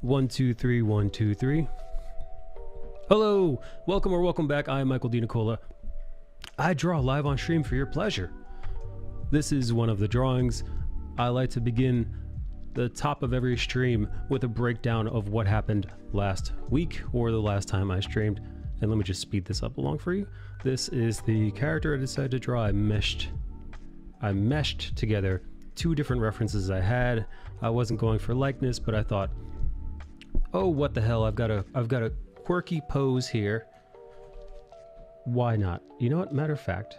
1 2 3 1 2 3. Hello, welcome back. I am Michael D. Nicola. I draw live on stream for your pleasure. This is one of the drawings. I like to begin the top of every stream with a breakdown of what happened last week or the last time I streamed. And let me just speed this up along for you. This is the character I decided to draw. I meshed together two different references I had. I wasn't going for likeness, but I thought, oh, what the hell, I've got a quirky pose here. Why not? You know what, matter of fact,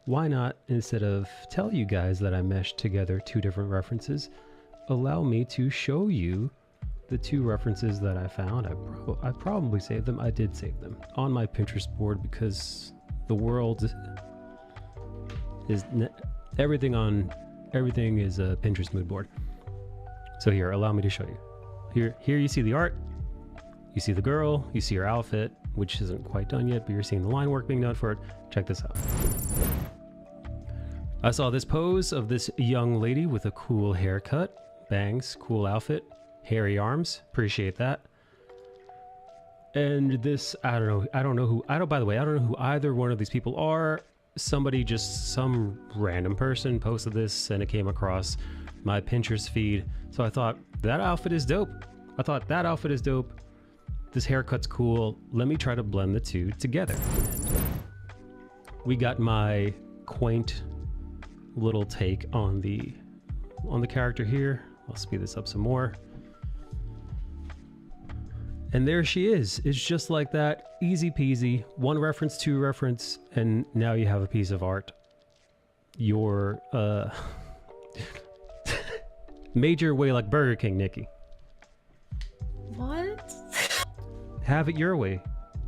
why not, instead of tell you guys that I meshed together two different references, allow me to show you the two references that I found. I probably saved them. I did save them on my Pinterest board because the world is everything is a Pinterest mood board. So here, allow me to show you. Here you see the art, you see the girl, you see her outfit, which isn't quite done yet, but you're seeing the line work being done for it. Check this out. I saw this pose of this young lady with a cool haircut, bangs, cool outfit, hairy arms, appreciate that. And this, I don't know who either one of these people are. Some random person posted this and it came across my Pinterest feed. So I thought, that outfit is dope. This haircut's cool. Let me try to blend the two together. We got my quaint little take on the character here. I'll speed this up some more. And there she is. It's just like that. Easy peasy. One reference, two reference, and now you have a piece of art. Your major way like Burger King, Nikki. What? Have it your way,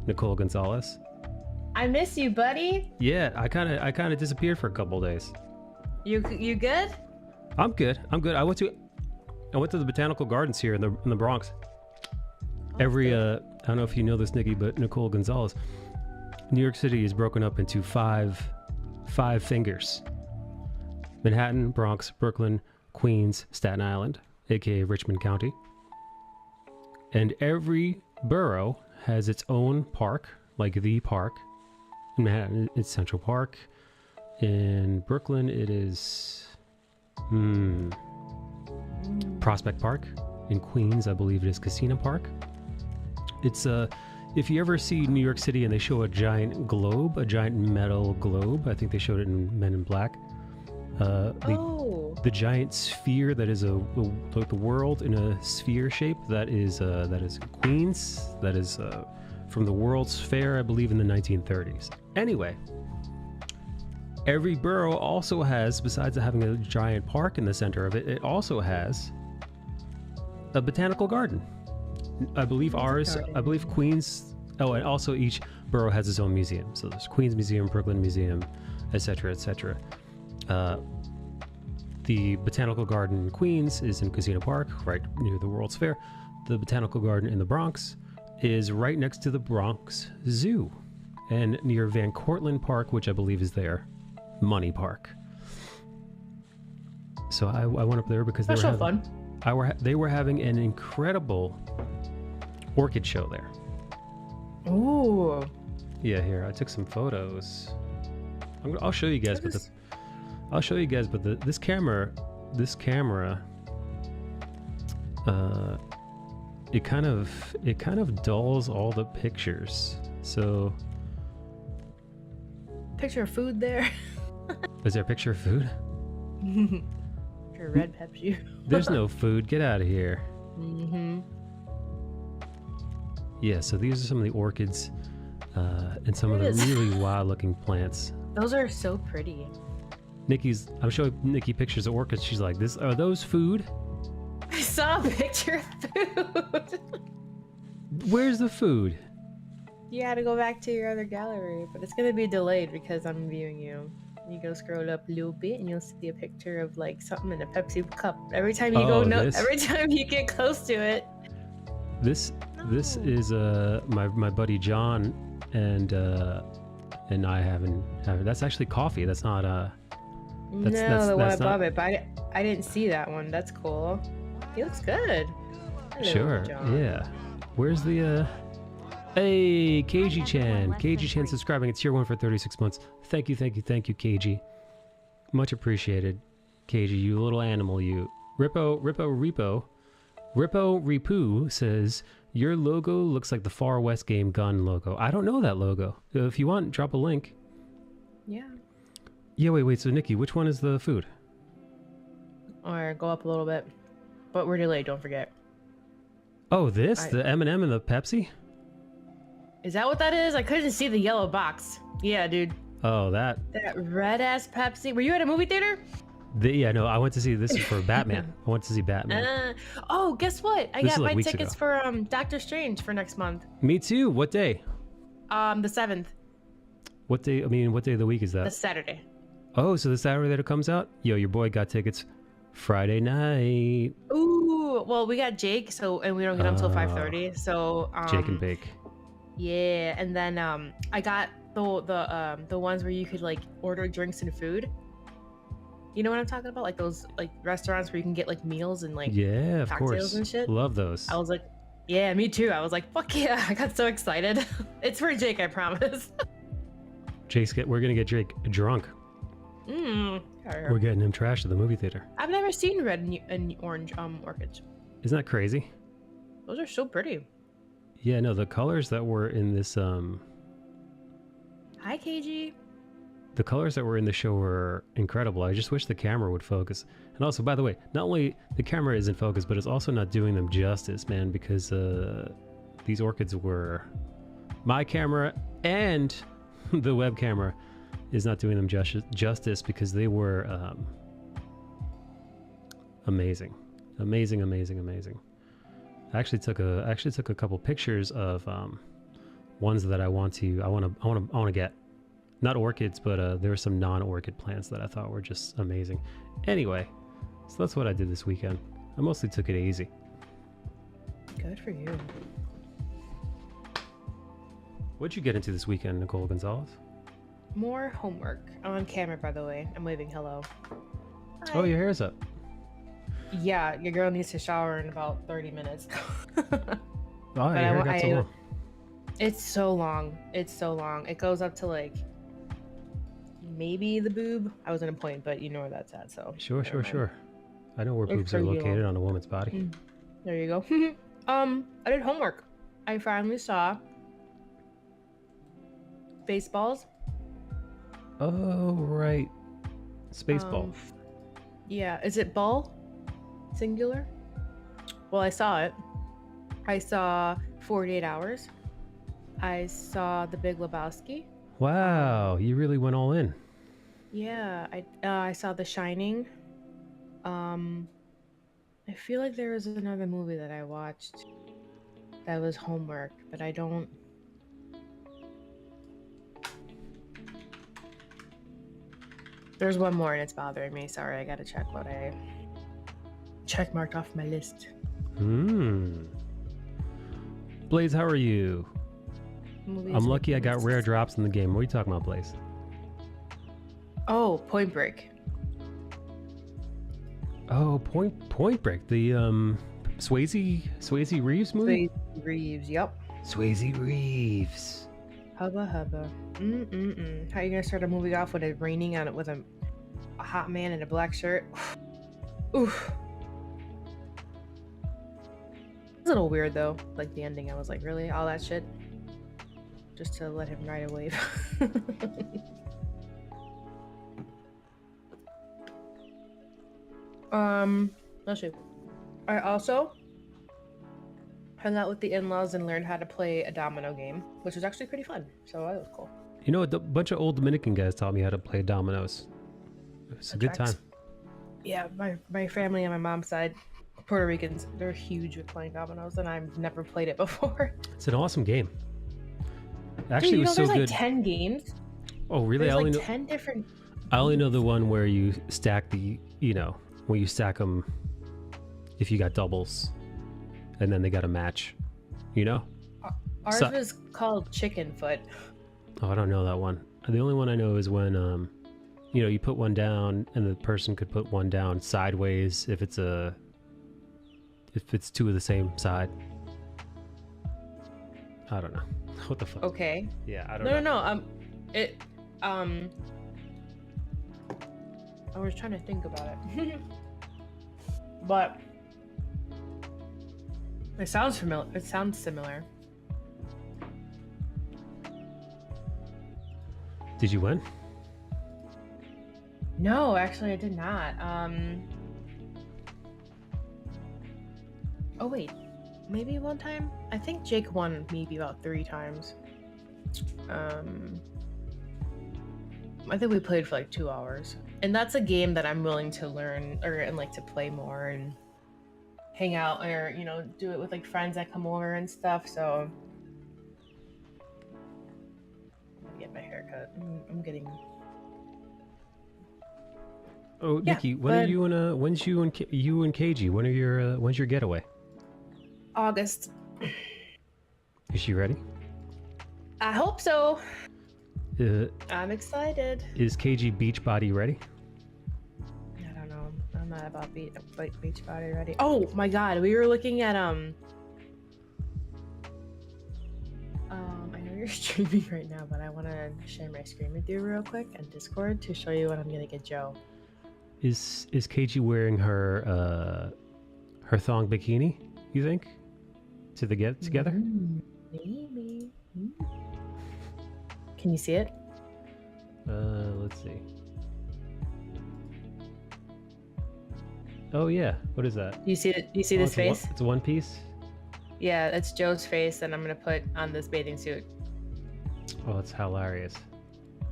Nicole Gonzalez. I miss you, buddy. Yeah, I kind of disappeared for a couple days. You good? I'm good. I went to the botanical gardens here in the Bronx. I don't know if you know this, Nikki, but Nicole Gonzalez, New York City is broken up into five fingers: Manhattan, Bronx, Brooklyn, Queens, Staten Island, aka Richmond County. And every borough has its own park, like the park. In Manhattan, it's Central Park. In Brooklyn, it is Prospect Park. In Queens, I believe it is Casino Park. It's if you ever see New York City and they show a giant metal globe, I think they showed it in Men in Black. The giant sphere that is the world in a sphere shape, that is Queens. That is from the World's Fair, I believe, in the 1930s. Anyway, every borough also has, besides having a giant park in the center of it, it also has a botanical garden. I believe Queens. Oh, and also each borough has its own museum. So there's Queens Museum, Brooklyn Museum, etc., etc. The Botanical Garden in Queens is in Casino Park, right near the World's Fair. The Botanical Garden in the Bronx is right next to the Bronx Zoo, and near Van Cortlandt Park, which I believe is there, Money Park. So I went up there because they were having an incredible orchid show there. Ooh. Yeah, here I took some photos. I'll show you guys, but this camera, it kind of dulls all the pictures. So, Picture of food there. is there a picture of food? Picture of red Pepsi. There's no food. Get out of here. Mm-hmm. Yeah, so these are some of the orchids and some of the really wild-looking plants. Those are so pretty. I'm showing Nikki pictures of orchids. She's like, are those food? I saw a picture of food. Where's the food? You had to go back to your other gallery, but it's gonna be delayed because I'm viewing you. You go scroll up a little bit and you'll see a picture of like something in a Pepsi cup. Every time you every time you get close to it. This is my buddy John and I haven't. That's actually coffee. That's not the one above it, but I didn't see that one. That's cool. He looks good. Hello, Sure. John. Yeah. Where's the Hey, KG-chan. KG-chan subscribing. It's tier 1 for 36 months. Thank you, KG. Much appreciated. KG, you little animal, you. Repo Repu says, your logo looks like the Far West Game gun logo. I don't know that logo. If you want, drop a link. Yeah. Yeah, wait. So, Nikki, which one is the food? Or go up a little bit. But we're delayed, don't forget. Oh, this? The M&M and the Pepsi? Is that what that is? I couldn't see the yellow box. Yeah, dude. Oh, that red-ass Pepsi. Were you at a movie theater? Yeah, no, I went to see, this is for Batman. I went to see Batman. Oh, guess what? I got like my tickets ago. for Doctor Strange for next month. Me too. What day? The 7th. What day? I mean, what day of the week is that? The Saturday. Oh, so the Saturday that it comes out? Yo, your boy got tickets Friday night. Ooh, well, we got Jake, and we don't get him until 5:30. So Jake and Bake. Yeah, and then I got the ones where you could like order drinks and food. You know what I'm talking about? Like those like restaurants where you can get like meals and like yeah, of cocktails course. and shit. Love those. I was like, yeah, me too. I was like, fuck yeah! I got so excited. It's for Jake, I promise. We're gonna get Jake drunk. We're getting him trashed at the movie theater. I've never seen red and orange orchids. Isn't that crazy? Those are so pretty. Yeah, no, the colors that were in this Hi, KG. the colors that were in the show were incredible. I just wish the camera would focus. And also, by the way, not only the camera isn't focused, but it's also not doing them justice, man, because these orchids were my camera and the web camera is not doing them justice because they were amazing. I actually took a couple pictures of ones that I want to get. Not orchids, but there were some non-orchid plants that I thought were just amazing. Anyway, so that's what I did this weekend. I mostly took it easy. Good for you. What'd you get into this weekend, Nicole Gonzalez? More homework. I'm on camera, by the way. I'm waving hello. Hi. Oh, your hair's up. Yeah, your girl needs to shower in about 30 minutes. Oh, your hair got so long. It's so long. It's so long. It goes up to like maybe the boob. I was in a point, but you know where that's at, so. Sure. I know where boobs are located on a woman's body. There you go. I did homework. I finally saw Spaceballs. Oh, right. Spaceball. Yeah, is it ball? Singular? Well, I saw it. I saw 48 Hours. I saw The Big Lebowski. Wow, you really went all in. Yeah, I saw The Shining. I feel like there was another movie that I watched that was homework, but I don't. There's one more and it's bothering me. Sorry, I gotta check what I checkmarked off my list. Blaze, how are you? Movies I'm lucky I got rare drops in the game. What are you talking about, Blaze? Oh, Point Break. Oh, Point Break. The Swayze Reeves movie? Swayze Reeves, yep. Swayze Reeves. Hubba hubba. How are you gonna start a movie off with it raining on it with a hot man in a black shirt? Oof. It's a little weird though. Like the ending, I was like, really? All that shit? Just to let him ride a wave. Let's see. I also hung out with the in-laws and learned how to play a domino game, which was actually pretty fun. So that was cool. You know, a bunch of old Dominican guys taught me how to play dominoes. It's a good time. Yeah, my family on my mom's side, Puerto Ricans, they're huge with playing dominoes, and I've never played it before. It's an awesome game. Actually, dude, it was so there's good. Like 10 games. Oh, really? There's I only like know 10 different. I only know the one where you stack the, when you stack them, if you got doubles, and then they got a match, Ours was called Chicken Foot. Oh, I don't know that one. The only one I know is when, you put one down and the person could put one down sideways if it's a if it's two of the same side. I don't know. What the fuck? Okay. Yeah, I don't know. No. I was trying to think about it. But it sounds familiar. It sounds similar. Did you win? No, actually, I did not. Oh wait, maybe one time. I think Jake won maybe about 3 times. I think we played for like 2 hours, and that's a game that I'm willing to learn and like to play more and hang out, or do it with like friends that come over and stuff. So I'm gonna get my hair cut. I'm getting. Oh, Nikki, when are you and when's you and KG? When are your when's your getaway? August. Is she ready? I hope so. I'm excited. Is KG Beachbody ready? I don't know. I'm not about Beachbody ready. Oh my god, we were looking at I know you're streaming right now, but I want to share my screen with you real quick on Discord to show you what I'm gonna get Joe. Is KG wearing her thong bikini, you think? To the get together? Maybe. Can you see it? Let's see. Oh yeah, what is that? You see it? You see this face? It's one piece. Yeah, that's Joe's face, and I'm gonna put on this bathing suit. Oh, it's hilarious.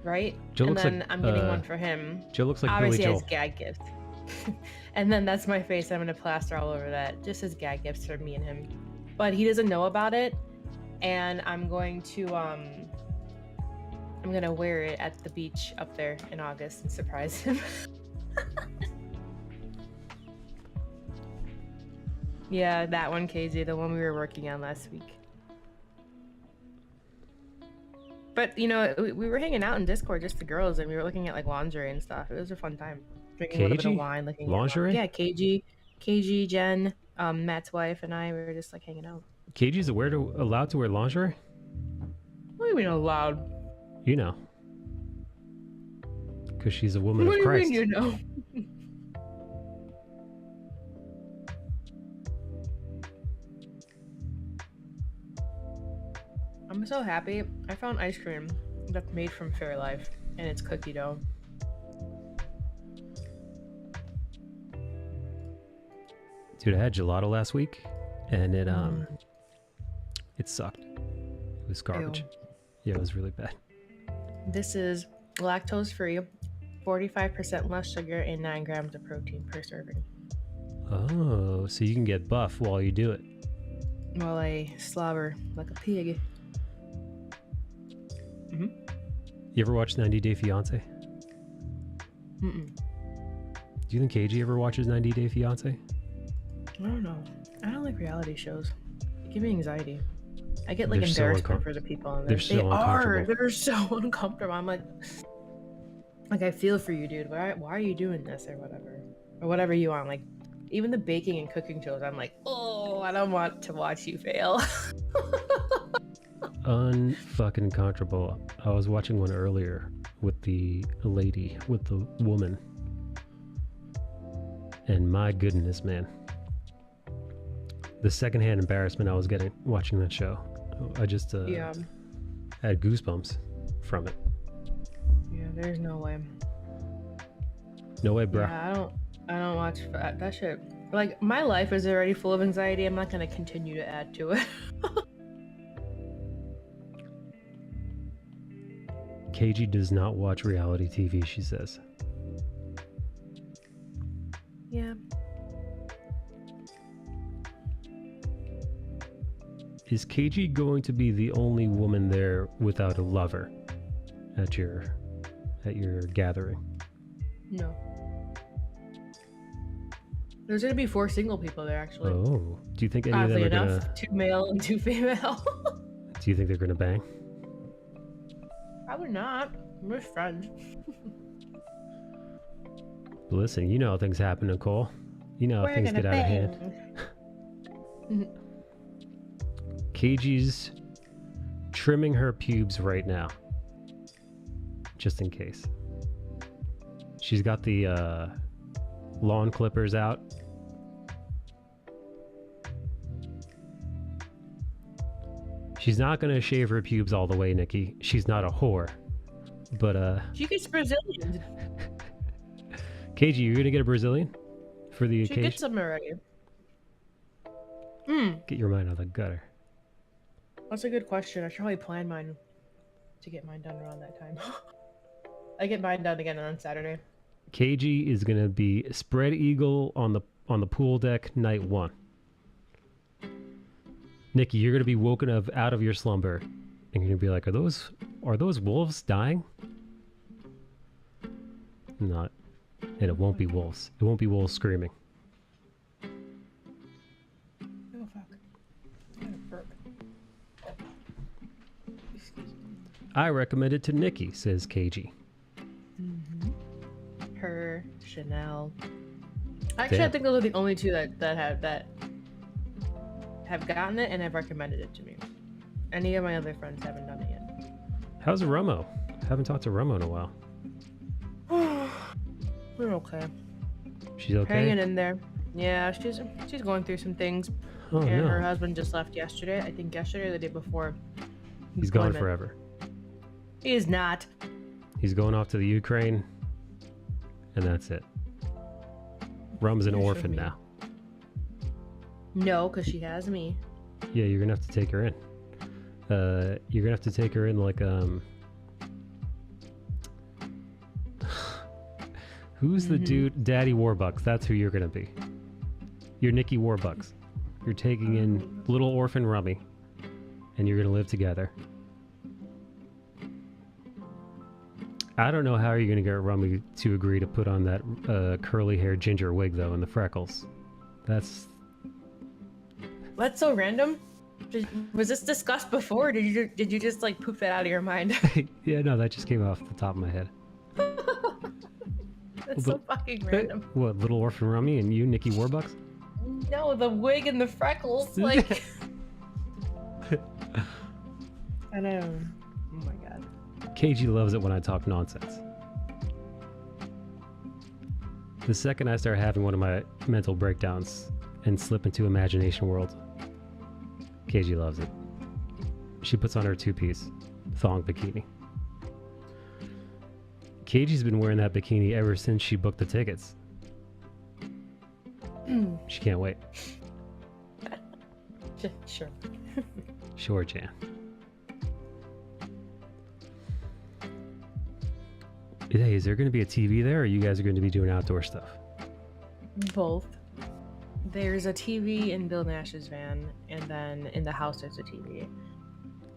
Right? Joe and looks then like, I'm getting one for him. Joe looks like Obviously Billy as Joel. gag gift. And then that's my face. I'm gonna plaster all over that, just as gag gifts for me and him. But he doesn't know about it, and I'm going to I'm gonna wear it at the beach up there in August and surprise him. Yeah, that one, KZ, the one we were working on last week. But we were hanging out in Discord, just the girls, and we were looking at like lingerie and stuff. It was a fun time. Drinking a little bit of wine, looking lingerie. Yeah, KG, Jen, Matt's wife, and I were just like hanging out. KG's allowed to wear lingerie? What do you mean allowed? You know, because she's a woman of Christ. What do you mean you know? I'm so happy. I found ice cream that's made from Fairlife, and it's cookie dough. Dude, I had gelato last week, and it sucked. It was garbage. Ew. Yeah, it was really bad. This is lactose free, 45% less sugar, and 9 grams of protein per serving. Oh, so you can get buff while you do it. While I slobber like a pig. You ever watch 90 Day Fiance? Mm-mm. Do you think KG ever watches 90 Day Fiance? I don't know. I don't like reality shows. They give me anxiety. I get like They're so embarrassment for the people on there. They're so uncomfortable. They're so uncomfortable. I'm like I feel for you, dude. Why are you doing this or whatever you want? Like even the baking and cooking shows, I'm like, oh, I don't want to watch you fail. Unfucking comfortable. I was watching one earlier with the woman, and my goodness, man, the secondhand embarrassment I was getting watching that show. I just had goosebumps from it. Yeah, there's no way. No way, bro. Yeah, I don't watch that shit. Like my life is already full of anxiety. I'm not gonna continue to add to it. KG does not watch reality TV, she says. Yeah. Is KG going to be the only woman there without a lover at your gathering? No. There's gonna be 4 single people there, actually. Oh, do you think any of them are gonna? 2 male and 2 female. Do you think they're gonna bang? Probably not. We're friends. Listen, you know how things happen, Nicole. You know how things get out of hand. KG's trimming her pubes right now, just in case. She's got the lawn clippers out. She's not gonna shave her pubes all the way, Nikki. She's not a whore. But she gets Brazilian. KG, you're gonna get a Brazilian for the occasion? She gets them already. Get your mind out of the gutter. That's a good question. I should probably plan mine to get mine done around that time. I get mine done again on Saturday. KG is gonna be spread eagle on the pool deck night 1. Nikki, you're gonna be woken up out of your slumber, and you're gonna be like, "Are those wolves dying?" Not, and it won't be wolves. It won't be wolves screaming. Oh fuck! I got a burp. Excuse me. I recommend it to Nikki, says KG. Her, Chanel. Actually, I think those are the only two that have gotten it and have recommended it to me. Any of my other friends haven't done it yet. How's Romo? Haven't talked to Romo in a while. We're okay. She's okay? Hanging in there. Yeah, she's going through some things. Oh, and no. her husband just left yesterday. I think yesterday or the day before. He's gone forever. He is not. He's going off to the Ukraine, and that's it. Rum's an orphan now. No, because she has me. Yeah, you're gonna have to take her in. You're gonna have to take her in like who's the dude? Daddy Warbucks. That's who you're gonna be. You're Nikki Warbucks. You're taking in little orphan Rummy, and you're gonna live together. I don't know how you're gonna get Rummy to agree to put on that curly hair ginger wig though, and the freckles. That's so random. Was this discussed before? Or did you just like poop that out of your mind? Yeah, no, that just came off the top of my head. That's so fucking random. What, little orphan Rummy and you, Nikki Warbucks? No, the wig and the freckles, like. I know. Oh my god. KG loves it when I talk nonsense. The second I start having one of my mental breakdowns and slip into imagination world, KG loves it. She puts on her 2-piece thong bikini. KG's been wearing that bikini ever since she booked the tickets. She can't wait. Sure. Sure, Jan. Hey, is there going to be a TV there, or you guys are going to be doing outdoor stuff? Both. There's a TV in Bill Nash's van, and then in the house there's a TV.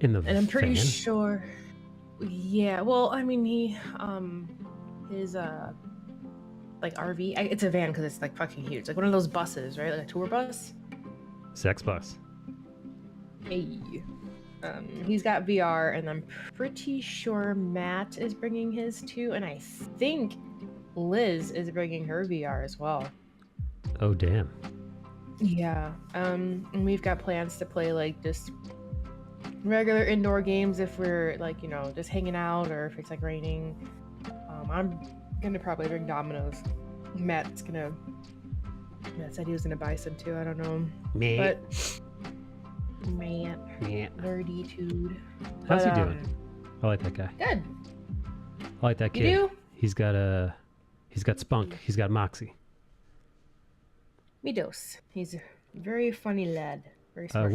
In the van? And I'm pretty sure. Yeah. Well, I mean, his like RV. It's a van because it's like fucking huge, like one of those buses, right? Like a tour bus. Sex bus. Hey. He's got VR, and I'm pretty sure Matt is bringing his too, and I think Liz is bringing her VR as well. Oh damn. Yeah. And we've got plans to play like just regular indoor games if we're like, you know, just hanging out, or if it's like raining. I'm gonna probably bring dominoes. Matt said he was gonna buy some too. I don't know. Me. But Matt. Nerditude. How's he doing? I like that guy. Good. I like that kid. You do? He's got spunk. He's got moxie. Me dos. He's a very funny lad. Very smart.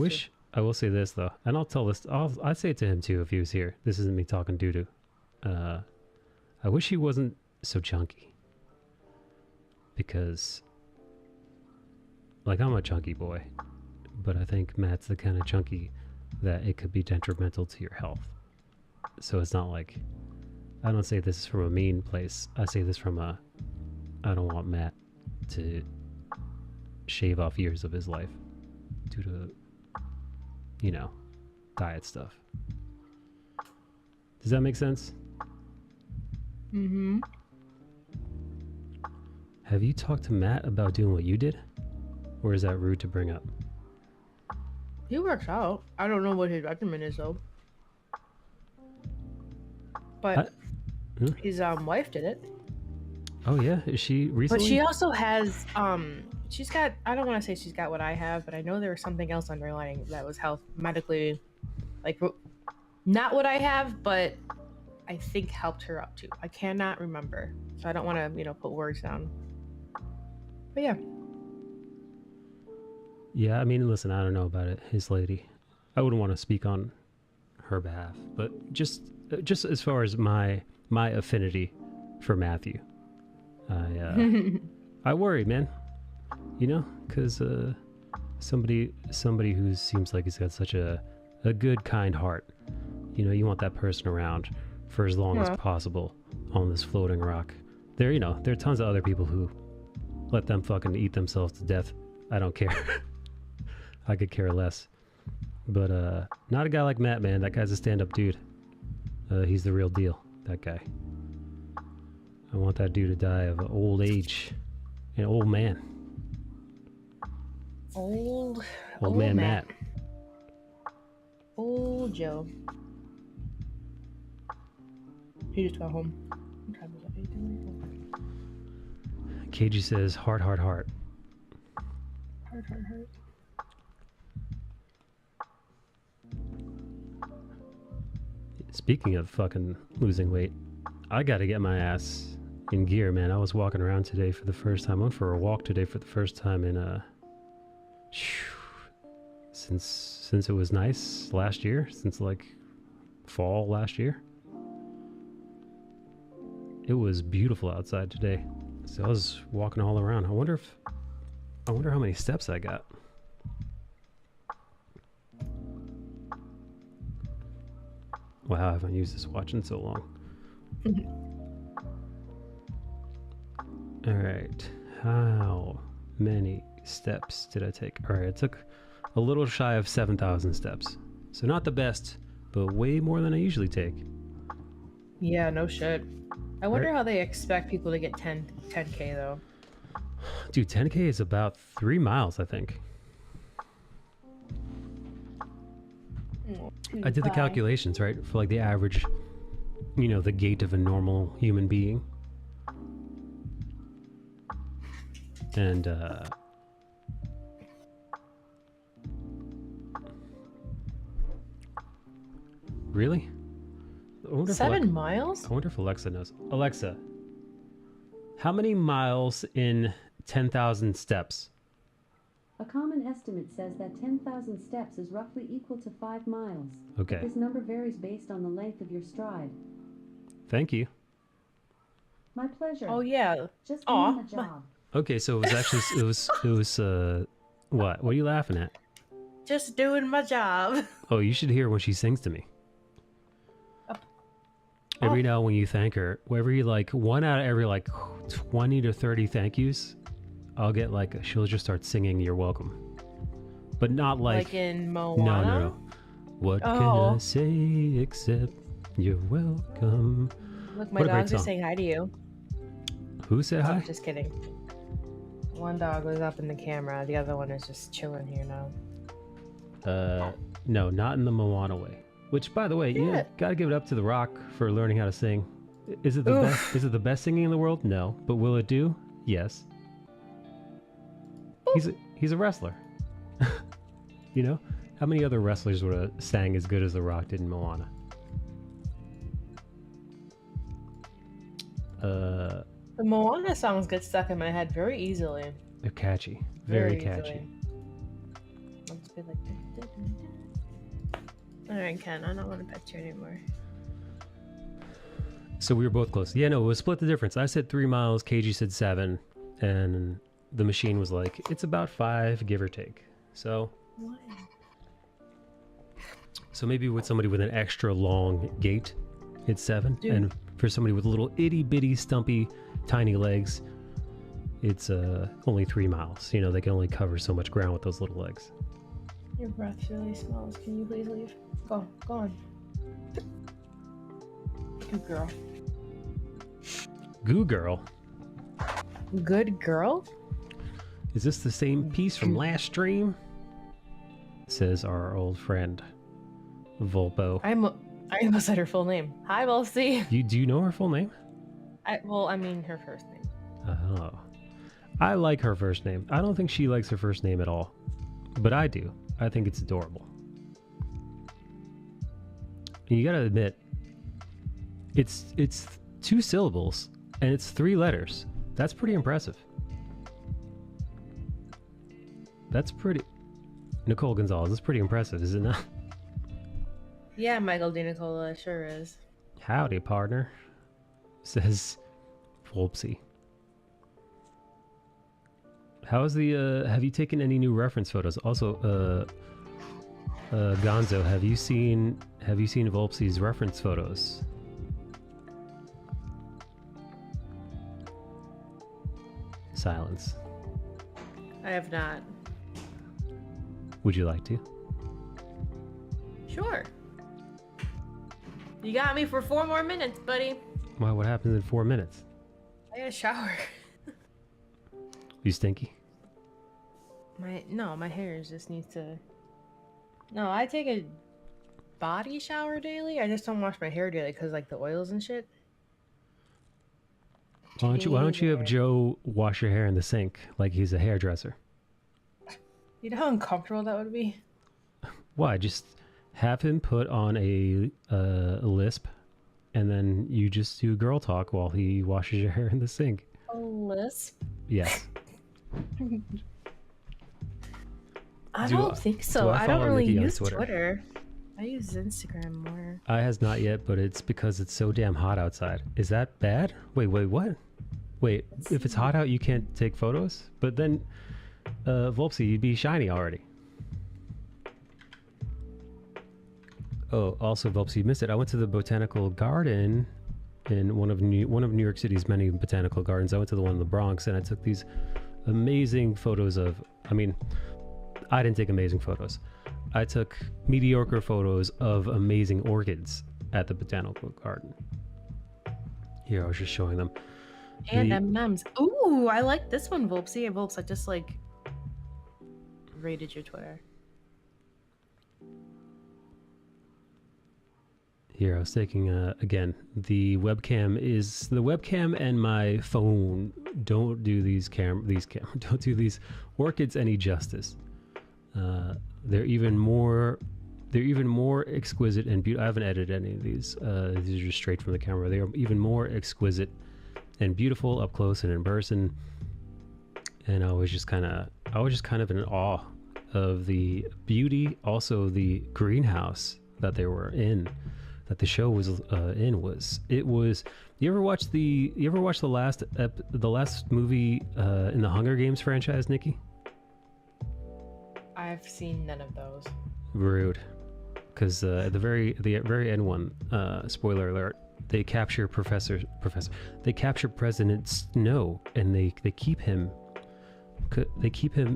I will say this though, and I'll tell this. I'd say it to him too if he was here. This isn't me talking doo-doo. I wish he wasn't so chunky. Because, like, I'm a chunky boy, but I think Matt's the kind of chunky that it could be detrimental to your health. So it's not like, I don't say this is from a mean place. I say this from I don't want Matt to shave off years of his life due to, you know, diet stuff. Does that make sense? Mm-hmm. Have you talked to Matt about doing what you did? Or is that rude to bring up? He works out. I don't know what his regimen is though. But his wife did it. Oh yeah, is she recently? But she also has she's got, I don't want to say she's got what I have, but I know there was something else underlying that was health medically, like not what I have, but I think helped her up too. I cannot remember, so I don't want to, you know, put words down. But yeah. Yeah, I mean, listen, I don't know about it. His lady, I wouldn't want to speak on her behalf, but just as far as my affinity for Matthew, I worry, man. You know, because somebody who seems like he's got such a good, kind heart. You know, you want that person around for as long as possible on this floating rock. There, you know, there are tons of other people who let them fucking eat themselves to death. I don't care. I could care less. But not a guy like Matt, man. That guy's a stand-up dude. He's the real deal, that guy. I want that dude to die of old age. An old man. Old man Matt. Old Joe. He just got home. What time is it? KG says, heart. Heart. Speaking of fucking losing weight, I gotta get my ass in gear, man. I was walking around today for the first time. I went for a walk today for the first time in since it was nice last year, since like fall last year. It was beautiful outside today, so I was walking all around. I wonder how many steps I got. Wow, I haven't used this watch in so long. All right, how many steps did I take? All right, I took a little shy of 7,000 steps. So not the best, but way more than I usually take. Yeah, no shit. I wonder how they expect people to get 10K though. Dude, 10K is about 3 miles, I think. I did the calculations, right? For like the average, you know, the gait of a normal human being. And, really? 7 miles? I wonder if Alexa knows. Alexa, how many miles in 10,000 steps? A common estimate says that 10,000 steps is roughly equal to 5 miles. Okay. This number varies based on the length of your stride. Thank you. My pleasure. Oh yeah. Just doing the job. Okay, so it was actually it was what? What are you laughing at? Just doing my job. Oh, you should hear when she sings to me. Every now when you thank her, every like 1 out of every like 20 to 30 thank yous, I'll get like she'll just start singing "You're welcome," but not like in Moana. No. What can I say except you're welcome? Look, my dogs are saying hi to you. Who said hi? Just kidding. One dog was up in the camera. The other one is just chilling here now. No, not in the Moana way. Which, by the way, yeah, gotta give it up to The Rock for learning how to sing. Is it the best? Is it the best singing in the world? No, but will it do? Yes. He's a wrestler. You know, how many other wrestlers would have sang as good as The Rock did in Moana? The Moana songs get stuck in my head very easily. They're catchy, very catchy. Let's be like. All right, Ken, I don't want to pet you anymore. So we were both close. Yeah, no, it was split the difference. I said 3 miles, KG said 7, and the machine was like, it's about 5, give or take. So maybe with somebody with an extra long gait, it's 7. Dude. And for somebody with little itty bitty stumpy tiny legs, it's only 3 miles. You know, they can only cover so much ground with those little legs. Your breath really smells. Can you please leave? Go on. Good girl. Goo girl. Good girl? Is this the same piece from last stream? says our old friend Volpo. I almost said her full name. Hi, Volsy. Do you know her full name? I mean her first name. Oh. I like her first name. I don't think she likes her first name at all. But I do. I think it's adorable. And you gotta admit, it's 2 syllables and it's 3 letters. That's pretty impressive. That's pretty... Nicole Gonzalez, that's pretty impressive, is it not? Yeah, Michael D. Nicola, sure is. Howdy, partner, says Volpsy. How's the, have you taken any new reference photos? Also, Gonzo, have you seen Volpsy's reference photos? Silence. I have not. Would you like to? Sure. You got me for 4 more minutes, buddy. Why? What happens in 4 minutes? I gotta shower. You stinky? My hair just needs to... No, I take a body shower daily. I just don't wash my hair daily because like the oils and shit. Why don't you have Joe wash your hair in the sink like he's a hairdresser? You know how uncomfortable that would be? Why? Just have him put on a lisp, and then you just do girl talk while he washes your hair in the sink. A lisp? Yes. I don't think so. I don't really use Twitter. I use Instagram more. I has not yet, but it's because it's so damn hot outside. Is that bad? Wait, what? Wait, if it's hot out, you can't take photos? But then, Volpsy, you'd be shiny already. Oh, also, Volpsy, you missed it. I went to the botanical garden in one of New York City's many botanical gardens. I went to the one in the Bronx, and I took these amazing photos of... I mean, I didn't take amazing photos. I took mediocre photos of amazing orchids at the botanical garden. Here, I was just showing them. And M&M's. Ooh, I like this one, Volpsy. Volps, I just like rated your Twitter. Here, I was taking, again, the webcam and my phone don't do don't do these orchids any justice. They're even more exquisite and beautiful. I haven't edited any of these. These are just straight from the camera. They are even more exquisite and beautiful up close and in person. And I was just kind of in awe of the beauty, also the greenhouse that they were in, that the show was you ever watch the last movie in the Hunger Games franchise, Nikki? I've seen none of those. Rude. Because at the very end one, spoiler alert, they capture they capture President Snow, and they keep him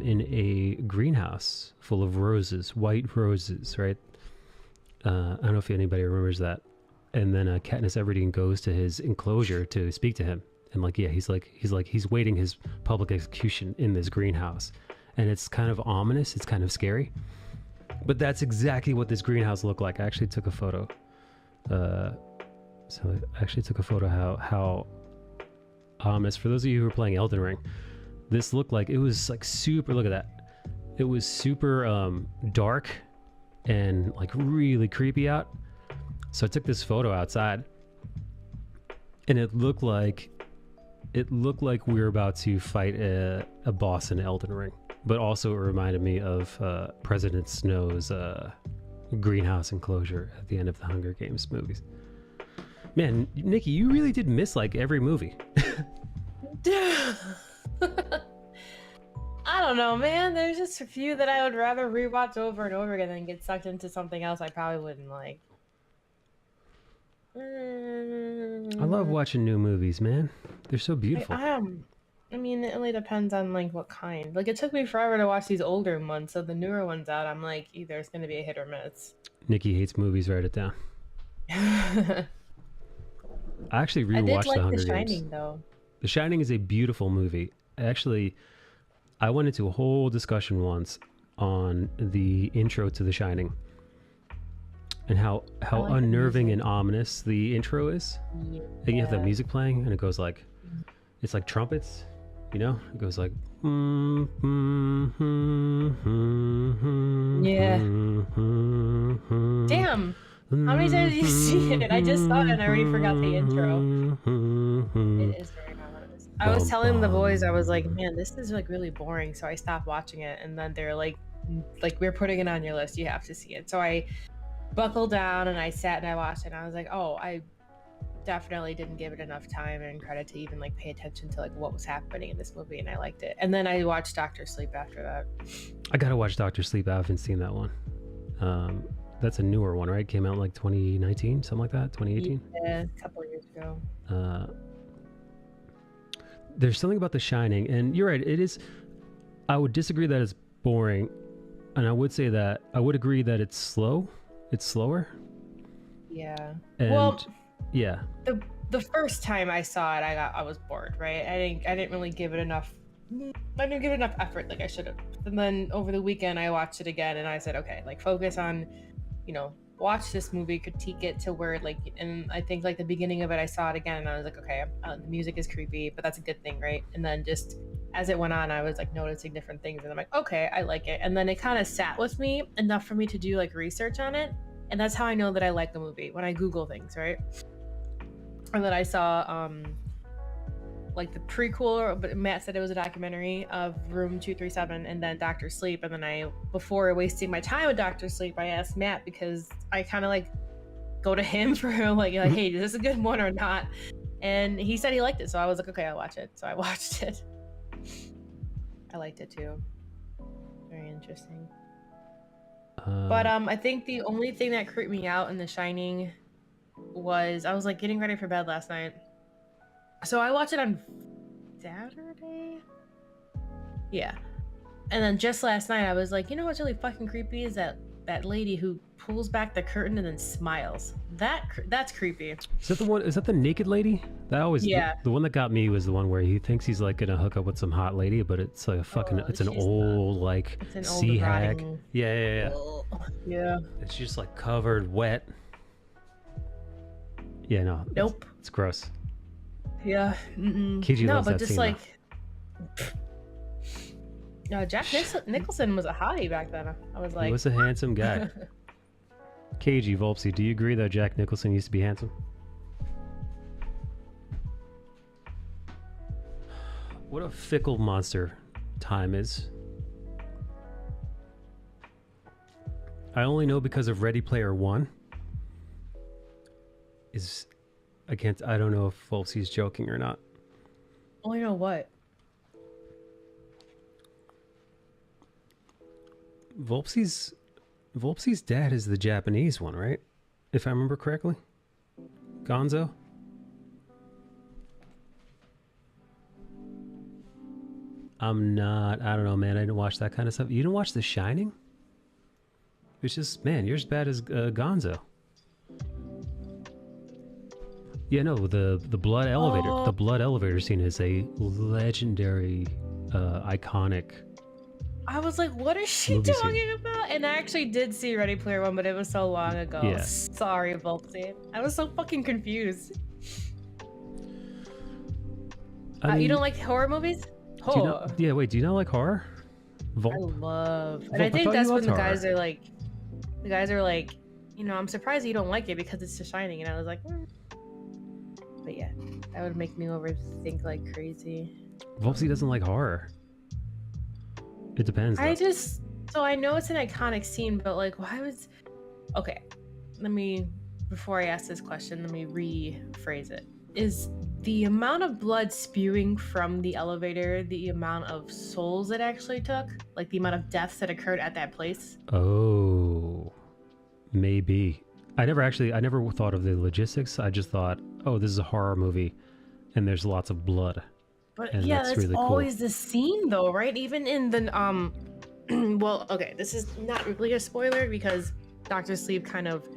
in a greenhouse full of roses, white roses, right? I don't know if anybody remembers that. And then Katniss Everdeen goes to his enclosure to speak to him, and he's waiting his public execution in this greenhouse, and it's kind of ominous. It's kind of scary. But that's exactly what this greenhouse looked like. I actually took a photo. How ominous. For those of you who are playing Elden Ring, this looked like it was like super. Look at that. It was super dark and like really creepy out. So I took this photo outside, and it looked like we were about to fight a boss in Elden Ring. But also it reminded me of President Snow's greenhouse enclosure at the end of the Hunger Games movies. Man, Nikki, you really did miss like every movie. I don't know, man. There's just a few that I would rather rewatch over and over again than get sucked into something else I probably wouldn't like. I love watching new movies, man. They're so beautiful. I mean, it only depends on like what kind. Like, it took me forever to watch these older ones, so the newer ones out, I'm like, either it's gonna be a hit or miss. Nikki hates movies. Write it down. I actually rewatched The Hunger Games. The Shining, though. The Shining is a beautiful movie. Actually, I went into a whole discussion once on the intro to The Shining, and how like the unnerving music. and ominous the intro is. Yeah. And you have that music playing, and it goes like, it's like trumpets, you know? It goes like, Yeah. Damn. How many times did you see it? I just saw it and I already forgot the intro. It is very ominous. I was telling the boys, I was like, man, this is like really boring. So I stopped watching it, and then they're like, we're putting it on your list. You have to see it. So I buckled down and I sat and I watched it, and I was like, oh, I definitely didn't give it enough time and credit to even like pay attention to like what was happening in this movie, and I liked it. And then I watched Doctor Sleep after that. I gotta watch Doctor Sleep. I haven't seen that one. That's a newer one, right? Came out in like 2019, something like that, 2018. Yeah, a couple of years ago. There's something about The Shining, and you're right. It is. I would disagree that it's boring, and I would say that I would agree that it's slow. It's slower. Yeah. And well, yeah. The first time I saw it, I was bored, right? I didn't really give it enough. I didn't give it enough effort like I should have. And then over the weekend, I watched it again, and I said, okay, like focus on, watch this movie, critique it to where like, and I think like the beginning of it, I saw it again, and I was like, okay, the music is creepy, but that's a good thing, right? And then just as it went on, I was like noticing different things, and I'm like, okay, I like it. And then it kind of sat with me enough for me to do like research on it, and that's how I know that I like the movie, when I Google things, right? Or that I saw like the prequel, but Matt said it was a documentary of Room 237 and then Doctor Sleep. And then before wasting my time with Doctor Sleep, I asked Matt, because I kind of like go to him for like, hey, is this a good one or not? And he said he liked it, so I was like, okay, I'll watch it. So I watched it. I liked it too. Very interesting. But I think the only thing that creeped me out in The Shining was I was like getting ready for bed last night. So I watched it on Saturday? Yeah. And then just last night I was like, you know what's really fucking creepy is that lady who pulls back the curtain and then smiles. That's creepy. Is that the one? Is that the naked lady? That always. Yeah. The one that got me was the one where he thinks he's like gonna hook up with some hot lady, but it's like a fucking. It's an old like sea hag. Rotting... Yeah. Yeah. It's just like covered wet. Yeah, no. Nope. It's gross. Yeah. KG no, loves but that just scene, like Jack Nicholson was a hottie back then. I was like, he was a handsome guy. KG Volpsy, do you agree that Jack Nicholson used to be handsome? What a fickle monster time is. I only know because of Ready Player One. I don't know if Volpsy's joking or not. oh, you know what? Volpsy's dad is the Japanese one, right? If I remember correctly. Gonzo? I don't know, man. I didn't watch that kind of stuff. You didn't watch The Shining? It's just, man, you're as bad as Gonzo. Yeah, no, the blood elevator. Oh. The blood elevator scene is a legendary, iconic. I was like, what is she movie talking scene. about? And I actually did see Ready Player One, but it was so long ago. Yeah. Sorry, Volpsy. I was so fucking confused. I mean, you don't like horror movies? do you not, yeah, wait, do you not like horror? I love. And Volp, I think thought that's you when loved the guys are like, I'm surprised you don't like it because it's The Shining. And I was like, But yeah, that would make me overthink like crazy. Volpsy doesn't like horror. It depends. So I know it's an iconic scene, but like, why was... Okay, before I ask this question, let me rephrase it. Is the amount of blood spewing from the elevator the amount of souls it actually took? Like the amount of deaths that occurred at that place? Oh, maybe. I never thought of the logistics. I just thought, oh, this is a horror movie and there's lots of blood. But and yeah, that's really always cool. the scene though, right? Even in the well, okay, this is not really a spoiler because Dr. Sleep kind of,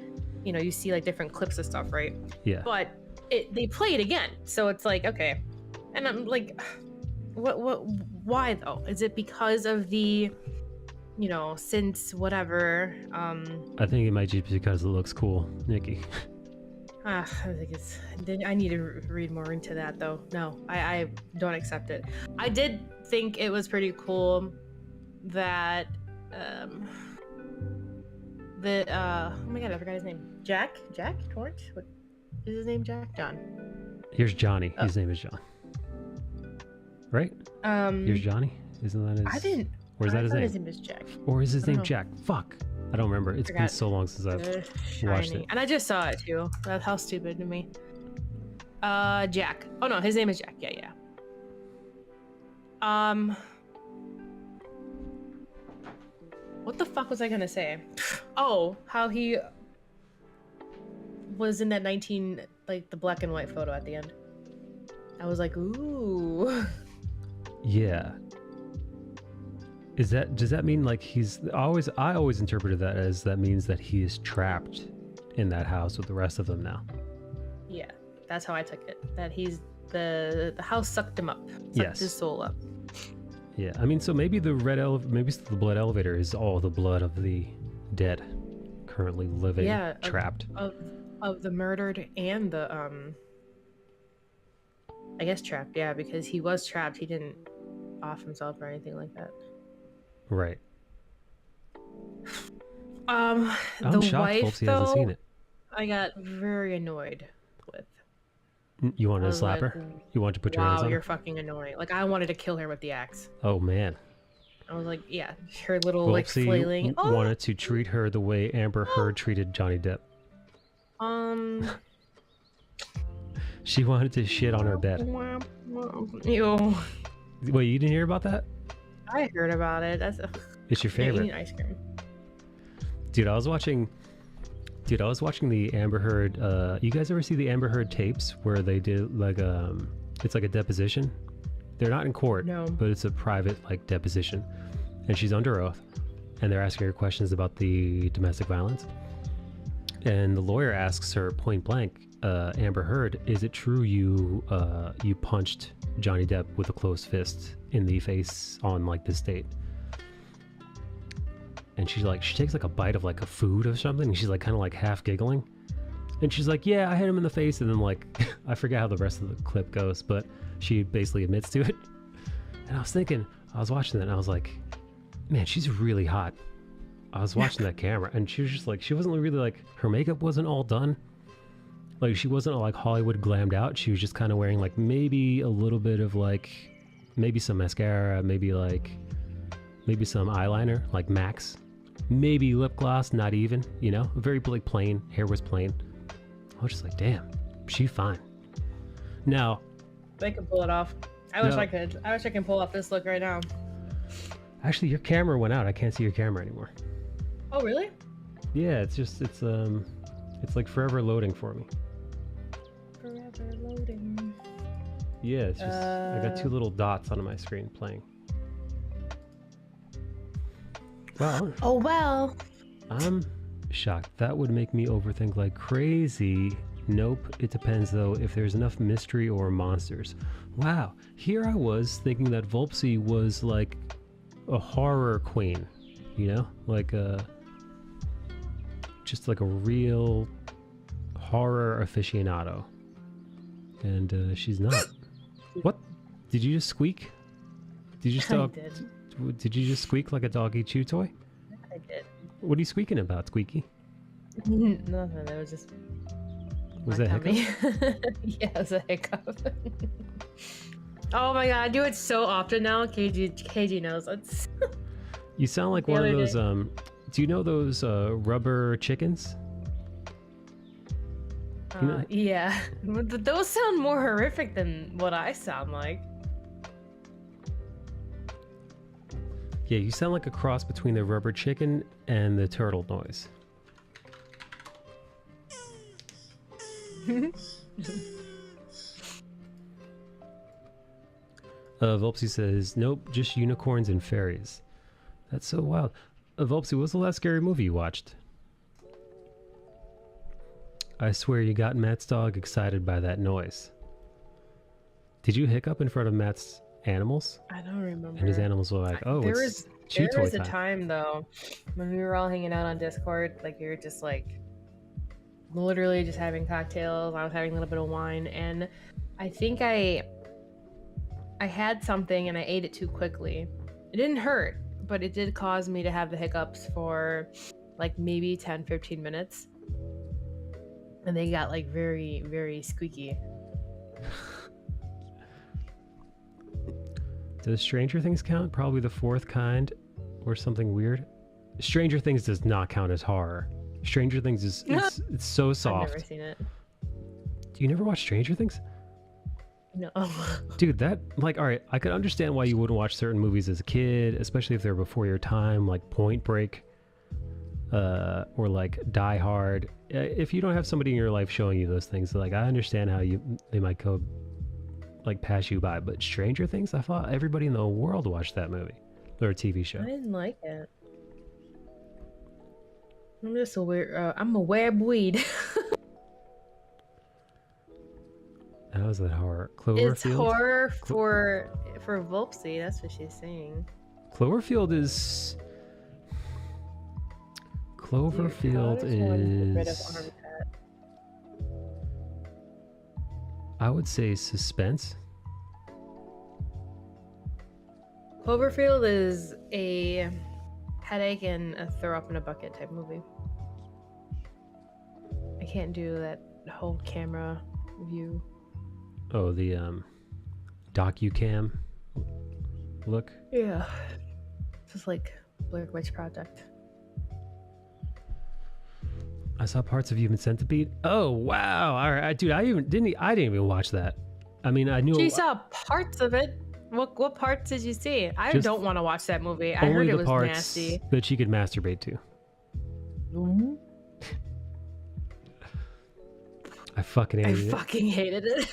you see like different clips of stuff, right? Yeah. But they play it again, so it's like, okay. And I'm like, why though? Is it because of the you know, since whatever. I think it might just be because it looks cool, Nikki. I think it's. I need to read more into that, though. No, I don't accept it. I did think it was pretty cool that oh my god, I forgot his name. Jack Torrance. What is his name? John. Here's Johnny. His name is John. Right? Here's Johnny. Isn't that his? I didn't. Or is that his name? His name is Jack. Or is his name Jack? Fuck. I don't remember. It's been so long since I've watched it. And I just saw it too. That's how stupid of me. Jack. Oh no, his name is Jack. Yeah. What the fuck was I gonna say? Oh, how he was in that the black and white photo at the end. I was like, ooh. Yeah. Does that mean like I always interpreted that as that means that he is trapped in that house with the rest of them now. Yeah, that's how I took it. That he's the house sucked him up. Sucked his soul up. Yeah, I mean, so maybe the the blood elevator is all the blood of the dead currently living trapped. Of the murdered and the I guess trapped, yeah, because he was trapped. He didn't off himself or anything like that. Right. I'm shocked wife, Folksy hasn't seen it. I got very annoyed with. You wanted to slap her? You wanted to put your hands on her? Wow, you're fucking annoying. Like, I wanted to kill her with the axe. Oh, man. I was like, yeah, her little, like, flailing. Wanted to treat her the way Amber Heard treated Johnny Depp. She wanted to shit on her bed. Ew. Wait, you didn't hear about that? I heard about it. It's your favorite. Ice cream. Dude, I was watching the Amber Heard. You guys ever see the Amber Heard tapes where they did like it's like a deposition? They're not in court, but it's a private like deposition, and she's under oath, and they're asking her questions about the domestic violence, and the lawyer asks her point blank, Amber Heard, is it true you punched Johnny Depp with a closed fist in the face on like this date? And she takes like a bite of like a food or something, and she's like kind of like half giggling, and she's like, yeah, I hit him in the face, and then like I forget how the rest of the clip goes, but she basically admits to it. And I was watching that, and I was like, man, she's really hot. I was watching that camera, and she was just like, she wasn't really like, her makeup wasn't all done. Like, she wasn't like Hollywood glammed out. She was just kind of wearing like maybe a little bit of like, maybe some mascara, maybe some eyeliner, like Max, maybe lip gloss, not even, you know, very like plain. Hair was plain. I was just like, damn, she fine. Now, I could pull it off. I wish I could. I wish I can pull off this look right now. Actually, your camera went out. I can't see your camera anymore. Oh, really? Yeah, it's like forever loading for me. Forever loading. Yeah, it's just I got two little dots on my screen playing. Well. Oh well. I'm shocked. That would make me overthink like crazy. Nope. It depends though if there's enough mystery or monsters. Wow. Here I was thinking that Volpsy was like a horror queen, you know, like just like a real horror aficionado, and she's not. What? Did you just squeak? Did you stop? I did. Did you just squeak like a doggy chew toy? I did. What are you squeaking about, Squeaky? Nothing. That was just. Was that a hiccup? Yeah, it was a hiccup. Oh my god, I do it so often now. KG knows. It's You sound like one of those. Do you know those rubber chickens? You know? Yeah, those sound more horrific than what I sound like. Yeah, you sound like a cross between the rubber chicken and the turtle noise. Volpsy says, nope, just unicorns and fairies. That's so wild. Volpsy, what was the last scary movie you watched? I swear you got Matt's dog excited by that noise. Did you hiccup in front of Matt's animals? I don't remember. And his animals were like, oh, Chew There toy was a time. time though when we were all hanging out on Discord, like we were just like literally just having cocktails. I was having a little bit of wine, and I think I had something and I ate it too quickly. It didn't hurt, but it did cause me to have the hiccups for like maybe 10-15 minutes. And they got like very, very squeaky. Does Stranger Things count? Probably the fourth kind or something weird. Stranger Things does not count as horror. Stranger Things is it's so soft. I've never seen it. Do you never watch Stranger Things? No. Dude, that, like, all right, I could understand why you wouldn't watch certain movies as a kid, especially if they're before your time, like Point Break, or like Die Hard. If you don't have somebody in your life showing you those things, like, I understand how they might go, like, pass you by. But Stranger Things, I thought everybody in the world watched that movie or TV show. I didn't like it. I'm just a weird. I'm a weeb-weed. How is that horror? Cloverfield? It's horror for Volpsy. That's what she's saying. Cloverfield is. Cloverfield is. I would say suspense. Cloverfield is a headache and a throw up in a bucket type movie. I can't do that whole camera view. Oh, the docu-cam look. Yeah, just like Blair Witch Project. I saw parts of Human Centipede. Oh wow! All right, dude, I didn't even watch that. I mean, I knew. You saw parts of it. What parts did you see? I don't want to watch that movie. I heard only it the was parts nasty. that she could masturbate to. Mm-hmm. I fucking hated it. I fucking hated it.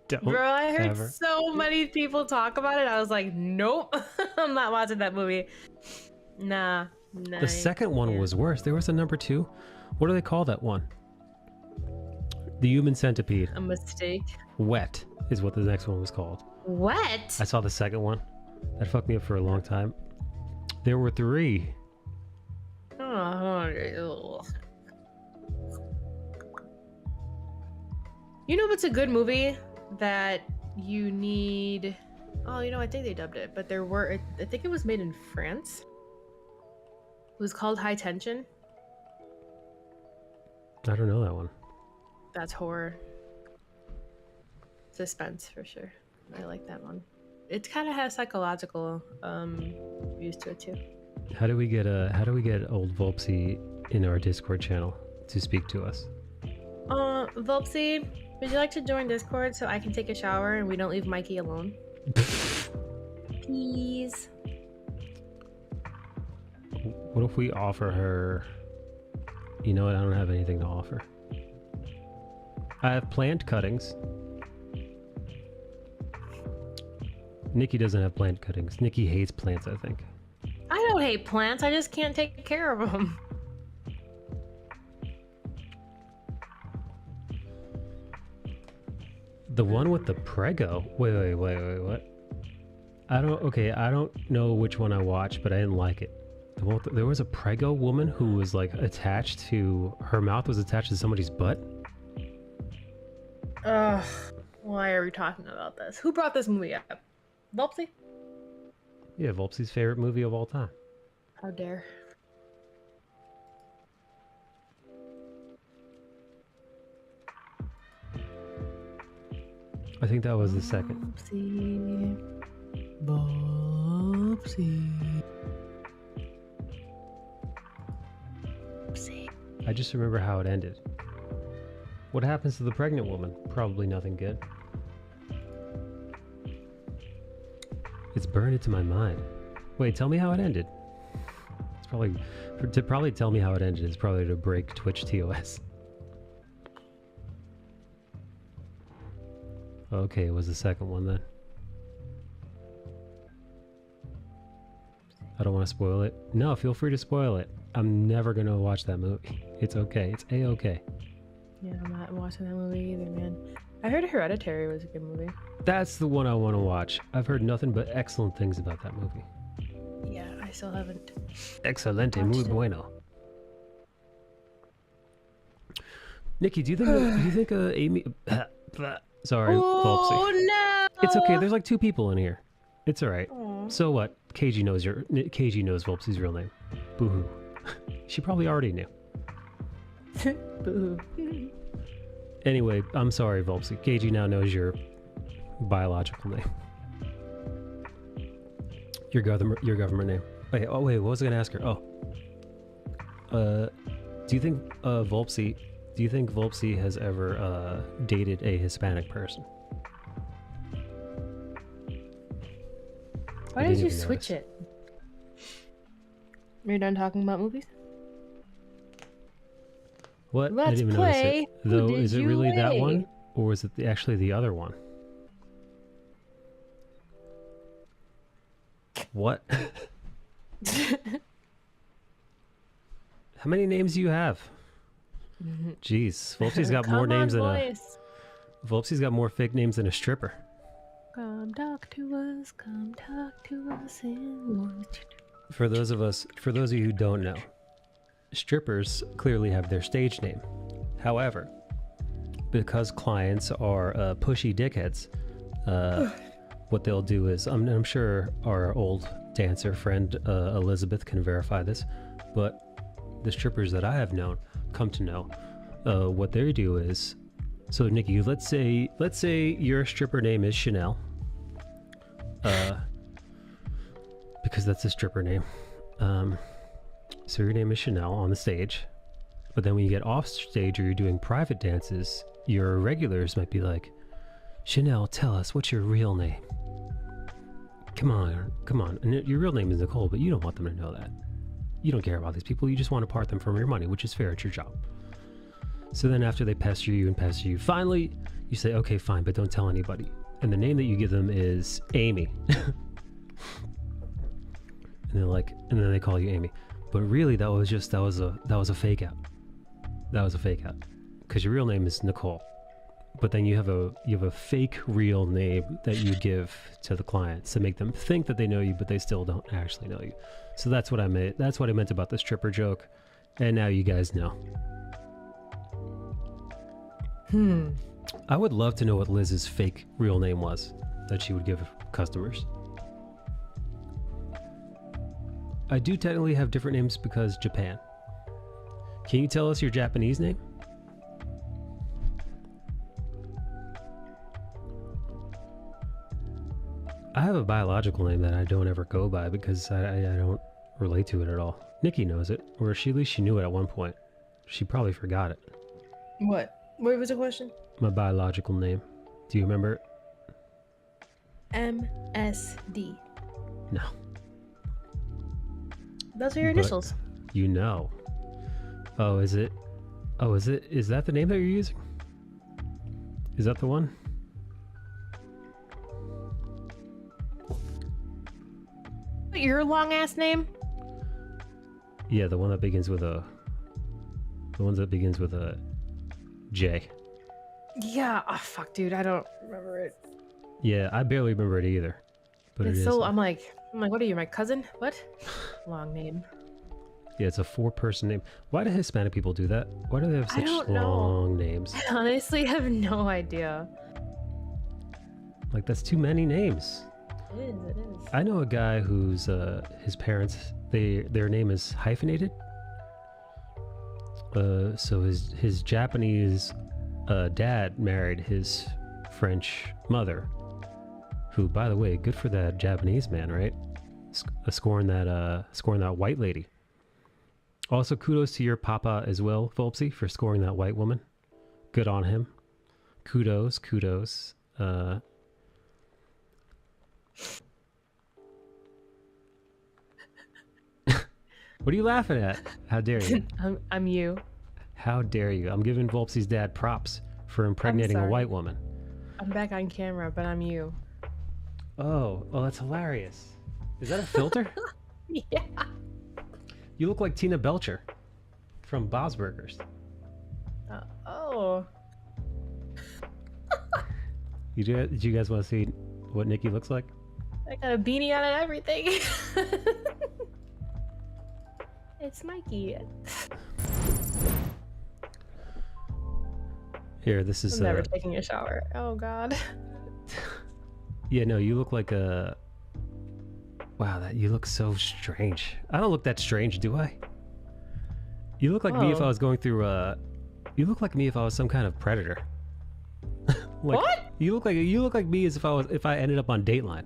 Don't Bro, I heard ever. so many people talk about it. I was like, nope, I'm not watching that movie. Nah. The second one was worse. There was a number 2. What do they call that one? The Human Centipede. A mistake. Wet is what the next one was called. What? I saw the second one. That fucked me up for a long time. There were 3. Oh. You know what's a good movie that you need? Oh, you know, I think they dubbed it, but I think it was made in France. It was called High Tension. I don't know that one. That's horror. Suspense for sure. I like that one. It kind of has psychological views to it too. How do we get old Volpsy in our Discord channel to speak to us? Volpsy, would you like to join Discord so I can take a shower and we don't leave Mikey alone? Please. What if we offer her? You know what? I don't have anything to offer. I have plant cuttings. Nikki doesn't have plant cuttings. Nikki hates plants, I think. I don't hate plants. I just can't take care of them. The one with the prego. Wait, what? I don't know which one I watched, but I didn't like it. There was a prego woman who was like attached to, her mouth was attached to somebody's butt. Ugh. Why are we talking about this? Who brought this movie up? Volpsy? Yeah, Volpsy's favorite movie of all time. How dare. I think that was the second. Volpsy. I just remember how it ended. What happens to the pregnant woman? Probably nothing good. It's burned into my mind. Wait, tell me how it ended. It's probably tell me how it ended is probably to break Twitch TOS. Okay, it was the second one then. I don't want to spoil it. No, feel free to spoil it. I'm never gonna watch that movie. It's okay. It's a-okay. Yeah, I'm not watching that movie either, man. I heard Hereditary was a good movie. That's the one I want to watch. I've heard nothing but excellent things about that movie. Yeah, I still haven't. Excelente, muy bueno. Nikki, do you think Amy? Sorry, Oh no! It's okay. There's like 2 people in here. It's all right. Aww. So what? KG knows Volpsy's real name. Boo-hoo. She probably already knew. Boo. Anyway, I'm sorry, Volpsy. KG now knows your biological name. Your government name. Wait, what was I gonna ask her? Do you think Volpsy has ever dated a Hispanic person? Why did you switch it? Are you done talking about movies? What? Let's I didn't even play. notice it. Though, is it really that weigh? one? Or is it actually the other one? What? How many names do you have? Jeez, Volpsy's got more names than Volpsy's got more fake names than a stripper. Come talk to us. Come talk to us. For those of you who don't know, strippers clearly have their stage name. However, because clients are pushy dickheads, what they'll do is, I'm sure our old dancer friend Elizabeth can verify this, but the strippers that I have known come to know what they do is, so Nikki, let's say your stripper name is Chanel, because that's a stripper name. So your name is Chanel on the stage, but then when you get off stage or you're doing private dances, your regulars might be like, Chanel, tell us, what's your real name? Come on. And your real name is Nicole, but you don't want them to know that. You don't care about these people. You just want to part them from your money, which is fair. It's your job. So then after they pester you, finally you say, okay, fine, but don't tell anybody. And the name that you give them is Amy. and then they call you Amy. But really that was a fake out. That was a fake out. Because your real name is Nicole. But then you have a fake real name that you give to the clients to make them think that they know you, but they still don't actually know you. So that's what I meant. That's what I meant about the stripper joke. And now you guys know. I would love to know what Liz's fake real name was that she would give customers. I do technically have different names because Japan. Can you tell us your Japanese name? I have a biological name that I don't ever go by because I don't relate to it at all. Nikki knows it, or at least she knew it at one point. She probably forgot it. What? What was the question? My biological name. Do you remember it? MSD. No. Those are your initials. You know. Oh, is it? Is that the name that you're using? Is that the one? Your long ass name? Yeah, the one that begins with a. The ones that begins with a J. Yeah. Oh fuck, dude, I don't remember it. Yeah, I barely remember it either. But it's it so. is. I'm like, what are you, my cousin? What? Long name. Yeah, it's a 4-person name. Why do Hispanic people do that? Why do they have such long names? I honestly have no idea. Like, that's too many names. It is. I know a guy whose his parents, their name is hyphenated. So his Japanese dad married his French mother, who, by the way, good for that Japanese man, right? Scoring that white lady. Also, kudos to your papa as well, Volpsy, for scoring that white woman. Good on him. Kudos. What are you laughing at? How dare you? I'm you. How dare you? I'm giving Volpsy's dad props for impregnating a white woman. I'm back on camera, but I'm you. Oh, that's hilarious. Is that a filter? Yeah. You look like Tina Belcher from Bob's Burgers. Oh. Did you guys want to see what Nikki looks like? I got a beanie on and everything. It's Mikey. Here, this is. I'm never taking a shower. Oh God. Yeah, no, you look like a. Wow, you look so strange. I don't look that strange, do I? You look like me if I was going through You look like me if I was some kind of predator. What? You look like me as if I ended up on Dateline.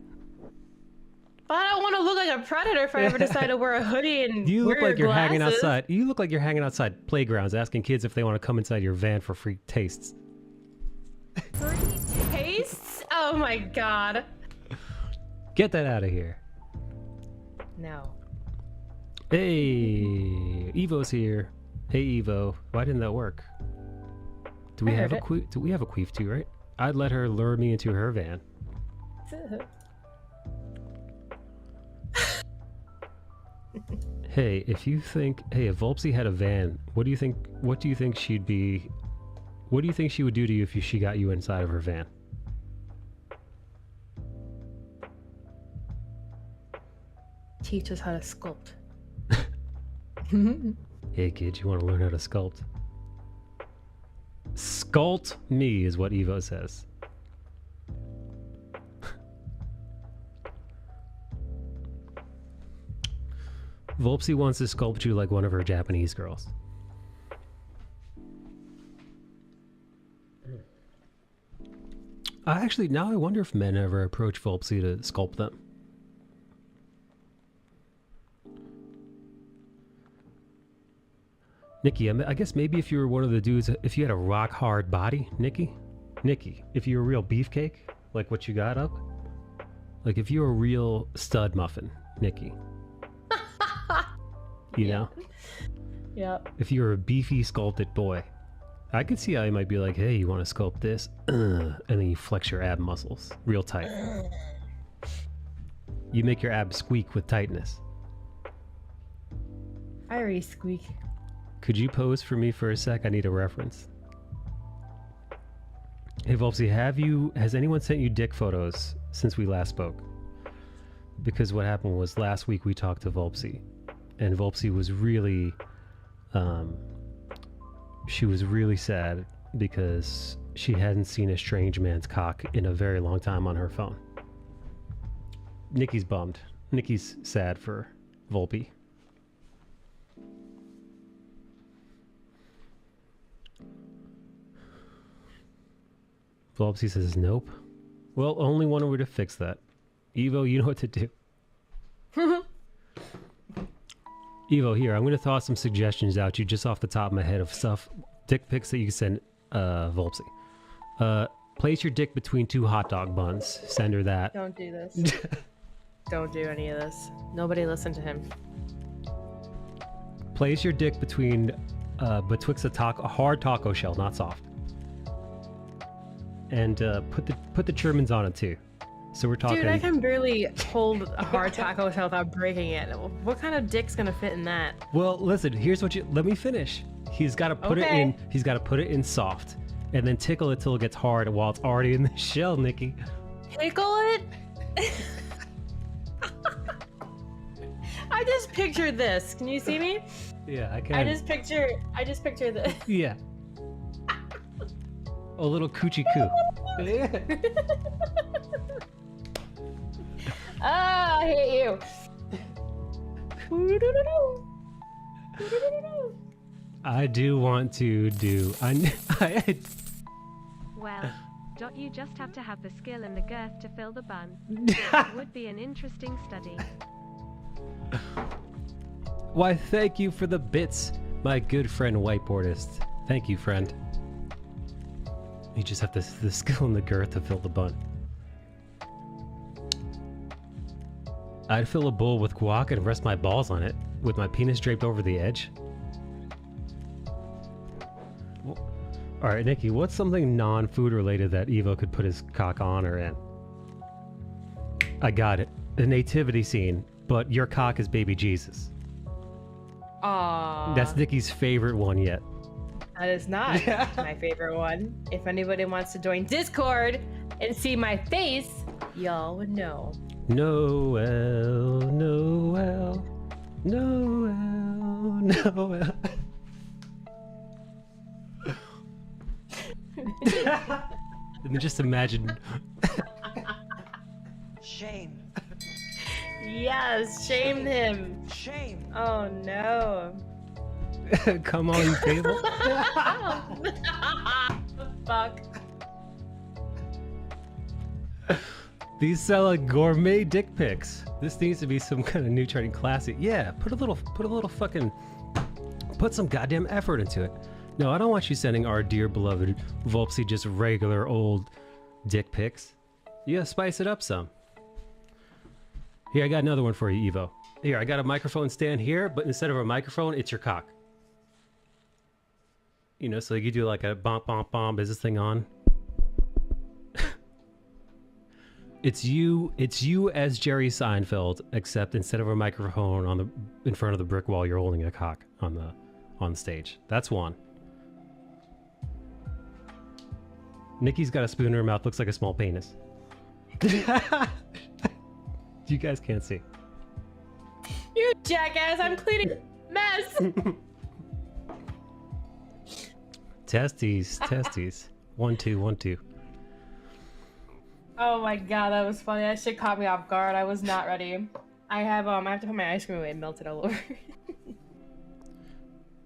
But I don't want to look like a predator if I ever decide to wear a hoodie and You look like you're hanging glasses. outside. You look like you're hanging outside playgrounds asking kids if they want to come inside your van for free tastes. Free tastes? Oh my God. Get that out of here. No. Hey, Evo's here. Hey, Evo. Why didn't that work? Do we have a queef too, right? I'd let her lure me into her van. Hey, if Volpsy had a van, what do you think she would do to you if she got you inside of her van? Teach us how to sculpt. Hey kid, you want to learn how to sculpt? Sculpt me is what Evo says. Volpsy wants to sculpt you like one of her Japanese girls. Now I wonder if men ever approach Volpsy to sculpt them. Nikki, I guess maybe if you were one of the dudes, if you had a rock hard body, Nikki, if you were a real beefcake, like what you got up, like if you were a real stud muffin, Nikki. You know? Yep. If you were a beefy, sculpted boy, I could see how you might be like, hey, you want to sculpt this? And then you flex your ab muscles real tight. You make your abs squeak with tightness. I already squeak. Could you pose for me for a sec? I need a reference. Hey, Volpsy, has anyone sent you dick photos since we last spoke? Because what happened was last week we talked to Volpsy. And Volpsy was really, she was really sad because she hadn't seen a strange man's cock in a very long time on her phone. Nikki's bummed. Nikki's sad for Volpy. Volpsy says nope. Well, only one way to fix that. Evo, you know what to do. Evo, here, I'm going to throw some suggestions out to you just off the top of my head of stuff, dick pics that you can send Volpsy. Place your dick between two hot dog buns. Send her that. Don't do this. Don't do any of this. Nobody listen to him. Place your dick betwixt a hard taco shell, not soft. And put the Germans on it too. So we're talking. Dude, I can barely hold a hard taco shell without breaking it. What kind of dick's gonna fit in that? Well, listen. Here's let me finish. He's got to put it in. He's got to put it in soft, and then tickle it till it gets hard while it's already in the shell, Nikki. Tickle it? I just pictured this. Can you see me? Yeah, I can. I just picture this. Yeah. A little coochie coo. Ah, I hate you. I do want to do. Well, don't you just have to have the skill and the girth to fill the bun? It would be an interesting study. Why, thank you for the bits, my good friend whiteboardist. Thank you, friend. You just have the skill and the girth to fill the bun. I'd fill a bowl with guac and rest my balls on it, with my penis draped over the edge. Alright, Nikki, what's something non-food related that Evo could put his cock on or in? I got it. The nativity scene, but your cock is baby Jesus. Aww. That's Nikki's favorite one yet. That is not my favorite one. If anybody wants to join Discord, and see my face, y'all would know. Noel, Noel, Noel, Noel. And then just imagine. Shame. Yes, shame him. Shame. Oh no. Come on, Fable. Fuck. These sell like gourmet dick pics. This needs to be some kind of new trending classic. Yeah, put a little fucking, put some goddamn effort into it. No, I don't want you sending our dear beloved Volpsy just regular old dick pics. You gotta spice it up some. Here, I got another one for you, Evo. Here, I got a microphone stand here, but instead of a microphone, it's your cock. You know, so you do like a bomb, bomb, bomb. Is this thing on? It's you as Jerry Seinfeld, except instead of a microphone in front of the brick wall, you're holding a cock on the stage. That's one. Nikki's got a spoon in her mouth, looks like a small penis. You guys can't see. You jackass! I'm cleaning mess. Testes. 1 2 1 2. Oh my god, that was funny. That shit caught me off guard. I was not ready. I have to put my ice cream away and melt it all over.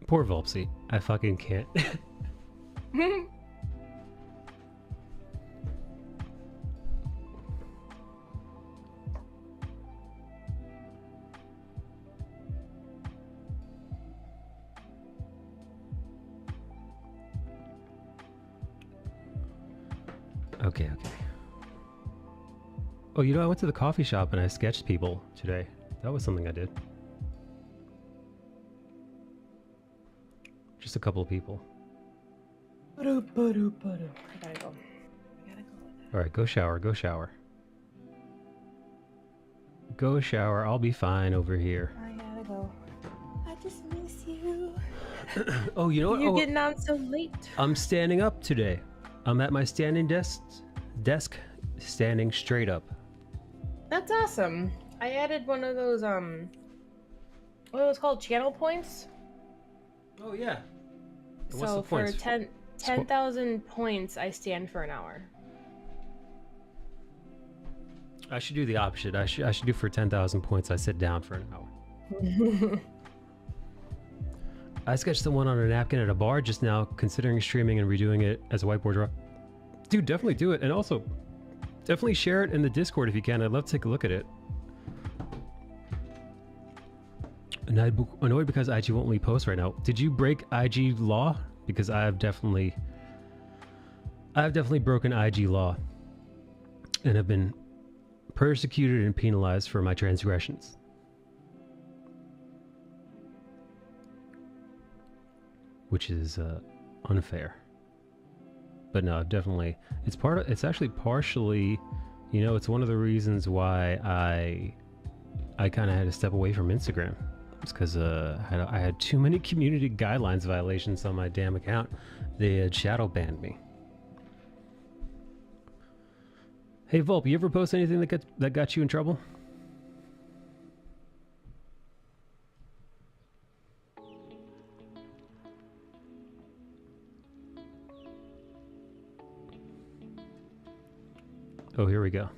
Poor Volpsy. I fucking can't. Okay. Oh, you know, I went to the coffee shop and I sketched people today. That was something I did. Just a couple of people. I gotta go. Alright, go shower. Go shower. I'll be fine over here. I gotta go. I just miss you. Oh, you know what? You're getting on so late. I'm standing up today. I'm at my standing desk standing straight up. That's awesome. I added one of those, what are those called? Channel points? Oh, yeah. What's So the for points? 10,000 points, I stand for an hour. I should do the opposite. I should do for 10,000 points, I sit down for an hour. I sketched the one on a napkin at a bar just now, considering streaming and redoing it as a whiteboard draw. Dude, definitely do it. And also, definitely share it in the Discord if you can. I'd love to take a look at it. And I'm annoyed because IG won't let me post right now. Did you break IG law? Because I've definitely broken IG law and have been persecuted and penalized for my transgressions. Which is unfair. But no, definitely, it's actually partially, you know, it's one of the reasons why I kind of had to step away from Instagram. It's because I had too many community guidelines violations on my damn account. They had shadow banned me. Hey Volp, you ever post anything that got you in trouble? Oh, here we go.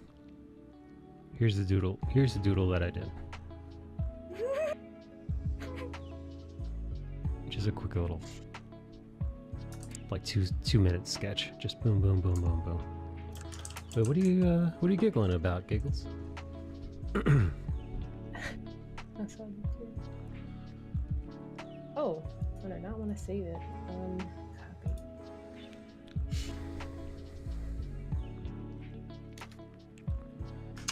Here's the doodle. Here's the doodle that I did. Just a quick little, like two minute sketch. Just boom, boom, boom, boom, boom. Wait, what are you giggling about, Giggles? That's all you do. Oh, I do not want to save it. Copy.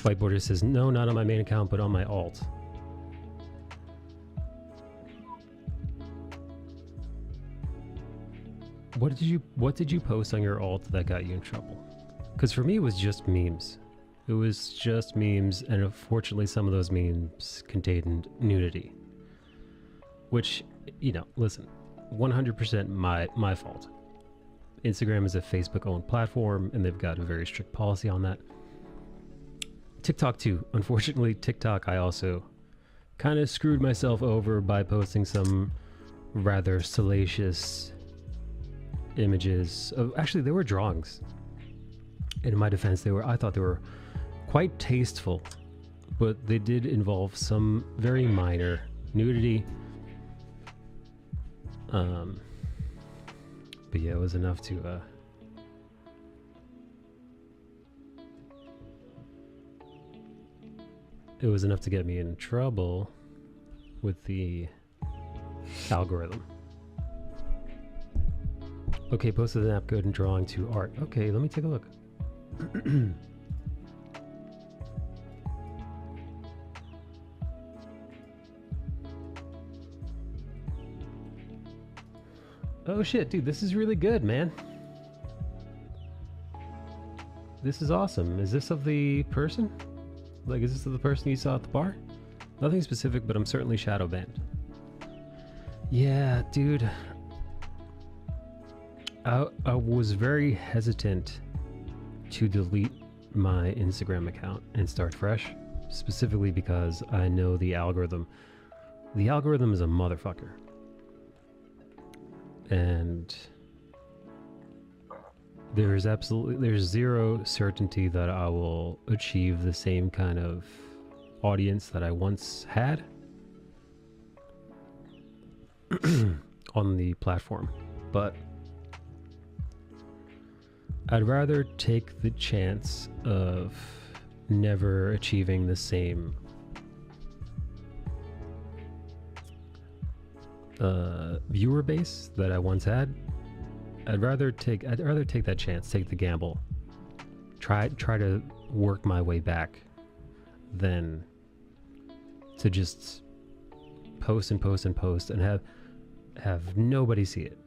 Whiteboarder says, no, not on my main account, but on my alt. What did you post on your alt that got you in trouble? Because for me, it was just memes. It was just memes, and unfortunately, some of those memes contained nudity. Which, you know, listen, 100% my fault. Instagram is a Facebook-owned platform, and they've got a very strict policy on that. TikTok too. Unfortunately, TikTok, I also kind of screwed myself over by posting some rather salacious images of, actually they were drawings. In my defense, I thought they were quite tasteful, but they did involve some very minor nudity. But yeah, it was enough to get me in trouble with the algorithm. Okay, posted an app code and drawing to art. Okay, let me take a look. Oh shit, dude, this is really good, man. This is awesome. Is this of the person? Like, is this of the person you saw at the bar? Nothing specific, but I'm certainly shadow banned. Yeah, dude. I was very hesitant to delete my Instagram account and start fresh, specifically because I know the algorithm. The algorithm is a motherfucker. And there's zero certainty that I will achieve the same kind of audience that I once had on the platform. But I'd rather take the chance of never achieving the same viewer base that I once had. I'd rather take that chance, take the gamble, try to work my way back, than to just post and post and post and have nobody see it.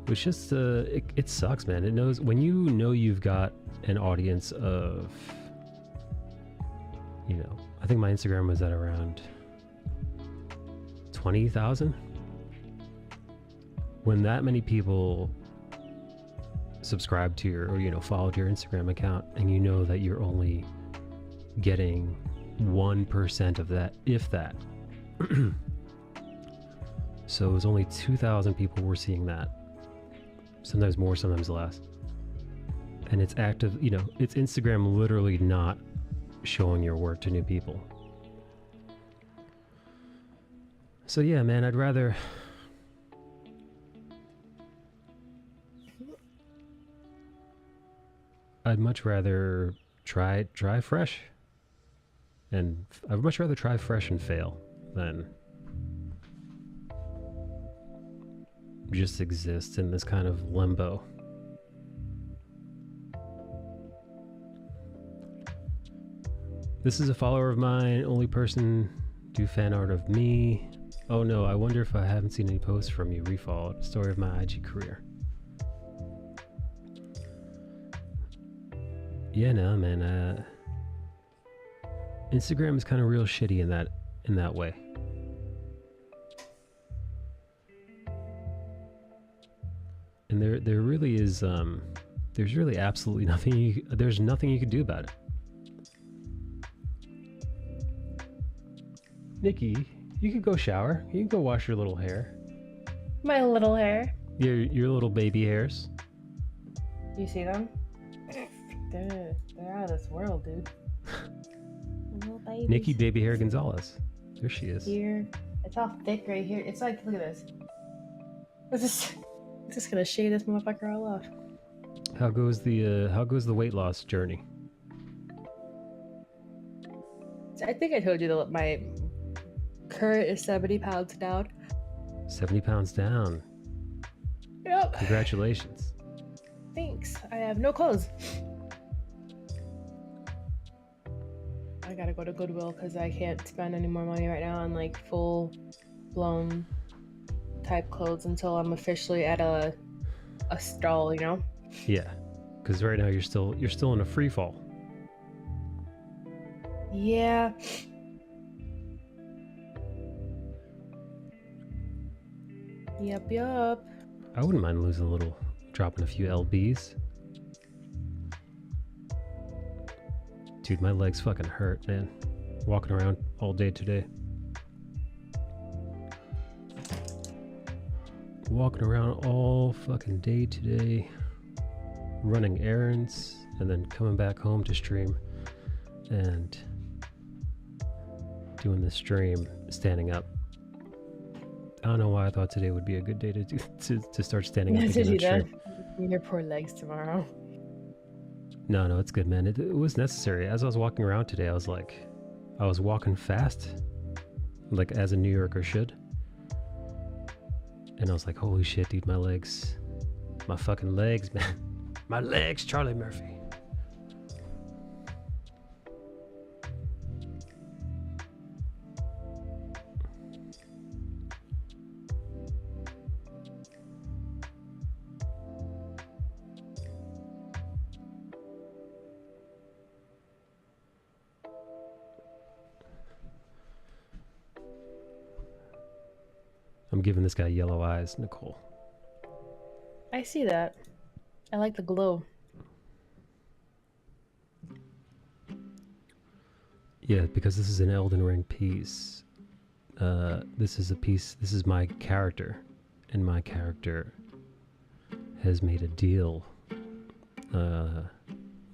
It's just it sucks, man. It knows when you know you've got an audience of, you know, I think my Instagram was at around 20,000. When that many people subscribe to your, or, you know, followed your Instagram account, and you know that you're only getting 1% of that, if that. So it was only 2,000 people were seeing that. Sometimes more, sometimes less. And it's active, you know, it's Instagram literally not showing your work to new people. So yeah, man, I'd much rather try fresh. And I'd much rather try fresh and fail than just exist in this kind of limbo. This is a follower of mine, only person do fan art of me. Oh no, I wonder if I haven't seen any posts from you. Refollowed. Story of my IG career. Yeah, no, man. Instagram is kind of real shitty in that way. And there really is there's really absolutely nothing there's nothing you can do about it. Nikki, you could go shower. You can go wash your little hair. My little hair. Your little baby hairs. You see them? They're out of this world, dude. Little babies. Nikki Baby Hair Gonzalez. There she is. Here. It's all thick right here. It's like, look at this. I'm just gonna shave this motherfucker all off. How goes the weight loss journey? So I think I told you that my current is 70 pounds down. 70 pounds down. Yep. Congratulations. Thanks. I have no clothes. I gotta go to Goodwill because I can't spend any more money right now on like full blown type clothes until I'm officially at a stall, you know? Yeah, because right now you're still in a free fall. Yeah. Yup, yup. I wouldn't mind losing a little, dropping a few lbs. Dude, my legs fucking hurt, man. Walking around all day today. Walking around all fucking day today. Running errands and then coming back home to stream and doing the stream standing up. I don't know why I thought today would be a good day to start standing up again on stream. Your poor legs tomorrow. No, it's good, man. It was necessary. As I was walking around today, I was walking fast, like as a New Yorker should. And I was like, holy shit, dude, my legs. My fucking legs, man. My legs, Charlie Murphy. I'm giving this guy yellow eyes, Nicole. I see that. I like the glow. Yeah, because this is an Elden Ring piece. This is my character. And my character has made a deal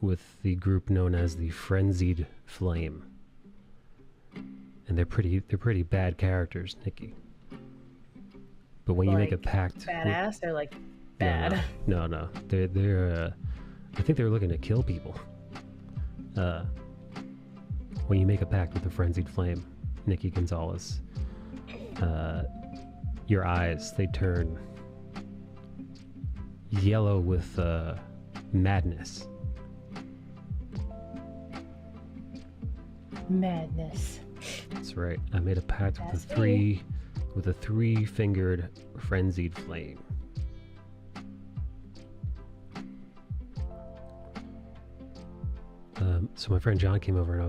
with the group known as the Frenzied Flame. And they're pretty bad characters, Nikki. But when you make a pact, badass or like bad? No. They're I think they're looking to kill people. When you make a pact with the Frenzied Flame, Nikki Gonzalez, your eyes, they turn yellow with madness. Madness. That's right. I made a pact with a three-fingered Frenzied Flame. So my friend John came over and I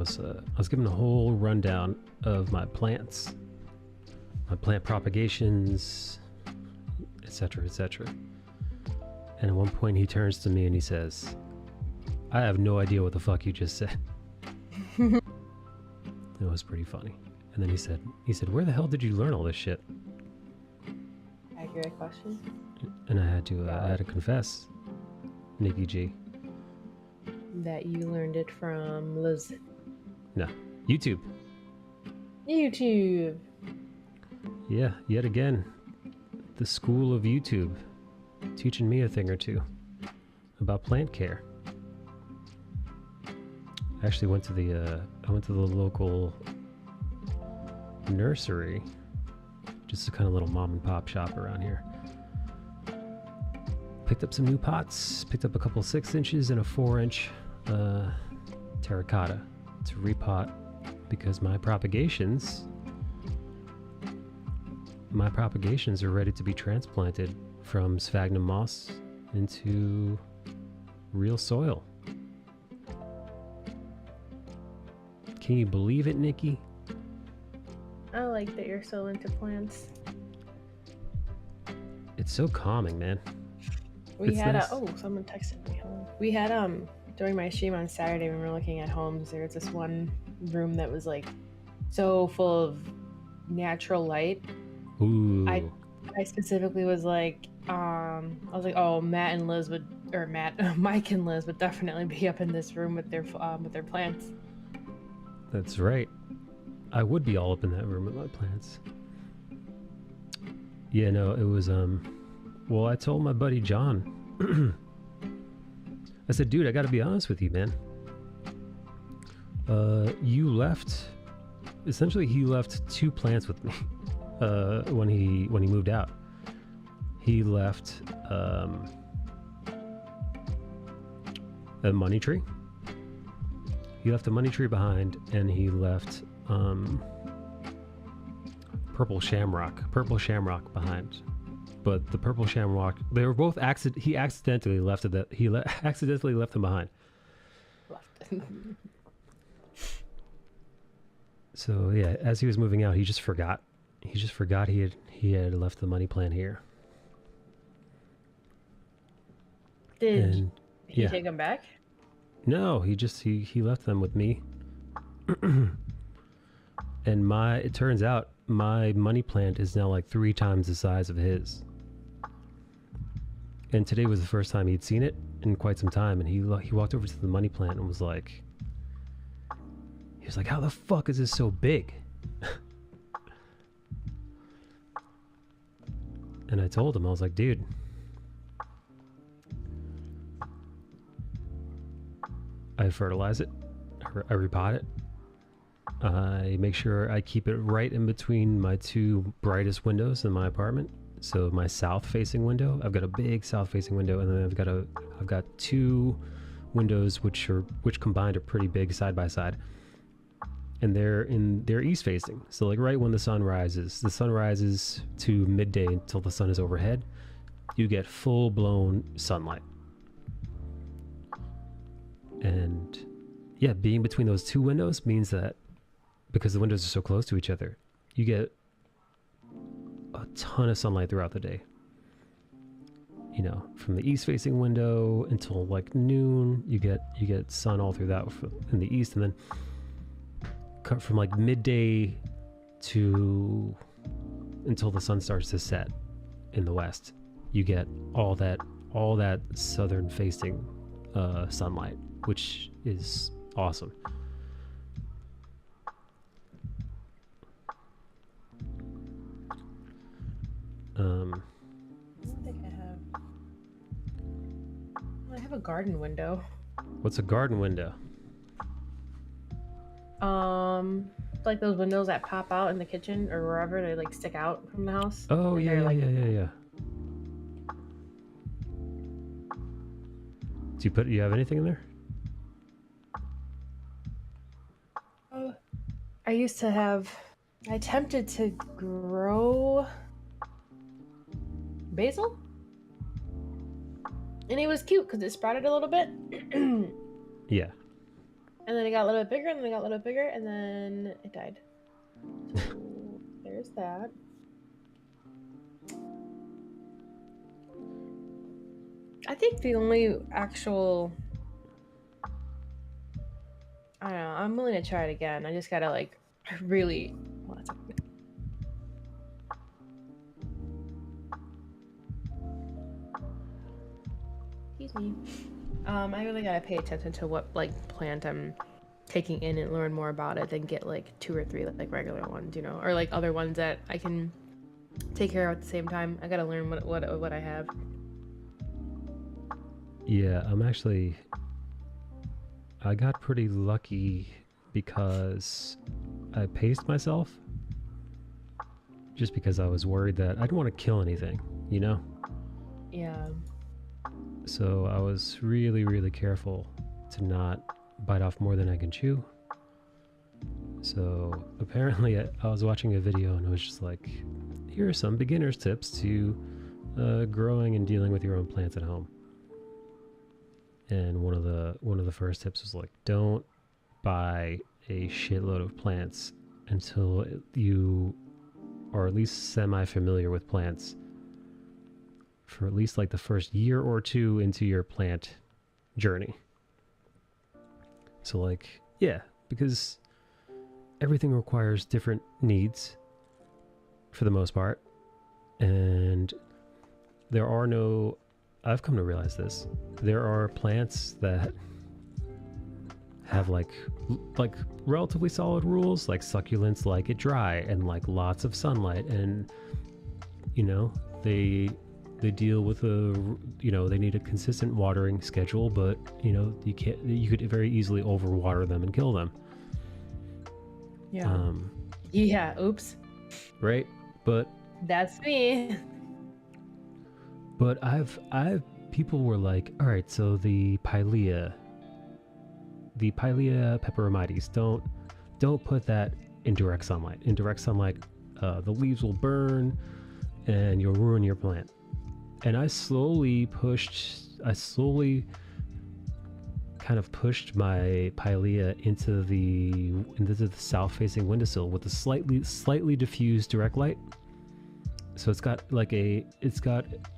was giving a whole rundown of my plants, my plant propagations, etc., etc. And at one point he turns to me and he says, "I have no idea what the fuck you just said." It was pretty funny. And then he said, "Where the hell did you learn all this shit?" Accurate question. And I had to confess, Nikki G. That you learned it from Liz. No, YouTube. YouTube. Yeah, yet again, the school of YouTube, teaching me a thing or two about plant care. I actually went to the local nursery, just a kind of little mom and pop shop around here. Picked up some new pots, picked up a couple 6 inches and a 4-inch terracotta to repot because my propagations are ready to be transplanted from sphagnum moss into real soil. Can you believe it, Nikki? I like that you're so into plants. It's so calming, man. We had someone texted me home. We had during my stream on Saturday when we were looking at homes, there was this one room that was like so full of natural light. Ooh. I specifically was like, oh, Mike and Liz would definitely be up in this room with their plants. That's right. I would be all up in that room with my plants. Yeah, no, it was well, I told my buddy John. I said, dude, I gotta be honest with you, man. You left. Essentially, he left 2 plants with me. When he moved out, he left a money tree. He left a money tree behind, and he left purple shamrock behind. But the purple shamrock, they were both he accidentally left it. Accidentally left them behind. So yeah, as he was moving out, he just forgot He just forgot he had left the money plant here. Did he take them back? No, he left them with me. And it turns out my money plant is now like 3 times the size of his. And today was the first time he'd seen it in quite some time, and he walked over to the money plant and was like, how the fuck is this so big? And I told him, I was like, dude, I fertilize it, I repot it, I make sure I keep it right in between my 2 brightest windows in my apartment. So my south facing window, I've got a big south facing window, and then I've got 2 windows which combined are pretty big side by side. And they're east facing. So like right when the sun rises to midday until the sun is overhead, you get full blown sunlight. And yeah, being between those 2 windows means that because the windows are so close to each other, you get a ton of sunlight throughout the day. You know, from the east facing window until like noon, you get sun all through that in the east, and then from like midday to until the sun starts to set in the west, you get all that southern facing sunlight, which is awesome. I don't think I have a garden window. What's a garden window? Like those windows that pop out in the kitchen or wherever, they like stick out from the house. Oh yeah. Do you have anything in there? I attempted to grow basil, and it was cute because it sprouted a little bit. Yeah. And then it got a little bit bigger, and then it got a little bit bigger, and then it died. So there's that. I think the only actual... I don't know, I'm willing to try it again. I just gotta like really... Excuse me. I really gotta pay attention to what like plant I'm taking in and learn more about it than get like 2 or 3 like regular ones, you know, or like other ones that I can take care of at the same time. I gotta learn what I have. Yeah, I got pretty lucky because I paced myself, just because I was worried that I didn't want to kill anything, you know? Yeah. So I was really, really careful to not bite off more than I can chew. So apparently I was watching a video and it was just like, here are some beginner's tips to growing and dealing with your own plants at home. And one of the first tips was like, don't buy a shitload of plants until you are at least semi-familiar with plants for at least like the first year or 2 into your plant journey. So like, yeah, because everything requires different needs for the most part. And I've come to realize this. There are plants that have like relatively solid rules, like succulents like it dry and like lots of sunlight, and you know, they deal with they need a consistent watering schedule, but you know, you could very easily overwater them and kill them. Yeah. Yeah, oops. Right? But that's me. But people were like, all right, so the Pilea peperomites, don't put that in direct sunlight. In direct sunlight, the leaves will burn and you'll ruin your plant. And I slowly kind kind of pushed my pilea into the south-facing windowsill with a slightly diffused direct light. So it's got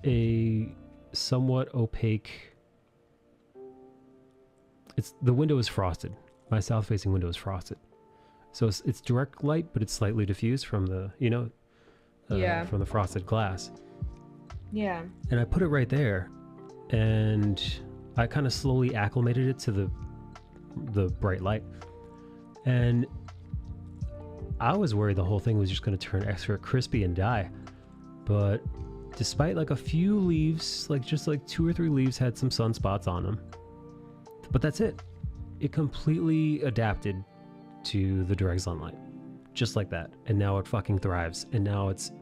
a somewhat opaque. The window is frosted. My south-facing window is frosted, so it's direct light, but it's slightly diffused from the from the frosted glass. Yeah. And I put it right there, and I kind of slowly acclimated it to the bright light, and I was worried the whole thing was just going to turn extra crispy and die. But despite like a few leaves, like just like 2 or 3 leaves had some sunspots on them, but that's it. It completely adapted to the direct sunlight, just like that. And now it fucking thrives. And now it's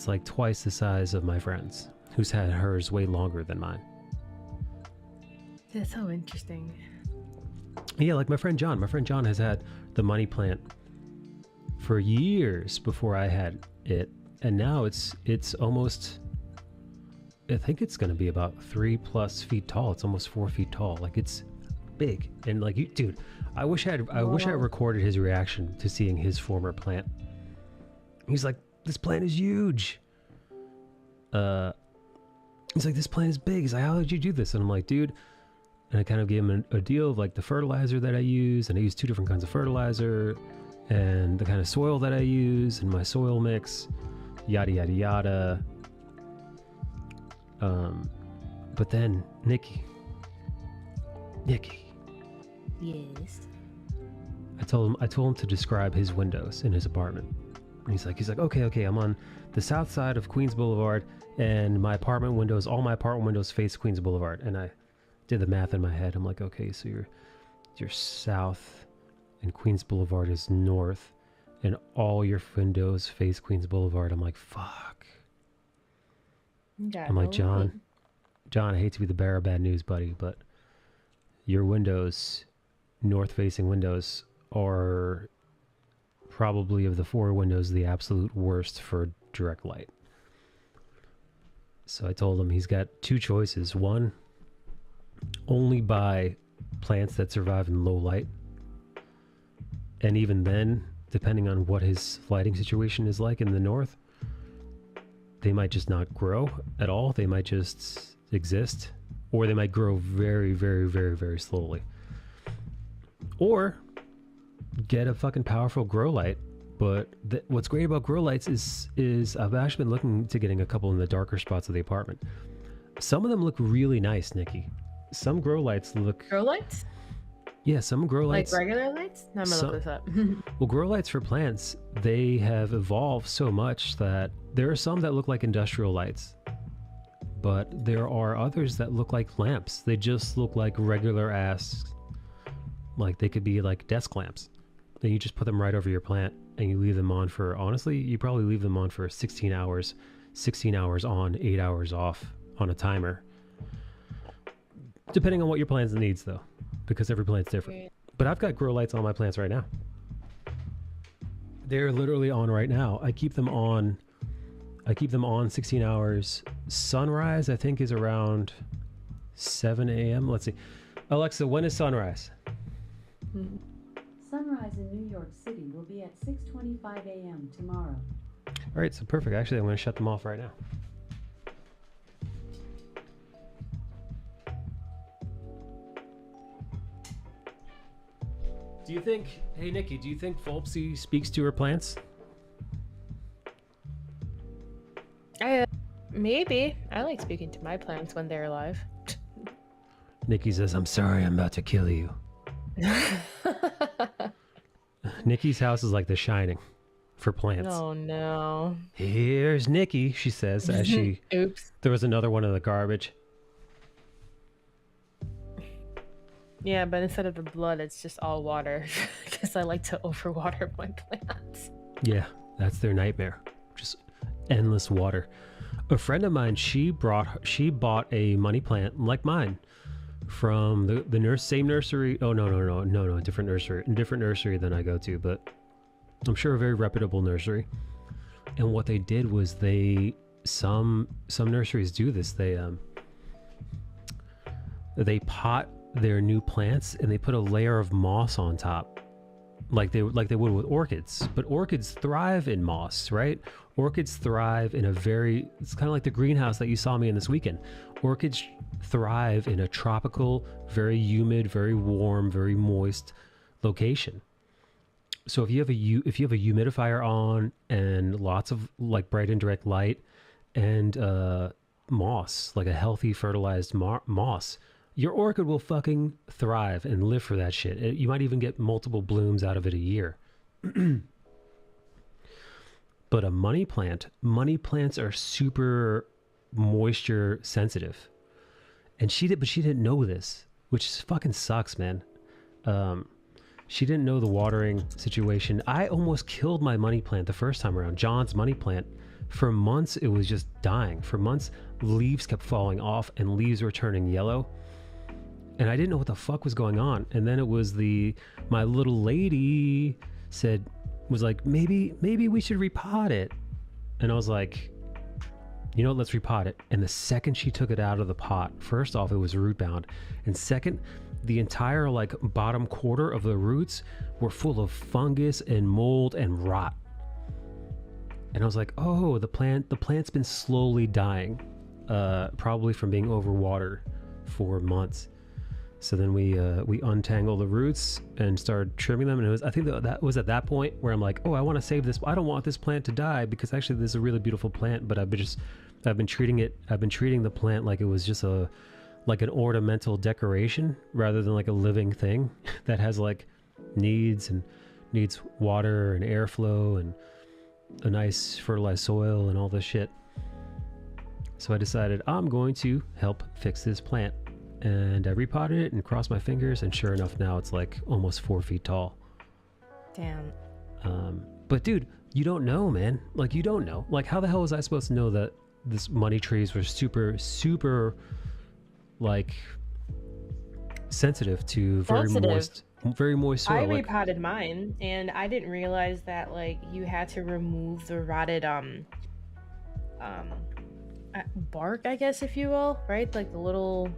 like twice the size of my friend's, who's had hers way longer than mine. That's so interesting. Yeah, like my friend John. My friend John has had the money plant for years before I had it. And now it's almost, I think it's going to be about 3+ feet tall. It's almost 4 feet tall. Like, it's big. And like, dude, I wish I recorded his reaction to seeing his former plant. He's like, this plant is huge. He's like, this plant is big. He's like, how did you do this? And I'm like, dude. And I kind of gave him a deal of like the fertilizer that I use. And I use 2 different kinds of fertilizer and the kind of soil that I use and my soil mix, yada, yada, yada. But then Nikki. Yes. I told him to describe his windows in his apartment. And he's like, okay, I'm on the south side of Queens Boulevard, and all my apartment windows face Queens Boulevard. And I did the math in my head. I'm like, okay, so you're south, and Queens Boulevard is north, and all your windows face Queens Boulevard. I'm like, fuck. I'm like, John, I hate to be the bearer of bad news, buddy, but your windows, north-facing windows, are probably of the 4 windows the absolute worst for direct light. So I told him he's got 2 choices. One, only buy plants that survive in low light. And even then, depending on what his lighting situation is like in the north, they might just not grow at all. They might just exist, or they might grow very, very, very, very slowly. Or get a fucking powerful grow light. But what's great about grow lights is I've actually been looking to getting a couple in the darker spots of the apartment. Some of them look really nice, Nikki. Some grow lights look... Grow lights? Yeah, some grow lights... Like regular lights? No, I'm gonna look this up. Well, grow lights for plants, they have evolved so much that there are some that look like industrial lights. But there are others that look like lamps. They just look like regular ass... Like, they could be like desk lamps. Then you just put them right over your plant and you leave them on for... Honestly, you probably leave them on for 16 hours. 16 hours on, 8 hours off on a timer. Depending on what your plant's needs, though. Because every plant's different. But I've got grow lights on my plants right now. They're literally on right now. I keep them on 16 hours. Sunrise, I think, is around 7 a.m. Let's see. Alexa, when is sunrise? Sunrise in New York City will be at 6:25 a.m. tomorrow. All right, so perfect. Actually, I'm going to shut them off right now. Do you think, hey Nikki, do you think Volpsy speaks to her plants? Maybe. I like speaking to my plants when they're alive. Nikki says, I'm sorry, I'm about to kill you. Nikki's house is like The Shining for plants. Oh no. Here's Nikki, she says as she Oops. throws another one in the garbage. Yeah, but instead of the blood, it's just all water. Because I like to overwater my plants. Yeah, that's their nightmare. Just endless water. A friend of mine, she bought a money plant like mine from the same nursery. Oh no, different nursery than I go to, but I'm sure a very reputable nursery. And what they did was some nurseries do this. They pot their new plants and they put a layer of moss on top, like they would with orchids. But orchids thrive in moss, right? Orchids thrive in it's kind of like the greenhouse that you saw me in this weekend. Orchids thrive in a tropical, very humid, very warm, very moist location. So if you have a humidifier on and lots of like bright indirect light and moss, like a healthy fertilized moss, your orchid will fucking thrive and live for that shit. You might even get multiple blooms out of it a year. But a money plants are super moisture sensitive. And she didn't know this, which fucking sucks, man. She didn't know the watering situation. I almost killed my money plant the first time around. John's money plant. For months, it was just dying. For months, leaves kept falling off and leaves were turning yellow. And I didn't know what the fuck was going on. And then it was my little lady was like, maybe we should repot it. And I was like, you know, let's repot it. And the second she took it out of the pot, first off, it was root bound. And second, the entire like bottom quarter of the roots were full of fungus and mold and rot. And I was like, oh, the plant's been slowly dying, probably from being overwatered for months. So then we untangled the roots and started trimming them. And I think that was at that point where I'm like, oh, I want to save this. I don't want this plant to die because actually this is a really beautiful plant, but I've been treating the plant like it was just like an ornamental decoration rather than like a living thing that has like needs water and airflow and a nice fertilized soil and all this shit. So I decided I'm going to help fix this plant. And I repotted it and crossed my fingers, and sure enough, now it's like almost 4 feet tall. Damn. But dude, you don't know, man. Like, you don't know. Like, how the hell was I supposed to know that this money trees were super, super, like, sensitive to very moist soil? I repotted mine, and I didn't realize that like you had to remove the rotted bark, I guess, if you will, right? Like the little.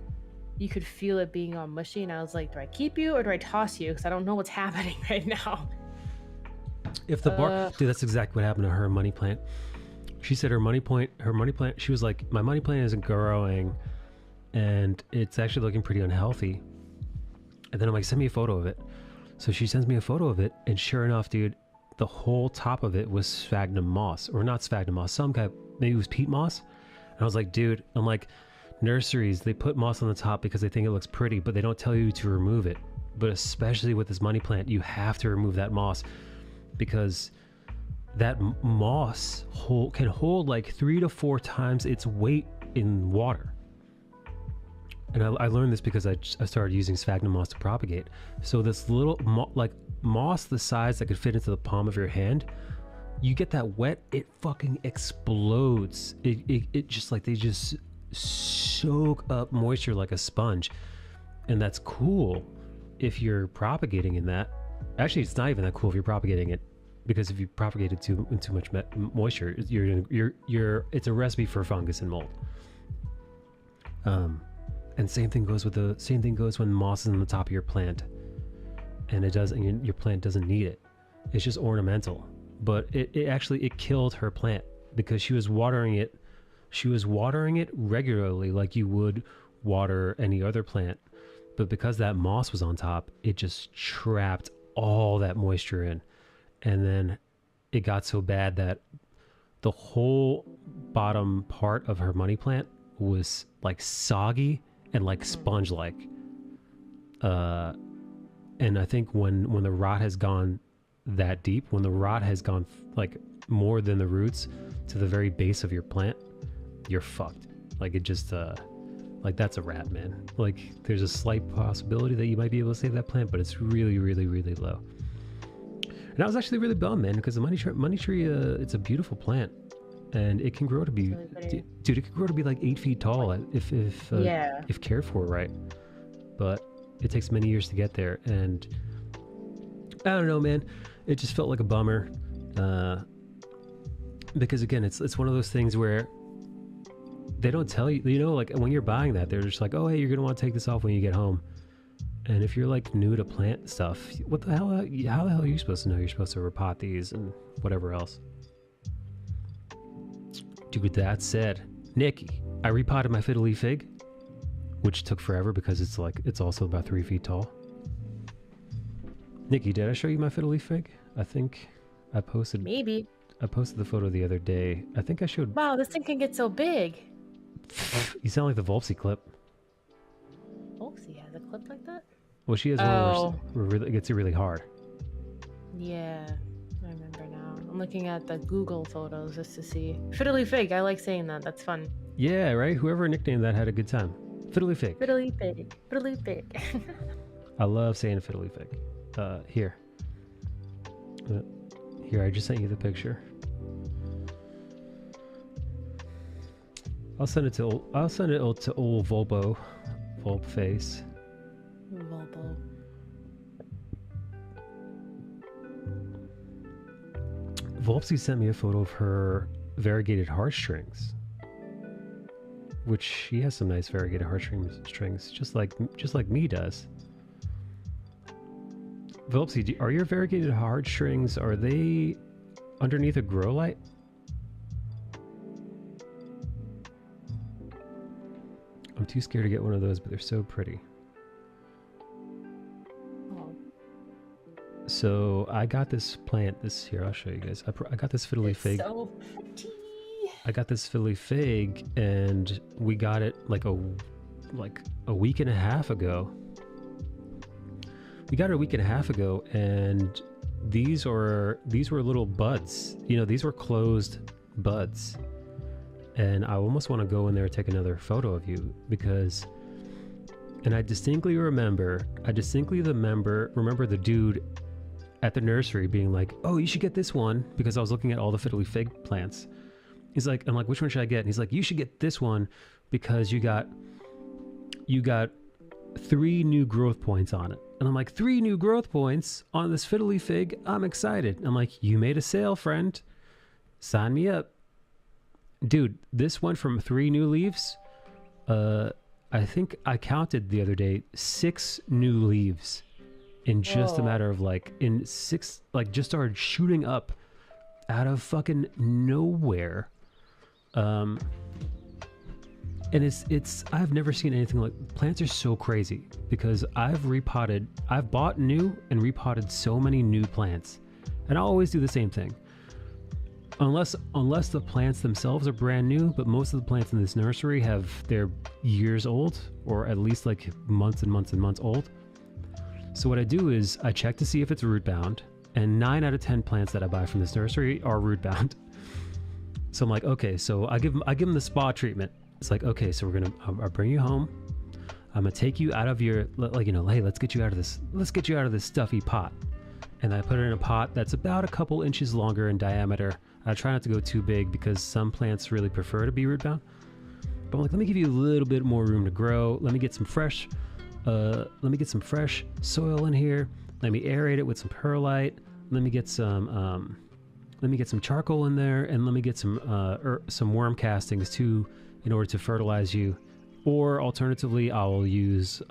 You could feel it being all mushy, and I was like, do I keep you or do I toss you? Because I don't know what's happening right now. If the bark, dude, that's exactly what happened to her money plant. She said her money plant, she was like, my money plant isn't growing and it's actually looking pretty unhealthy. And then I'm like, send me a photo of it. So she sends me a photo of it, and sure enough, dude, the whole top of it was sphagnum moss, or not sphagnum moss, some kind, maybe it was peat moss. And I was like, dude, I'm like, nurseries, they put moss on the top because they think it looks pretty, but they don't tell you to remove it. But especially with this money plant, you have to remove that moss because that moss can hold like 3 to 4 times its weight in water. And I learned this because I started using sphagnum moss to propagate. So this little moss the size that could fit into the palm of your hand, you get that wet, it fucking explodes. It just like, they just soak up moisture like a sponge. And that's cool if you're propagating in that. Actually, it's not even that cool if you're propagating it, because if you propagate it too much moisture, it's a recipe for fungus and mold. And same thing goes when moss is on the top of your plant, and your plant doesn't need it. It's just ornamental. But it actually killed her plant because she was watering it regularly like you would water any other plant. But because that moss was on top, it just trapped all that moisture in. And then it got so bad that the whole bottom part of her money plant was like soggy and like sponge-like. And I think when the rot has gone that deep, when the rot has gone like more than the roots to the very base of your plant, you're fucked. Like, it just like, that's a wrap, man. Like, there's a slight possibility that you might be able to save that plant, but it's really, really, really low. And I was actually really bummed, man, because the money tree, it's a beautiful plant, and it can grow to be, really dude, it can grow to be like 8 feet tall if cared for right. But it takes many years to get there, and I don't know, man. It just felt like a bummer, because again, it's one of those things where they don't tell you, like when you're buying that, they're just like, oh, hey, you're gonna want to take this off when you get home. And if you're like new to plant stuff, what the hell? How the hell are you supposed to know? You're supposed to repot these and whatever else. Dude, with that said, Nick, I repotted my fiddly fig, which took forever because it's also about 3 feet tall. Nikki, did I show you my fiddly fig? I think I posted. Maybe. I posted the photo the other day. I think I showed. Wow, this thing can get so big. You sound like the Volpsy clip. Volpsy has a clip like that? Well, she has one where it gets really hard. Yeah, I remember now. I'm looking at the Google photos just to see. Fiddly fig, I like saying that. That's fun. Yeah, right? Whoever nicknamed that had a good time. Fiddly fig. Fiddly fig. Fiddly fig. I love saying fiddly fig. Here. Here, I just sent you the picture. I'll send it to old Volpo. Volp face. Volpo. Volpsy sent me a photo of her variegated heartstrings, which she has some nice variegated heartstrings, just like me does. Volpsy, are your variegated heartstrings, are they underneath a grow light? I'm too scared to get one of those, but they're so pretty. Oh. So I got this plant. Here, I'll show you guys. I got this fiddly fig. So pretty. I got this fiddly fig, and we got it like a week and a half ago. We got it a week and a half ago, and these were little buds. You know, these were closed buds. And I almost want to go in there and take another photo of you because, and I distinctly remember the dude at the nursery being like, "Oh, you should get this one," because I was looking at all the fiddly fig plants. I'm like, "Which one should I get?" And he's like, "You should get this one because you got 3 new growth points on it." And I'm like, 3 new growth points on this fiddly fig? I'm excited. I'm like, "You made a sale, friend. Sign me up." Dude, this went from 3 new leaves. I think I counted the other day 6 new leaves in just a matter of just started shooting up out of fucking nowhere. And I've never seen anything like. Plants are so crazy because I've bought new and repotted so many new plants, and I always do the same thing. Unless the plants themselves are brand new, but most of the plants in this nursery they're years old, or at least like months and months and months old. So what I do is I check to see if it's root bound, and 9 out of 10 plants that I buy from this nursery are root bound. So I'm like, okay, so I give them the spa treatment. It's like, okay, so I'll bring you home. I'm gonna take you out of your, hey, let's get you out of this stuffy pot. And I put it in a pot that's about a couple inches longer in diameter. I try not to go too big because some plants really prefer to be root bound. But I'm like, let me give you a little bit more room to grow. Let me get some fresh soil in here. Let me aerate it with some perlite. Let me get some charcoal in there, and let me get some worm castings too, in order to fertilize you. Or alternatively, I will use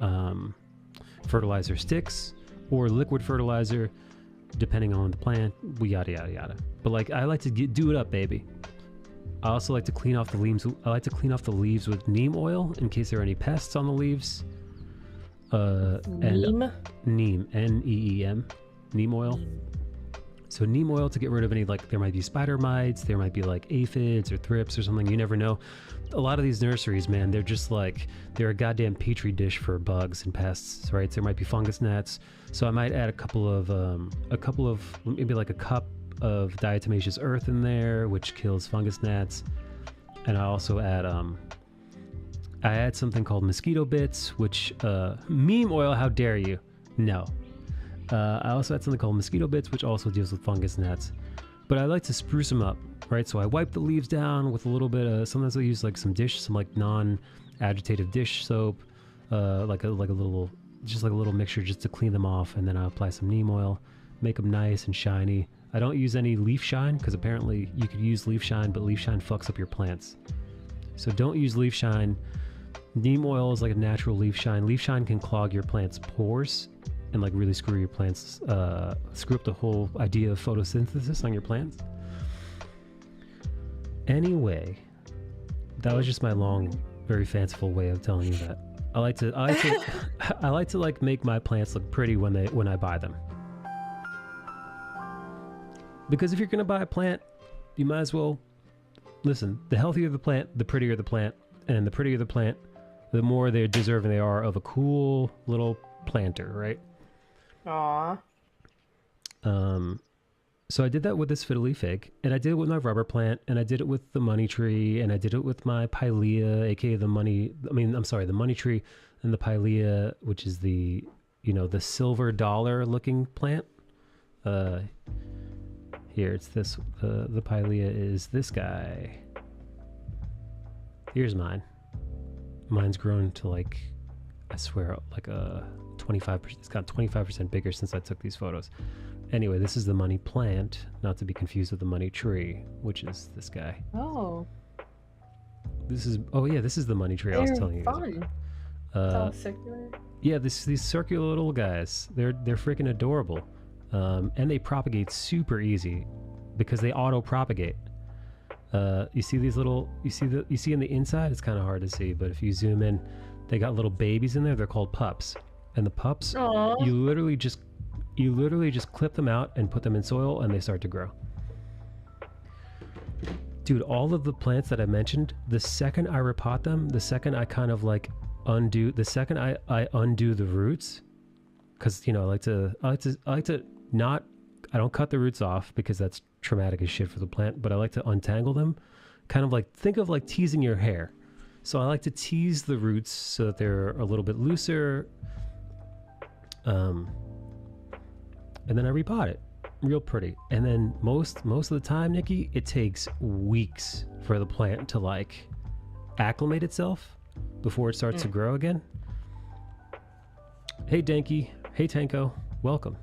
fertilizer sticks or liquid fertilizer, depending on the plant, yada yada yada. But I like to do it up, baby. I also like to clean off the leaves. I like to clean off the leaves with neem oil in case there are any pests on the leaves. Neem? Neem, N-E-E-M, neem oil. So neem oil to get rid of any, there might be spider mites, there might be aphids or thrips or something. You never know. A lot of these nurseries, man, they're just they're a goddamn petri dish for bugs and pests, right? So there might be fungus gnats. So I might add a couple of maybe a cup of diatomaceous earth in there, which kills fungus gnats. And I also add I add something called mosquito bits, which meme oil, how dare you? No. I also add something called mosquito bits, which also deals with fungus gnats. But I like to spruce them up, right? So I wipe the leaves down with a little bit of, sometimes I use some non-agitative dish soap, a little mixture just to clean them off, and then I apply some neem oil, make them nice and shiny. I don't use any leaf shine because apparently you could use leaf shine, but leaf shine fucks up your plants. So don't use leaf shine. Neem oil is like a natural leaf shine. Leaf shine can clog your plant's pores and like really screw your plants, screw up the whole idea of photosynthesis on your plants. Anyway, that was just my long, very fanciful way of telling you that. I like to like make my plants look pretty when I buy them. Because if you're gonna buy a plant, you might as well listen. The healthier the plant, the prettier the plant, and the prettier the plant, the more they're deserving they are of a cool little planter, right? Aww. So I did that with this fiddly fig, and I did it with my rubber plant, and I did it with the money tree, and I did it with my pilea, aka the money tree, and the pilea, which is the, the silver dollar looking plant. Here, it's this, the pilea is this guy. Here's mine. Mine's grown to like, I swear, like a 25%, it's got 25% bigger since I took these photos. Anyway, this is the money plant, not to be confused with the money tree, which is this guy. Oh. This is the money tree I was telling you guys about. Fun. It's all circular. Yeah, these circular little guys, they're freaking adorable. And they propagate super easy because they auto-propagate. You see these little, you see in the inside, it's kind of hard to see, but if you zoom in, they got little babies in there. They're called pups. And the pups, Aww. you literally just clip them out and put them in soil and they start to grow. Dude, all of the plants that I mentioned, the second I repot them, the second I kind of like undo the roots, because I like to not, I don't cut the roots off because that's traumatic as shit for the plant, but I like to untangle them, kind of like, think of like teasing your hair. So I like to tease the roots so that they're a little bit looser, and then I repot it real pretty. And then most of the time, Nikki, it takes weeks for the plant to like acclimate itself before it starts to grow again. Hey Danky, hey Tanko, welcome.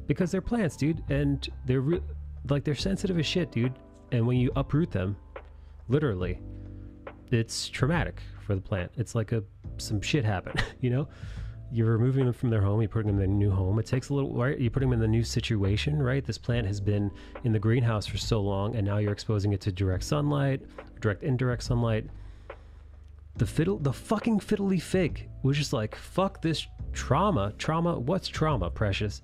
Because they're plants, dude, and they're they're sensitive as shit, dude. And when you uproot them, literally, it's traumatic for the plant. It's like some shit happened, You're removing them from their home, you're putting them in a new home. It takes a little, right? You're putting them in the new situation, right? This plant has been in the greenhouse for so long, and now you're exposing it to direct sunlight, direct, indirect sunlight. The fucking fiddly fig was just like, fuck this trauma. What's trauma, precious?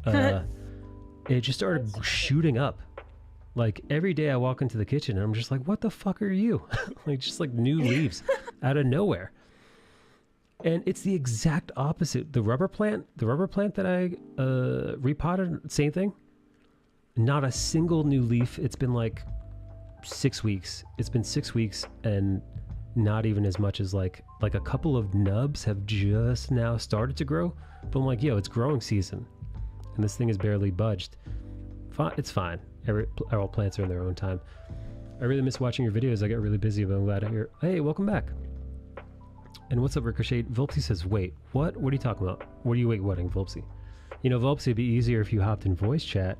It just started shooting up. Like every day I walk into the kitchen and I'm just like, what the fuck are you? Like just like new leaves out of nowhere. And it's the exact opposite. The rubber plant that I repotted, same thing. Not a single new leaf. It's been like 6 weeks. It's been 6 weeks and not even as much as like a couple of nubs have just now started to grow. But I'm like, yo, it's growing season. And this thing is barely budged. It's fine. All plants are in their own time. I really miss watching your videos. I get really busy, but I'm glad to hear. Hey, welcome back. And what's up, Ricochet? Volpsy says, wait, what? What are you talking about? What are you waiting, Volpsy? Volpsy, it'd be easier if you hopped in voice chat.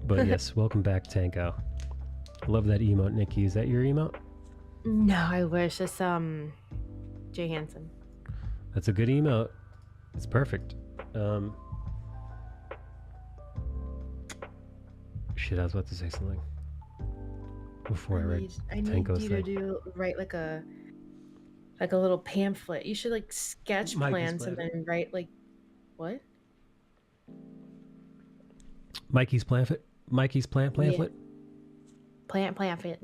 But yes, welcome back, Tanko. Love that emote, Nikki. Is that your emote? No, I wish. It's Jay Hansen. That's a good emote. It's perfect. Shit, I was about to say something before I read Tanko's you to write like a little pamphlet. You should like sketch plans and then write like what? Mikey's pamphlet. Yeah. Plant pamphlet.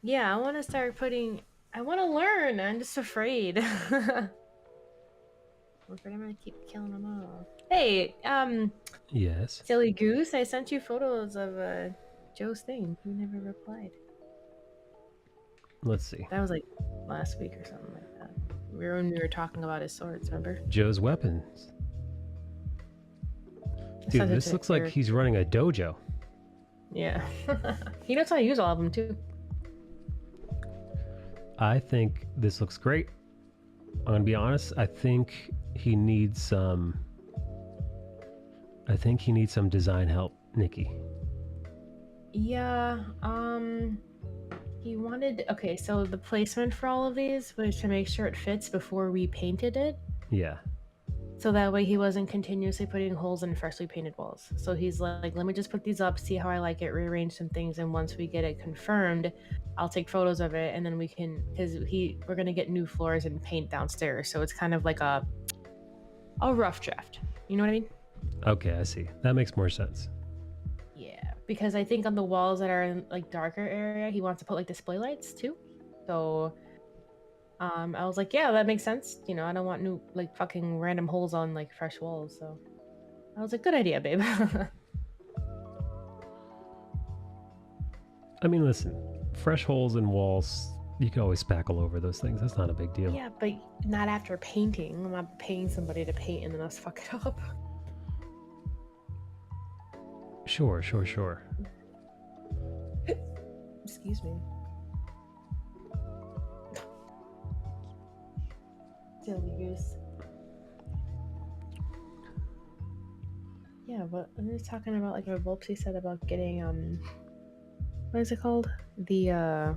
Yeah, I want to start putting. I want to learn. I'm just afraid. I'm afraid I'm gonna keep killing them all. Hey, Yes. Silly Goose, I sent you photos of Joe's thing. You never replied. Let's see. That was like last week or something like that. We were talking about his swords, remember? Joe's weapons. Dude, this looks like he's running a dojo. Yeah. He knows how to use all of them too. I think this looks great. I'm gonna be honest. I think he needs some design help, Nikki. Yeah, he wanted, okay, so the placement for all of these was to make sure it fits before we painted it. Yeah. So that way he wasn't continuously putting holes in freshly painted walls. So he's like, let me just put these up, see how I like it, rearrange some things, and once we get it confirmed, I'll take photos of it, and then we can, because we're gonna get new floors and paint downstairs, so it's kind of like a rough draft. You know what I mean? Okay, I see. That makes more sense. Yeah, because I think on the walls that are in like darker area, he wants to put like display lights too. So I was like, yeah, that makes sense. You know, I don't want new like fucking random holes on like fresh walls. So I was like, good idea, babe. I mean, listen, fresh holes in walls, you can always spackle over those things. That's not a big deal. Yeah, but not after painting. I'm not paying somebody to paint and then us fuck it up. Sure. Excuse me. Silly goose. Yeah, but we were talking about like what Volpsy said about getting what is it called? The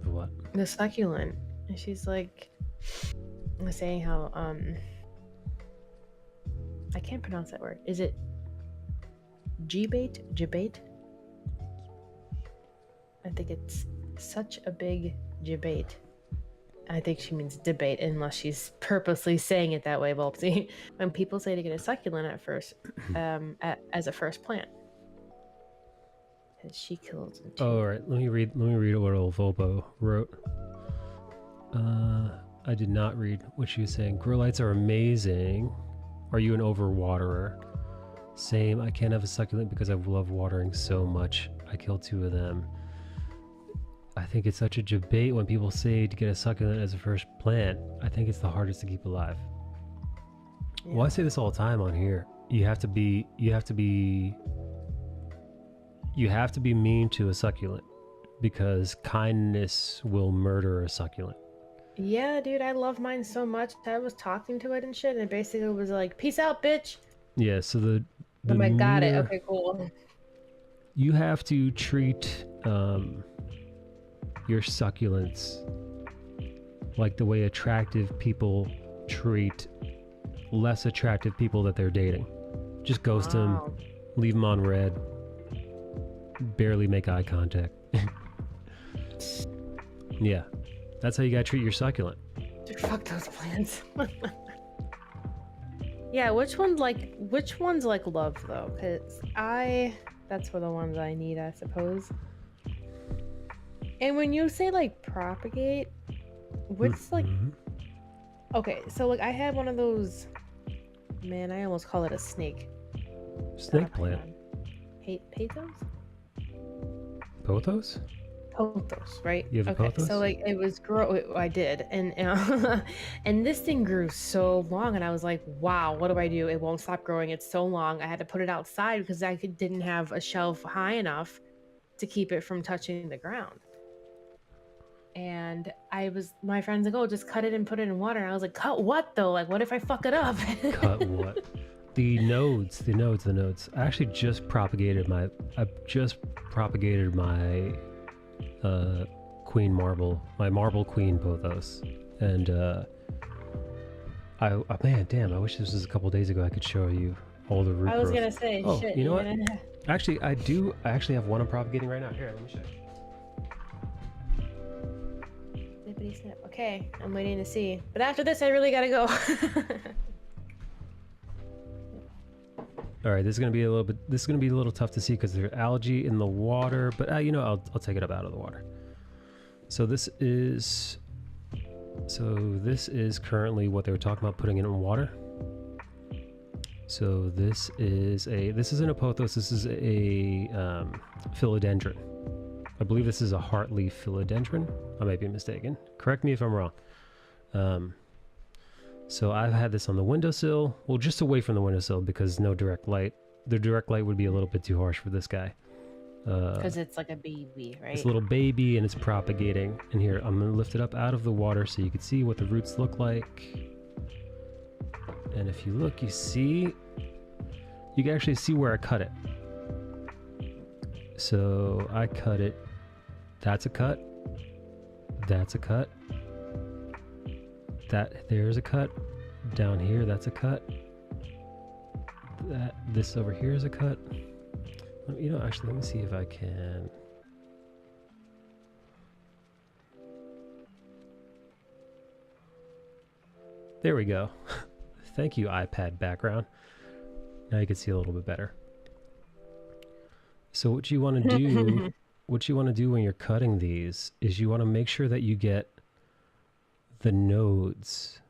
what? The succulent. And she's like saying how I can't pronounce that word. Is it G-bait? Jibate? I think it's such a big debate. I think she means debate, unless she's purposely saying it that way, Volpsy. When people say to get a succulent at first, as a first plant, because she kills them too. Oh, all right. Let me read what old Volpo wrote. I did not read what she was saying. Grow lights are amazing. Are you an overwaterer? Same. I can't have a succulent because I love watering so much. I kill 2 of them. I think it's such a debate when people say to get a succulent as a first plant. I think it's the hardest to keep alive. Yeah. Well, I say this all the time on here. You have to be mean to a succulent, because kindness will murder a succulent. Yeah, dude, I love mine so much. I was talking to it and shit, and it basically was like, "Peace out, bitch." Yeah. So the oh my god, it. Okay, cool. You have to treat your succulents like the way attractive people treat less attractive people that they're dating. Just ghost them, leave them on red, barely make eye contact. Yeah, that's how you gotta treat your succulent. Dude, fuck those plants. Yeah, which one's like love though? Because that's for the ones I need, I suppose. And when you say like propagate, what's like, okay, so like I had one of those, man, I almost call it a snake. Snake plant. Pathos? Pothos? Pothos, right? You have a pothos? So like it was I did, and and this thing grew so long, and I was like, wow, what do I do? It won't stop growing. It's so long. I had to put it outside because I didn't have a shelf high enough to keep it from touching the ground. And my friend's like, oh, just cut it and put it in water. And I was like, cut what though? Like, what if I fuck it up? Cut what? The nodes. I actually just propagated my queen marble, my marble queen pothos. And man, damn, I wish this was a couple days ago. I could show you all the root growth. I was gonna say, oh, shit. You know what? Actually, I actually have one I'm propagating right now. Here, let me show you. Snap. Okay, I'm waiting to see. But after this, I really gotta go. All right, this is gonna be a little tough to see because there's algae in the water. But I'll take it up out of the water. So this is currently what they were talking about, putting it in water. So this isn't a pothos. This is a philodendron. I believe this is a heartleaf philodendron. I might be mistaken. Correct me if I'm wrong. So I've had this on the windowsill. Well, just away from the windowsill because no direct light. The direct light would be a little bit too harsh for this guy. Because it's like a baby, right? It's a little baby and it's propagating. And here, I'm going to lift it up out of the water so you can see what the roots look like. And if you look, you see you can actually see where I cut it. So I cut it. That's a cut. That's a cut. There's a cut. Down here, that's a cut. This over here is a cut. You know, actually, let me see if I can. There we go. Thank you, iPad background. Now you can see a little bit better. So what you want to do, when you're cutting these is you want to make sure that you get the nodes.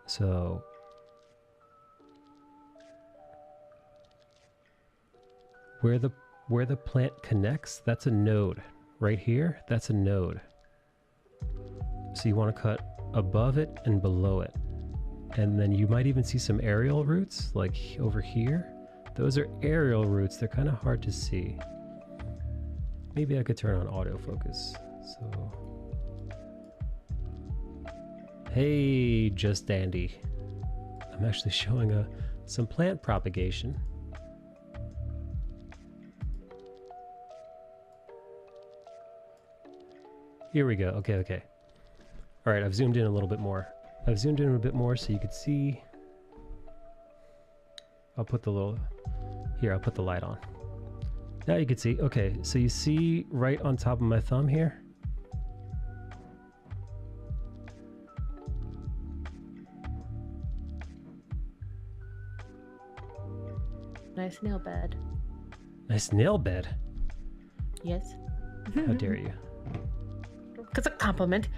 So where the plant connects, that's a node. Right here, that's a node. So you want to cut above it and below it. And then you might even see some aerial roots, like over here. Those are aerial roots. They're kind of hard to see. Maybe I could turn on autofocus. So, hey, just dandy. I'm actually showing some plant propagation. Here we go. Okay. All right, I've zoomed in a little bit more. I've zoomed in a bit more so you could see. I'll put the light on. Now you can see. Okay, so you see right on top of my thumb here? Nice nail bed. Nice nail bed? Yes. How dare you? It's a compliment.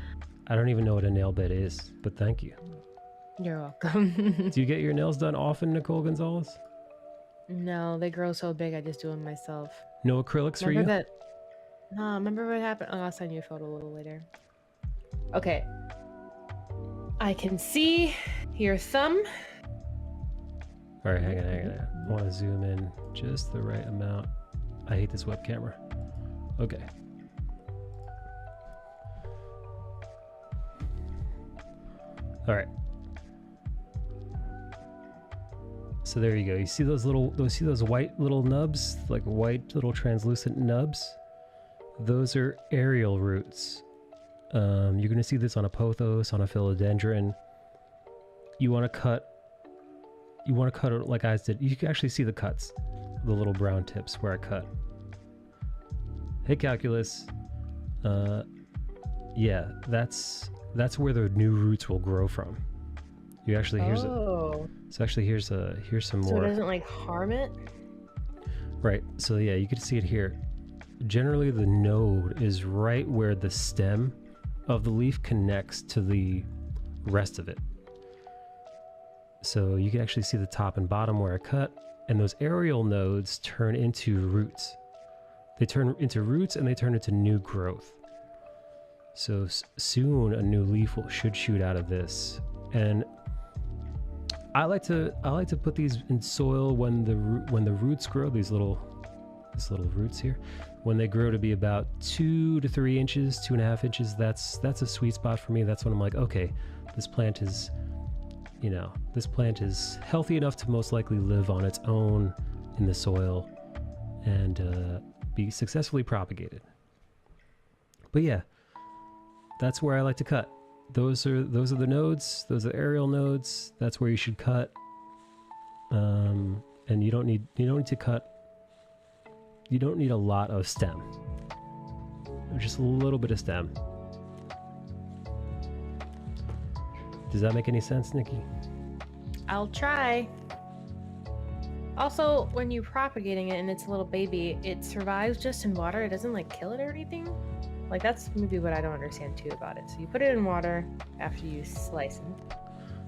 I don't even know what a nail bed is, but thank you. You're welcome. Do you get your nails done often, Nicole Gonzalez? No, they grow so big I just do them myself. No acrylics for you? Remember what happened? Oh, I'll send you a photo a little later. Okay. I can see your thumb. All right, hang on. I want to zoom in just the right amount. I hate this web camera. Okay. All right. So there you go. You see those white little nubs, like white little translucent nubs? Those are aerial roots. You're going to see this on a pothos, on a philodendron. You want to cut it like I did. You can actually see the cuts, the little brown tips where I cut. Hey, calculus. Yeah, that's where the new roots will grow from. You actually here's some more. So it doesn't like harm it? Right. So yeah, you can see it here. Generally the node is right where the stem of the leaf connects to the rest of it. So you can actually see the top and bottom where I cut, and those aerial nodes turn into roots. They turn into roots and they turn into new growth. So soon a new leaf should shoot out of this. And I like to put these in soil when the roots grow, these little roots here, when they grow to be about 2 to 3 inches, 2.5 inches. That's a sweet spot for me. That's when I'm like, okay, this plant is healthy enough to most likely live on its own in the soil and be successfully propagated. But yeah, that's where I like to cut. Those are the nodes. Those are aerial nodes. That's where you should cut. And you don't need to cut. You don't need a lot of stem. Just a little bit of stem. Does that make any sense, Nikki? I'll try. Also, when you're propagating it and it's a little baby, it survives just in water. It doesn't like kill it or anything. Like that's maybe what I don't understand too about it. So you put it in water after you slice them.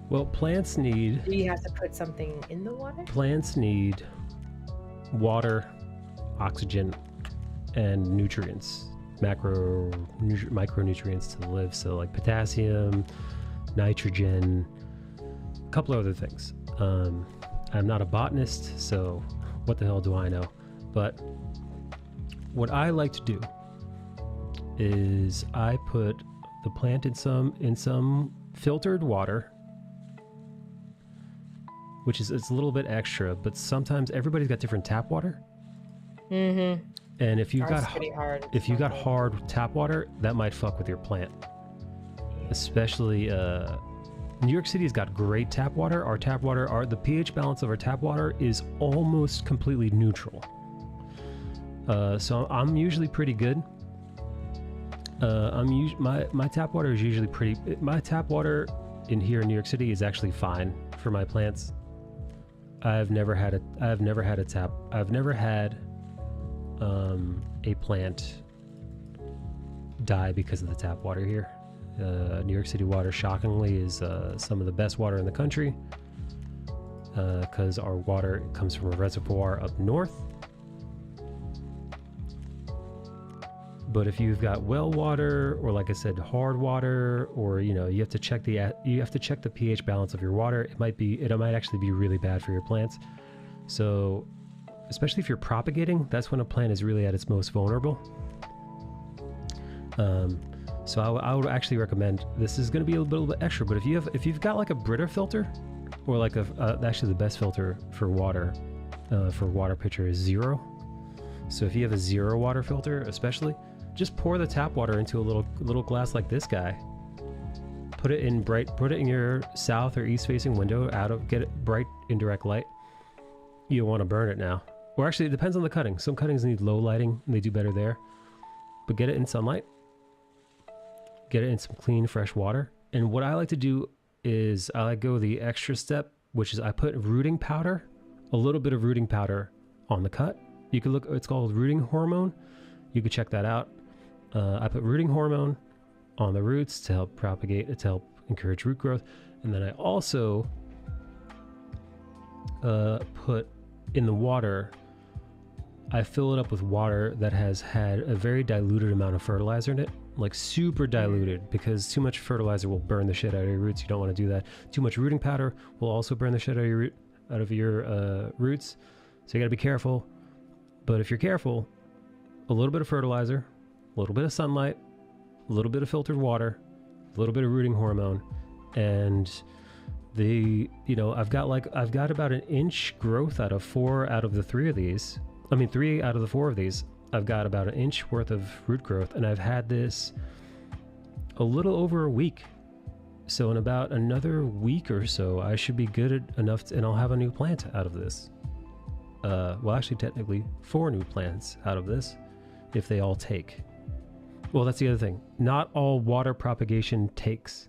Well, plants need... Do you have to put something in the water? Plants need water, oxygen, and nutrients, micronutrients to live. So like potassium, nitrogen, a couple of other things. I'm not a botanist, so what the hell do I know? But what I like to do is I put the plant in some filtered water which is it's a little bit extra, but sometimes everybody's got different tap water. Mm-hmm. And if you've got hard tap water, that might fuck with your plant. Especially New York City's got great tap water. Our tap water, the pH balance of our tap water is almost completely neutral. So I'm usually pretty good. My tap water is usually pretty. My tap water here in New York City is actually fine for my plants. I've never had a plant die because of the tap water here. New York City water, shockingly, is some of the best water in the country because our water comes from a reservoir up north. But if you've got well water, or like I said, hard water, or you have to check the pH balance of your water. It might actually be really bad for your plants. So, especially if you're propagating, that's when a plant is really at its most vulnerable. So I would actually recommend, this is going to be a little bit extra, but if you've got like a Brita filter, or like actually the best filter for water pitcher is 0. So if you have a 0 water filter, especially, just pour the tap water into a little glass like this guy. Put it in your south or east facing window, get it bright indirect light. You don't want to burn it now. Or actually, it depends on the cutting. Some cuttings need low lighting, and they do better there. But get it in sunlight. Get it in some clean, fresh water. And what I like to do is I like go the extra step, which is I put rooting powder, a little bit of rooting powder on the cut. You can look, it's called rooting hormone. You can check that out. I put rooting hormone on the roots to help propagate, to help encourage root growth. And then I also put in the water, I fill it up with water that has had a very diluted amount of fertilizer in it, like super diluted, because too much fertilizer will burn the shit out of your roots. You don't want to do that. Too much rooting powder will also burn the shit out of your roots. So you got to be careful. But if you're careful, a little bit of fertilizer, a little bit of sunlight, a little bit of filtered water, a little bit of rooting hormone, and I've got about an inch growth out of 4 out of the 3 of these. 3 out of the 4 of these. I've got about an inch worth of root growth, and I've had this a little over a week. So in about another week or so, I should be good enough, and I'll have a new plant out of this. Well, actually, technically 4 new plants out of this, if they all take. Well, that's the other thing. Not all water propagation takes,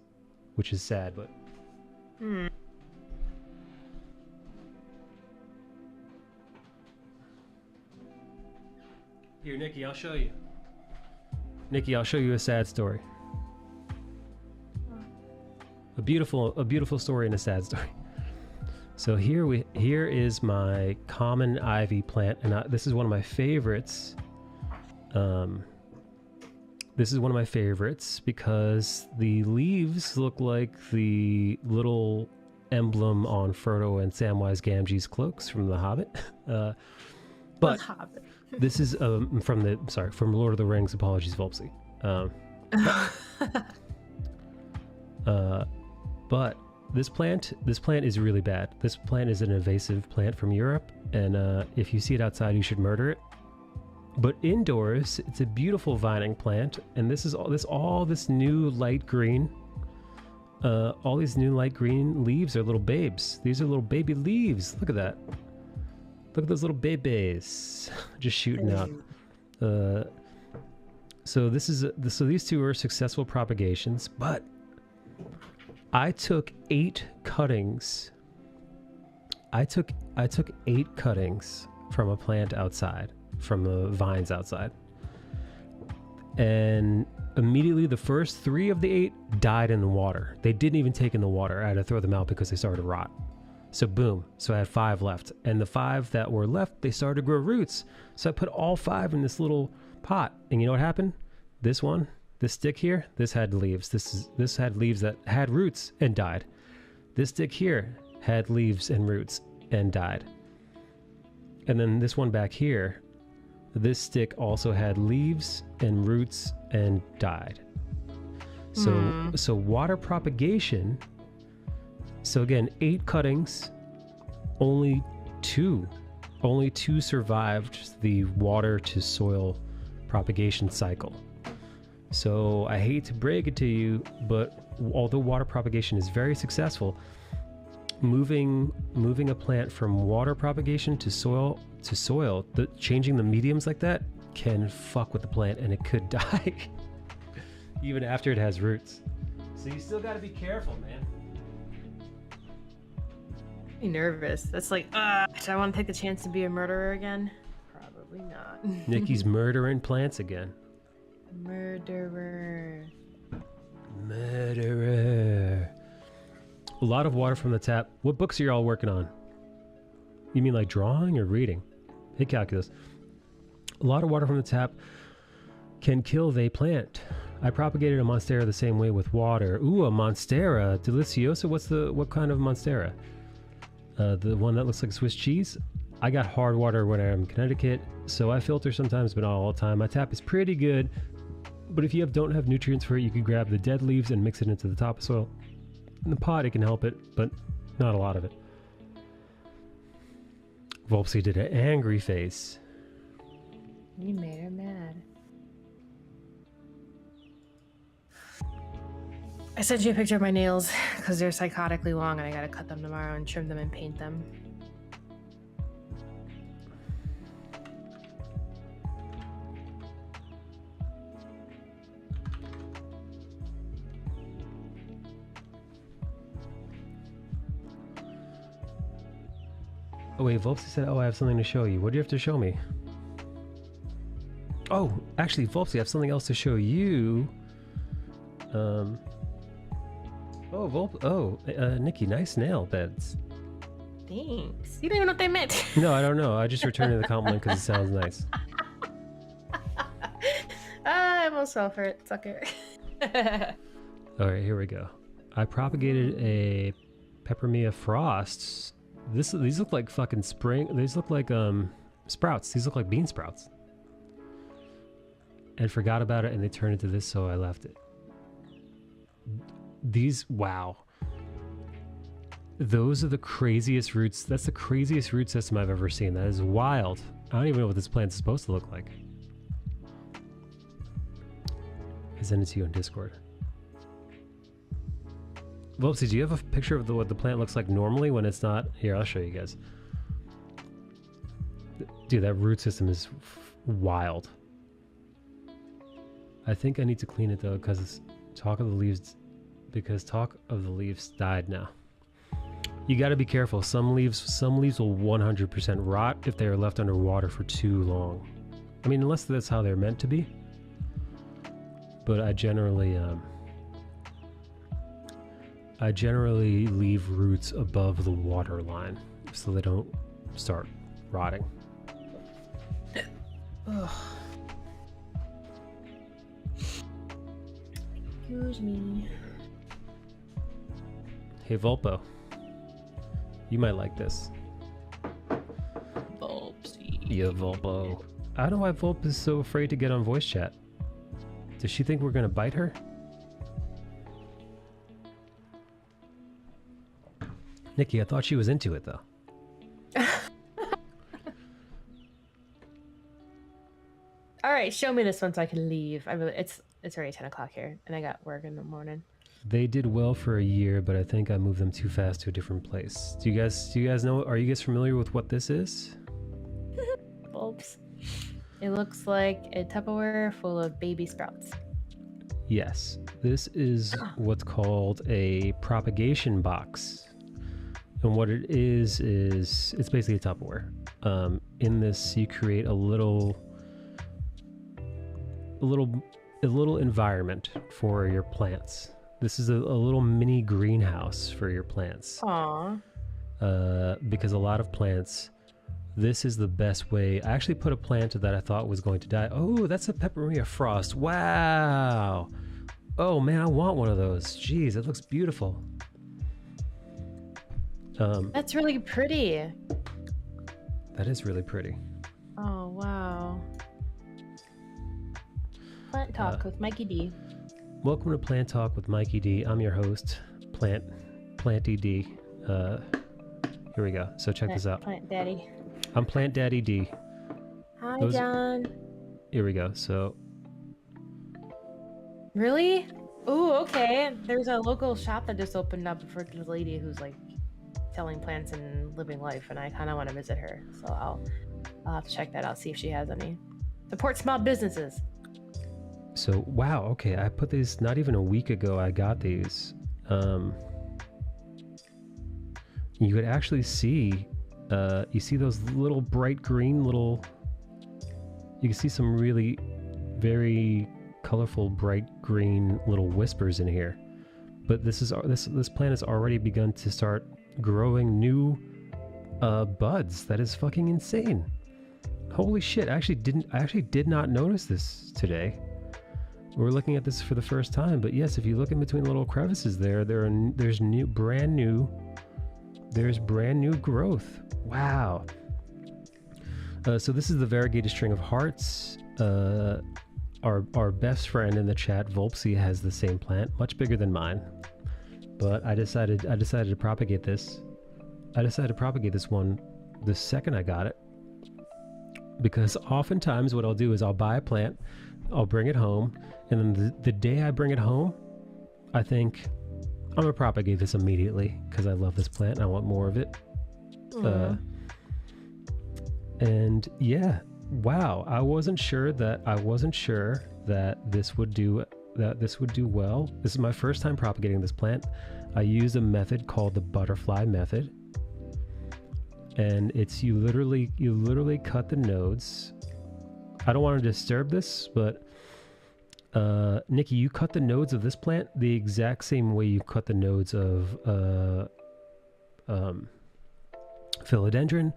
which is sad, but... Here, Nikki, I'll show you. Nikki, I'll show you a sad story. A beautiful story and a sad story. So here is my common ivy plant, and this is one of my favorites. This is one of my favorites because the leaves look like the little emblem on Frodo and Samwise Gamgee's cloaks from The Hobbit. But this is from Lord of the Rings. Apologies, Volpsy. But this plant is really bad. This plant is an invasive plant from Europe, and if you see it outside, you should murder it. But indoors, it's a beautiful vining plant, and this new light green. All these new light green leaves are little babes. These are little baby leaves. Look at that. Look at those little babies just shooting out. So these 2 are successful propagations, but I took 8 cuttings. I took 8 cuttings from a plant outside, from the vines outside, and immediately the first 3 of the 8 died in the water. They didn't even take in the water. I had to throw them out because they started to rot. So boom. So I had 5 left, and the 5 that were left, they started to grow roots. So I put all 5 in this little pot, and you know what happened? This stick here, this had leaves. This had leaves that had roots and died. This stick here had leaves and roots and died. And then this one back here, this stick also had leaves and roots and died. So water propagation. So again, 8 cuttings only two survived the water to soil propagation cycle. So I hate to break it to you, but although water propagation is very successful, moving a plant from water propagation to soil, changing the mediums like that can fuck with the plant and it could die even after it has roots. So you still got to be careful, man. I'm nervous. That's like, do I want to take the chance to be a murderer again? Probably not. Nikki's murdering plants again. Murderer. A lot of water from the tap. What books are y'all working on? You mean like drawing or reading? Hey, calculus. A lot of water from the tap can kill the plant. I propagated a monstera the same way with water. Ooh, a monstera deliciosa. What kind of monstera? The one that looks like Swiss cheese. I got hard water when I'm in Connecticut, so I filter sometimes, but not all the time. My tap is pretty good, but if you don't have nutrients for it, you can grab the dead leaves and mix it into the topsoil. In the pot, it can help it, but not a lot of it. Volpsy did an angry face. You made her mad. I sent you a picture of my nails because they're psychotically long and I gotta cut them tomorrow and trim them and paint them. Oh wait, Volpsy said, oh, I have something to show you. What do you have to show me? Oh, actually, Volpsy, I have something else to show you. Nikki, nice nail beds. Thanks. You don't even know what they meant. No, I don't know. I just returned the compliment because it sounds nice. I almost fell for it, sucker. All right, here we go. I propagated a Peppermia Frosts. These look like fucking spring. These look like sprouts. These look like bean sprouts. And forgot about it, and they turned into this, so I left it. Wow. Those are the craziest roots. That's the craziest root system I've ever seen. That is wild. I don't even know what this plant's supposed to look like. I sent it to you on Discord. Volpsy, do you have a picture of what the plant looks like normally when it's not? Here, I'll show you guys. Dude, that root system is wild. I think I need to clean it though, because Talk of the Leaves died now. You got to be careful. Some leaves will 100% rot if they are left underwater for too long. I mean, unless that's how they're meant to be. But I generally leave roots above the water line so they don't start rotting. Ugh. Excuse me. Hey Volpo, you might like this. Volpsy. Yeah, Volpo. I don't know why Volp is so afraid to get on voice chat. Does she think we're gonna bite her? Nikki, I thought she was into it though. All right, show me this one so I can leave. It's already 10 o'clock here, and I got work in the morning. They did well for a year, but I think I moved them too fast to a different place. Do you guys know? Are you guys familiar with what this is? Bulbs. It looks like a Tupperware full of baby sprouts. Yes, this is what's called a propagation box. And what it is it's basically a Tupperware. In this, you create a little environment for your plants. This is a little mini greenhouse for your plants. Aww. Because a lot of plants, this is the best way. I actually put a plant that I thought was going to die. Oh, that's a Peppermia Frost. Wow. Oh man, I want one of those. Jeez, it looks beautiful. That's really pretty. That is really pretty. Oh, wow. Plant Talk with Mikey D. Welcome to Plant Talk with Mikey D. I'm your host, Planty D. Here we go. So check this out. Plant Daddy. I'm Plant Daddy D. Hi, John. Here we go. So. Really? Ooh, okay. There's a local shop that just opened up for this lady who's like selling plants and living life, and I kind of want to visit her. So I'll have to check that out, see if she has any. Support small businesses. So wow, okay. I put these not even a week ago. I got these. You could actually see. You see those little bright green little. You can see some really, very colorful bright green little whispers in here, but this plant has already begun to start growing new buds. That is fucking insane. Holy shit. I actually did not notice this today. We're looking at this for the first time, but yes, if you look in between little crevices there's brand new growth. Wow. So this is the variegated string of hearts. Our best friend in the chat, Volpsy, has the same plant, much bigger than mine. But I decided to propagate this. I decided to propagate this one the second I got it, because oftentimes what I'll do is I'll buy a plant, I'll bring it home, and then the day I bring it home, I think I'm gonna propagate this immediately because I love this plant and I want more of it. And yeah. Wow, I wasn't sure that this would do well. This is my first time propagating this plant. I use a method called the butterfly method, and it's you literally cut the nodes. I don't want to disturb this, but Nikki, you cut the nodes of this plant the exact same way you cut the nodes of philodendron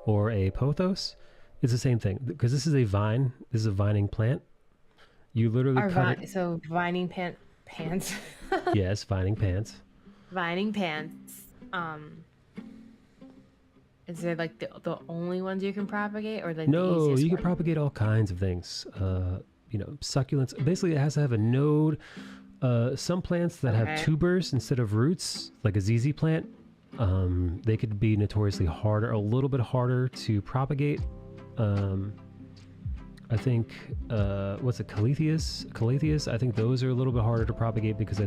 or a pothos. It's the same thing because this is a vine. This is a vining plant. You literally cut it. So vining pants. Yes, vining pants. Vining pants. Is it like the only ones you can propagate, or like no? The you can one? propagate all kinds of things. Succulents. Basically, it has to have a node. Some plants that have tubers instead of roots, like a ZZ plant, they could be notoriously harder, a little bit harder to propagate. I think what's it, Calatheus? I think those are a little bit harder to propagate because I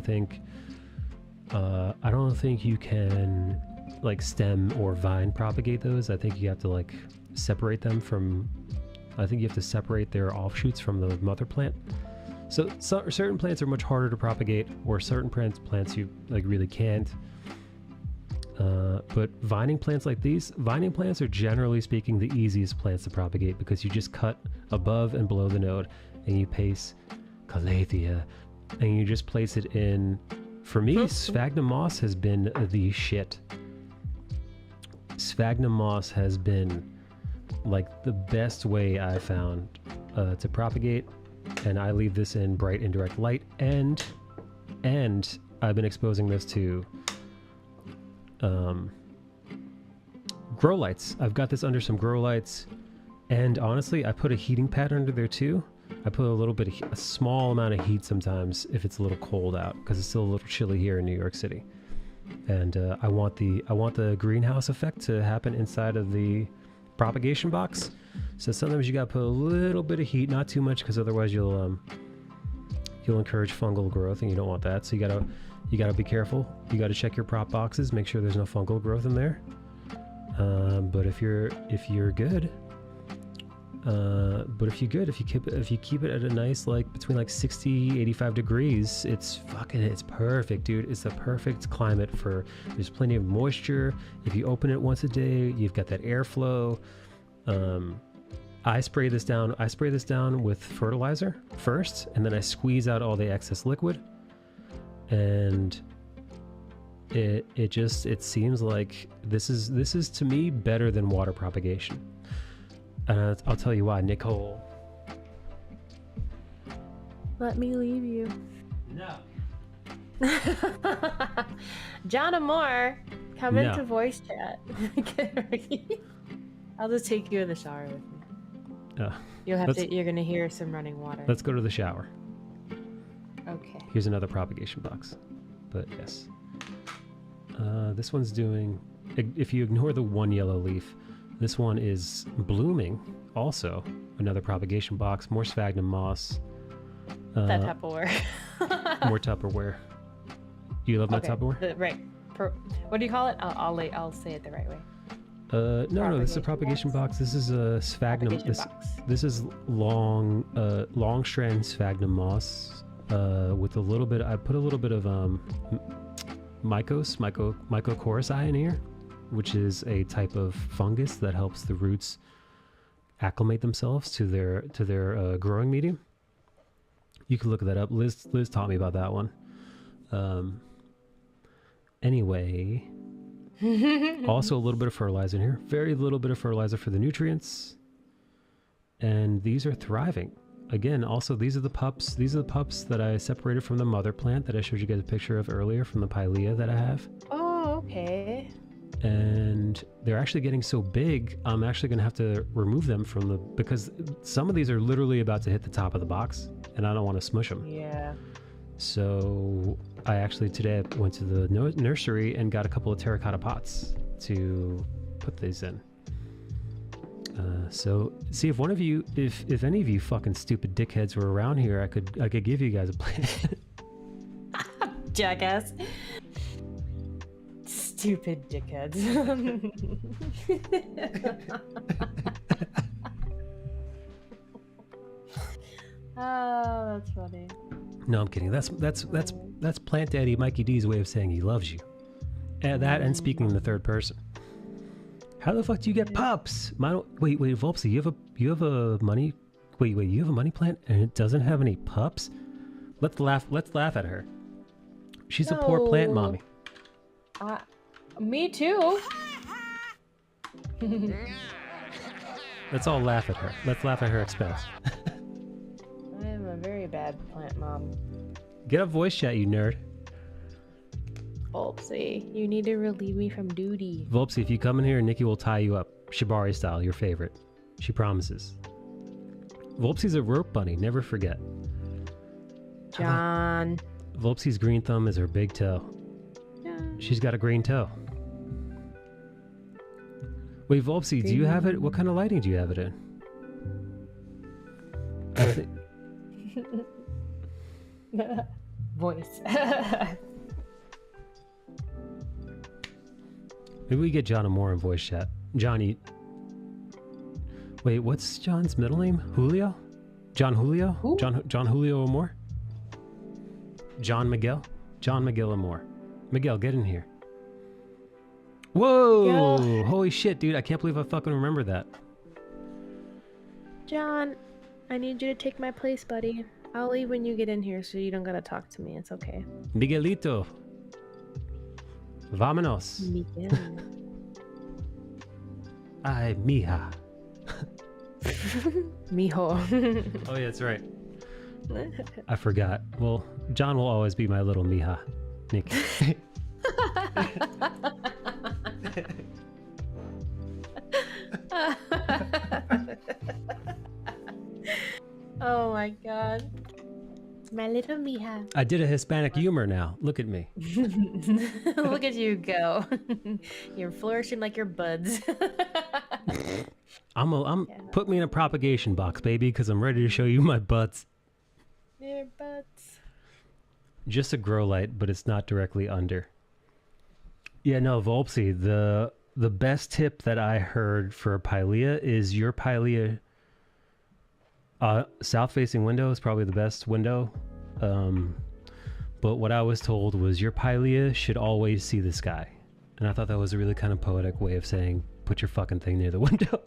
don't think you can like stem or vine propagate those. I think you have to like separate them from. I think you have to separate their offshoots from the mother plant. So certain plants are much harder to propagate, or certain plants you like really can't. But vining plants like these, vining plants are generally speaking the easiest plants to propagate because you just cut above and below the node and you paste Calathea and you just place it in. For me, sphagnum moss has been the shit. Sphagnum moss has been like the best way I found to propagate, and I leave this in bright indirect light, and I've been exposing this to grow lights. I've got this under some grow lights, and honestly I put a heating pad under there too. I put a small amount of heat sometimes if it's a little cold out, because it's still a little chilly here in New York City, and I want the greenhouse effect to happen inside of the propagation box. So sometimes you gotta put a little bit of heat, not too much, because otherwise you'll encourage fungal growth, and you don't want that. So you gotta be careful. You gotta check your prop boxes, make sure there's no fungal growth in there. But if you're good, if you keep it at a nice, like between like 60 85 degrees, it's perfect, dude. It's the perfect climate for, there's plenty of moisture. If you open it once a day, you've got that airflow. I spray this down with fertilizer first, and then I squeeze out all the excess liquid, and it seems like this is to me better than water propagation. And I'll tell you why, Nicole. Let me leave you. No. John Amore, come into voice chat. I'll just take you in the shower with me. You're gonna hear some running water. Let's go to the shower. Okay. Here's another propagation box. But yes. This one's doing if you ignore the one yellow leaf, this one is blooming. Also, another propagation box, more sphagnum moss. That Tupperware. More Tupperware. You love my Tupperware? Right. What do you call it? I'll say it the right way. No, this is a propagation box. This is a sphagnum. This is long strand sphagnum moss with a little bit. I put a little bit of mycocorrhizae in here, which is a type of fungus that helps the roots acclimate themselves to their growing medium. You can look that up. Liz taught me about that one. Anyway, also a little bit of fertilizer in here. Very little bit of fertilizer for the nutrients. And these are thriving. Again, also these are the pups. These are the pups that I separated from the mother plant that I showed you guys a picture of earlier from the pilea that I have. Oh, okay. And they're actually getting so big, I'm actually going to have to remove them because some of these are literally about to hit the top of the box and I don't want to smush them. Yeah. So I actually today went to the nursery and got a couple of terracotta pots to put these in. So see if if any of you fucking stupid dickheads were around here, I could give you guys a plant. Jackass. Stupid dickheads. Oh, that's funny. No, I'm kidding. That's Plant Daddy Mikey D's way of saying he loves you. And that and speaking in the third person. How the fuck do you get pups? Wait, Volpsy, you have a money plant and it doesn't have any pups? Let's laugh at her. She's a poor plant mommy. Me too. Let's all laugh at her. Let's laugh at her expense. I am a very bad plant mom. Get a voice chat, you nerd. Volpsy, you need to relieve me from duty. Volpsy, if you come in here, Nikki will tie you up. Shibari style, your favorite. She promises. Volpsy's a rope bunny, never forget. John. Volpsy's green thumb is her big toe. Yeah. She's got a green toe. Wait, Volpsy, do you have it? What kind of lighting do you have it in? I think... Voice. Maybe we get John Amore in voice chat. Johnny. Wait, what's John's middle name? Julio? John Julio? Who? John Julio Amore? John Miguel? John Miguel Amore. Miguel, get in here. Whoa! Yeah. Holy shit, dude. I can't believe I fucking remember that. John, I need you to take my place, buddy. I'll leave when you get in here so you don't gotta talk to me. It's okay. Miguelito. Vámonos. Miguel. Ay, mija. Mijo. Oh, yeah, that's right. I forgot. Well, John will always be my little mija. Nick. Oh my god. My little mija. I did a Hispanic humor now. Look at me. Look at you go. You're flourishing like your buds. Put me in a propagation box, baby, because I'm ready to show you my butts. Your butts. Just a grow light, but it's not directly under. Yeah, no, Volpsy, the best tip that I heard for a pilea is your pilea south-facing window is probably the best window. But what I was told was your pilea should always see the sky. And I thought that was a really kind of poetic way of saying, put your fucking thing near the window.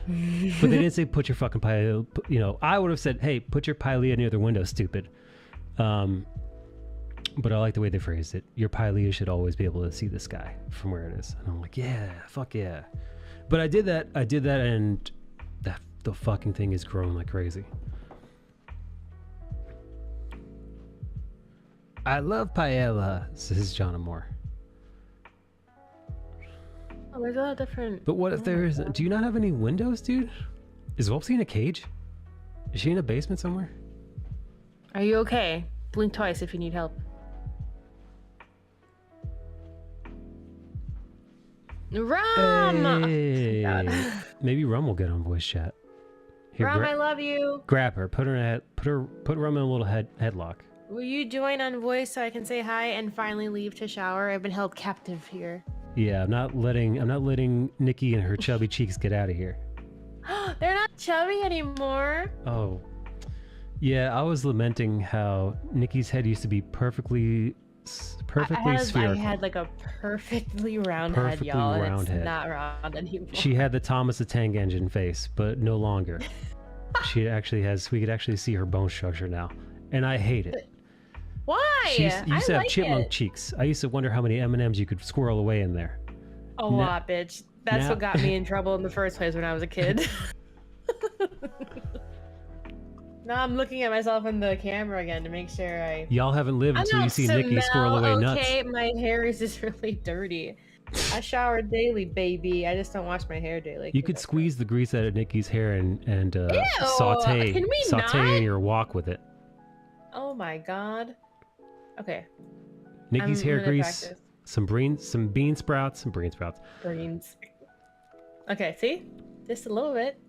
But they didn't say put your fucking pilea, you know, I would have said, hey, put your pilea near the window, stupid. But I like the way they phrased it. Your pilea should always be able to see the sky from where it is. And I'm like, yeah, fuck yeah. But I did that, and the fucking thing is growing like crazy. I love paella, says John Amore. Oh, there's a lot of different... But what if there's... Do you not have any windows, dude? Is Volpsy in a cage? Is she in a basement somewhere? Are you okay? Blink twice if you need help. Rum! Hey. Maybe Rum will get on voice chat. Here, Rum, I love you. Grab her. Put Rum in a little headlock. Will you join on voice so I can say hi and finally leave to shower? I've been held captive here. Yeah, I'm not letting Nikki and her chubby cheeks get out of here. They're not chubby anymore. Oh. Yeah, I was lamenting how Nikki's head used to be perfectly spherical. I had like a perfectly round head, y'all. Round head. Not round anymore. She had the Thomas the Tank Engine face, but no longer. We could actually see her bone structure now. And I hate it. Why? You used to have chipmunk cheeks. I used to wonder how many M&Ms you could squirrel away in there. A lot, bitch. That's what got me in trouble in the first place when I was a kid. Now I'm looking at myself in the camera again to make sure Y'all haven't lived until you see Nikki squirrel away nuts. Okay, my hair is just really dirty. I shower daily, baby. I just don't wash my hair daily. You could squeeze the grease out of Nikki's hair and saute in your wok with it. Oh my god. Okay. Nikki's hair grease, practice. some bean sprouts. Greens. Okay, see? Just a little bit.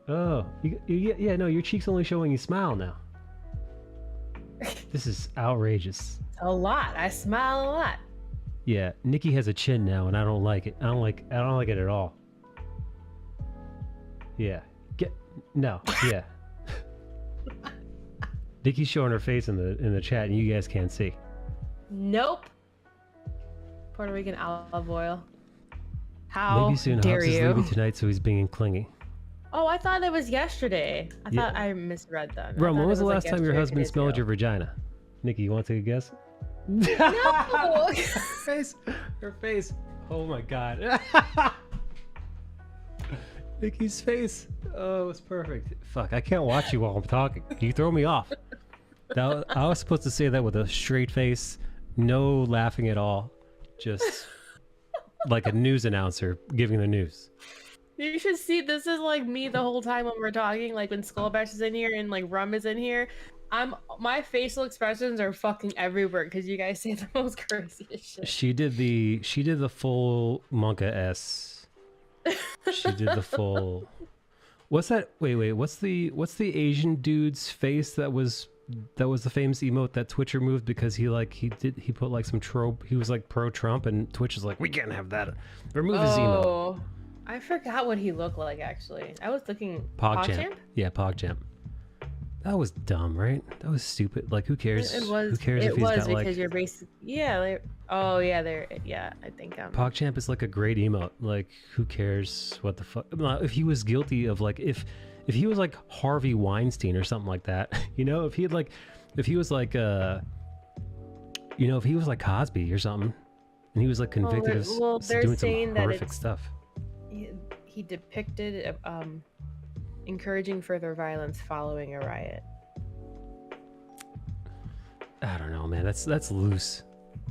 Oh, yeah, no, your cheek's only showing you smile now. This is outrageous. A lot. I smile a lot. Yeah, Nikki has a chin now, and I don't like it. I don't like it at all. Yeah. Yeah. Nikki's showing her face in the chat, and you guys can't see. Nope. Puerto Rican olive oil. How Maybe soon dare Hobbs is you? leaving tonight, so he's being clingy. Oh, I thought it was yesterday. I thought I misread that. Ron, when was the last time your husband smelled your vagina? Nikki, you want to take a guess? No! Her face. Oh my god. Nikki's face. Oh, it's perfect. Fuck, I can't watch you while I'm talking. You throw me off. I was supposed to say that with a straight face, no laughing at all. Just like a news announcer giving the news. You should see, this is like me the whole time when we're talking, like when Skullbash is in here and like Rum is in here. My facial expressions are fucking everywhere because you guys say the most craziest shit. She did the full Monka S. She did the full. What's that? Wait. What's the Asian dude's face that was the famous emote that Twitch removed because he put like some trope. He was like pro Trump and Twitch is like, we can't have that. Remove his emote. I forgot what he looked like actually. I was looking. PogChamp? Yeah, PogChamp. That was dumb, right? That was stupid. Like, who cares? It was. Who cares if he's got like? Because you're basic. Yeah. Yeah. I think. PogChamp is like a great emote. Like, who cares what the fuck? If he was guilty of like, if he was like Harvey Weinstein or something like that, you know, if he was like Cosby or something, and he was like convicted of doing some horrific stuff. He depicted encouraging further violence following a riot. I don't know, man. That's loose.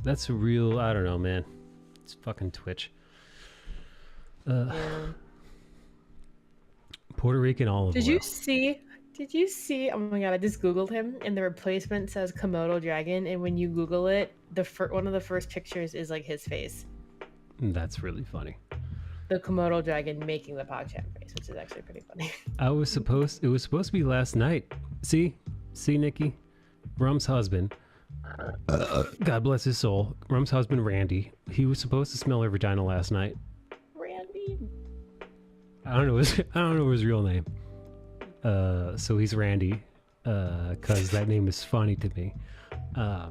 That's real. I don't know, man. It's fucking Twitch. Yeah. Puerto Rican olive oil. Did you see? Oh my god! I just googled him, and the replacement says Komodo dragon. And when you Google it, one of the first pictures is like his face. That's really funny. The Komodo dragon making the PogChamp face, which is actually pretty funny. It was supposed to be last night. See, Nikki, Rum's husband. God bless his soul. Rum's husband, Randy. He was supposed to smell her vagina last night. Randy. I don't know his real name. So he's Randy, cause that name is funny to me. Why?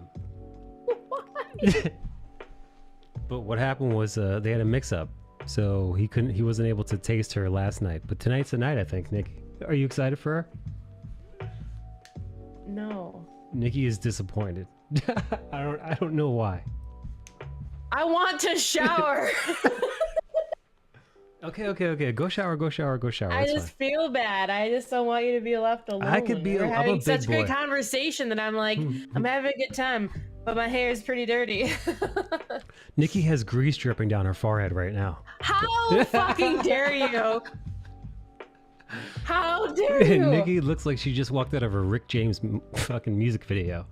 But what happened was they had a mix-up. So he wasn't able to taste her last night, but tonight's the night, I think. Nikki, are you excited for her? No. Nikki is disappointed. I don't know why. I want to shower. Okay. Go shower. I just feel bad. I just don't want you to be left alone. We're having such great conversation that I'm like, I'm having a good time, but my hair is pretty dirty. Nikki has grease dripping down her forehead right now. How fucking dare you? How dare you? Nikki looks like she just walked out of a Rick James fucking music video.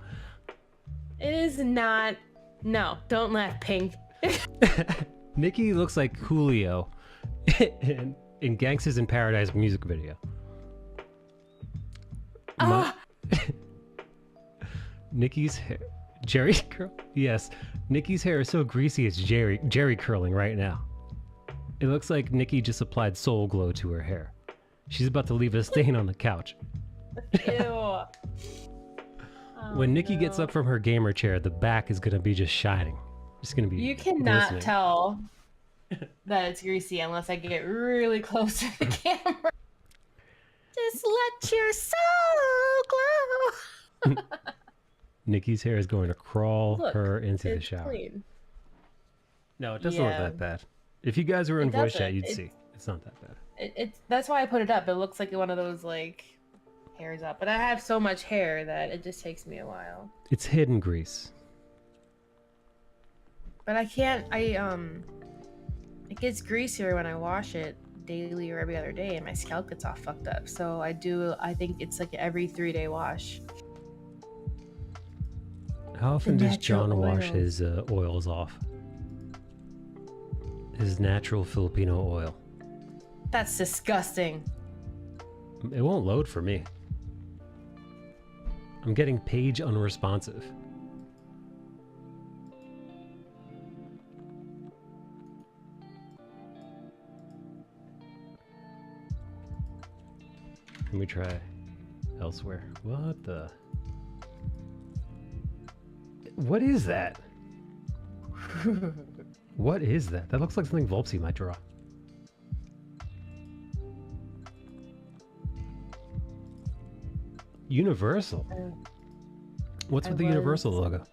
It is not. No, don't laugh, Pink. Nikki looks like Julio in Gangsters in Paradise music video. Nikki's hair, Jerry curl. Yes, Nikki's hair is so greasy it's Jerry curling right now. It looks like Nikki just applied Soul Glow to her hair. She's about to leave a stain on the couch. Ew. When Nikki gets up from her gamer chair, the back is gonna be just shining. It's gonna be. You cannot glistening. tell that it's greasy unless I get really close to the camera. Just let your soul glow. Nikki's hair is going to crawl Look, her into the it's shower. clean. No, it doesn't look that bad. If you guys were in voice chat, you'd see. It's not that bad. It's that's why I put it up. It looks like one of those like hairs up, but I have so much hair that it just takes me a while. It's hidden grease. But I can't. It gets greasier when I wash it daily or every other day, and my scalp gets all fucked up. So I think it's like every 3-day wash. How often does John wash oils. his oils off? His natural Filipino oil. That's disgusting. It won't load for me. I'm getting page unresponsive. Let me try elsewhere. What the? What is that? What is that? That looks like something Volpsy might draw. Universal? What's with the Universal logo?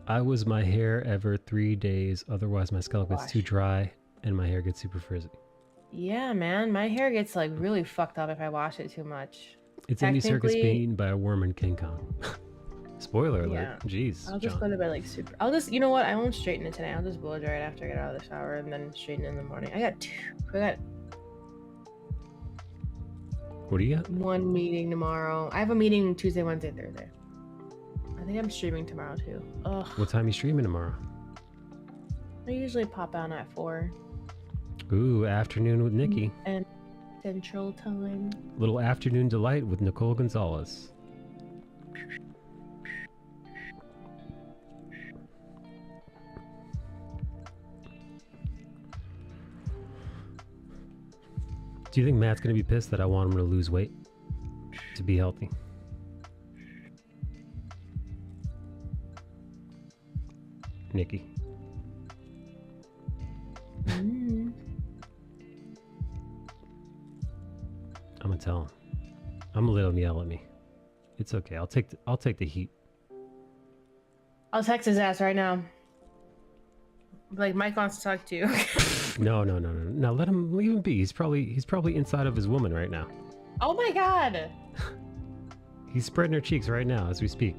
I was my hair ever 3 days, otherwise my scalp gets too dry and my hair gets super frizzy. Yeah, man, my hair gets like really fucked up if I wash it too much. It's Andy Serkis being eaten by a worm in King Kong. Spoiler alert. Jeez. I'll just go to bed like super. I'll just, you know what? I won't straighten it today. I'll just blow dry it after I get out of the shower and then straighten it in the morning. I got What do you got? one meeting tomorrow. I have a meeting Tuesday, Wednesday, Thursday. I think I'm streaming tomorrow too. Ugh. What time are you streaming tomorrow? I usually pop on at 4. Ooh, afternoon with Nikki. And Central Time. Little afternoon delight with Nicole Gonzalez. Do you think Matt's gonna be pissed that I want him to lose weight to be healthy? Nikki. Mm. I'm gonna tell him. I'm gonna let him yell at me. It's okay. I'll take the heat. I'll text his ass right now. Like, Mike wants to talk to you. No. Now leave him be. He's probably inside of his woman right now. Oh my god. He's spreading her cheeks right now as we speak.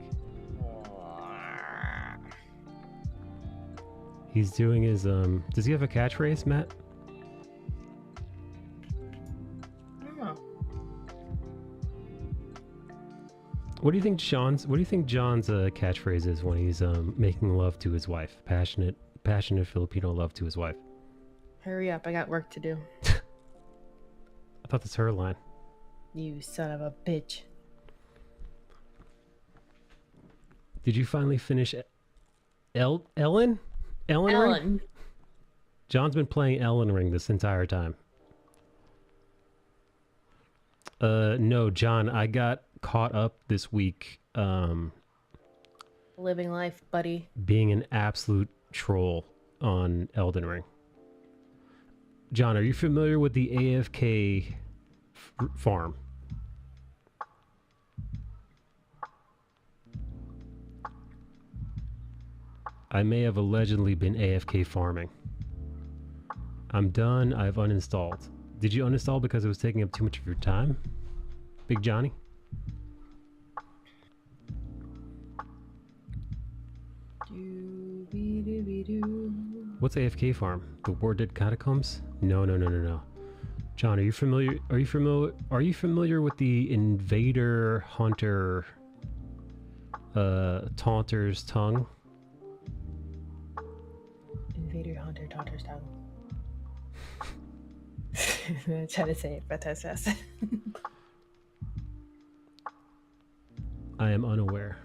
He's doing his does he have a catchphrase, Matt? I don't know. What do you think John's catchphrase is when he's making love to his wife? Passionate Filipino love to his wife. Hurry up, I got work to do. I thought that's her line. You son of a bitch. Did you finally finish Ellen? Ring? John's been playing Ellen Ring this entire time. No, John, I got caught up this week Living life, buddy. being an absolute troll on Elden Ring. John, are you familiar with the AFK farm? I may have allegedly been AFK farming. I'm done. I've uninstalled. Did you uninstall because it was taking up too much of your time, Big Johnny? What's AFK farm? The Warded Catacombs? No. John, are you familiar with the Invader Hunter Taunter's Tongue? Invader Hunter Daughter's tongue. I'm trying to say it, but that's fast. I am unaware.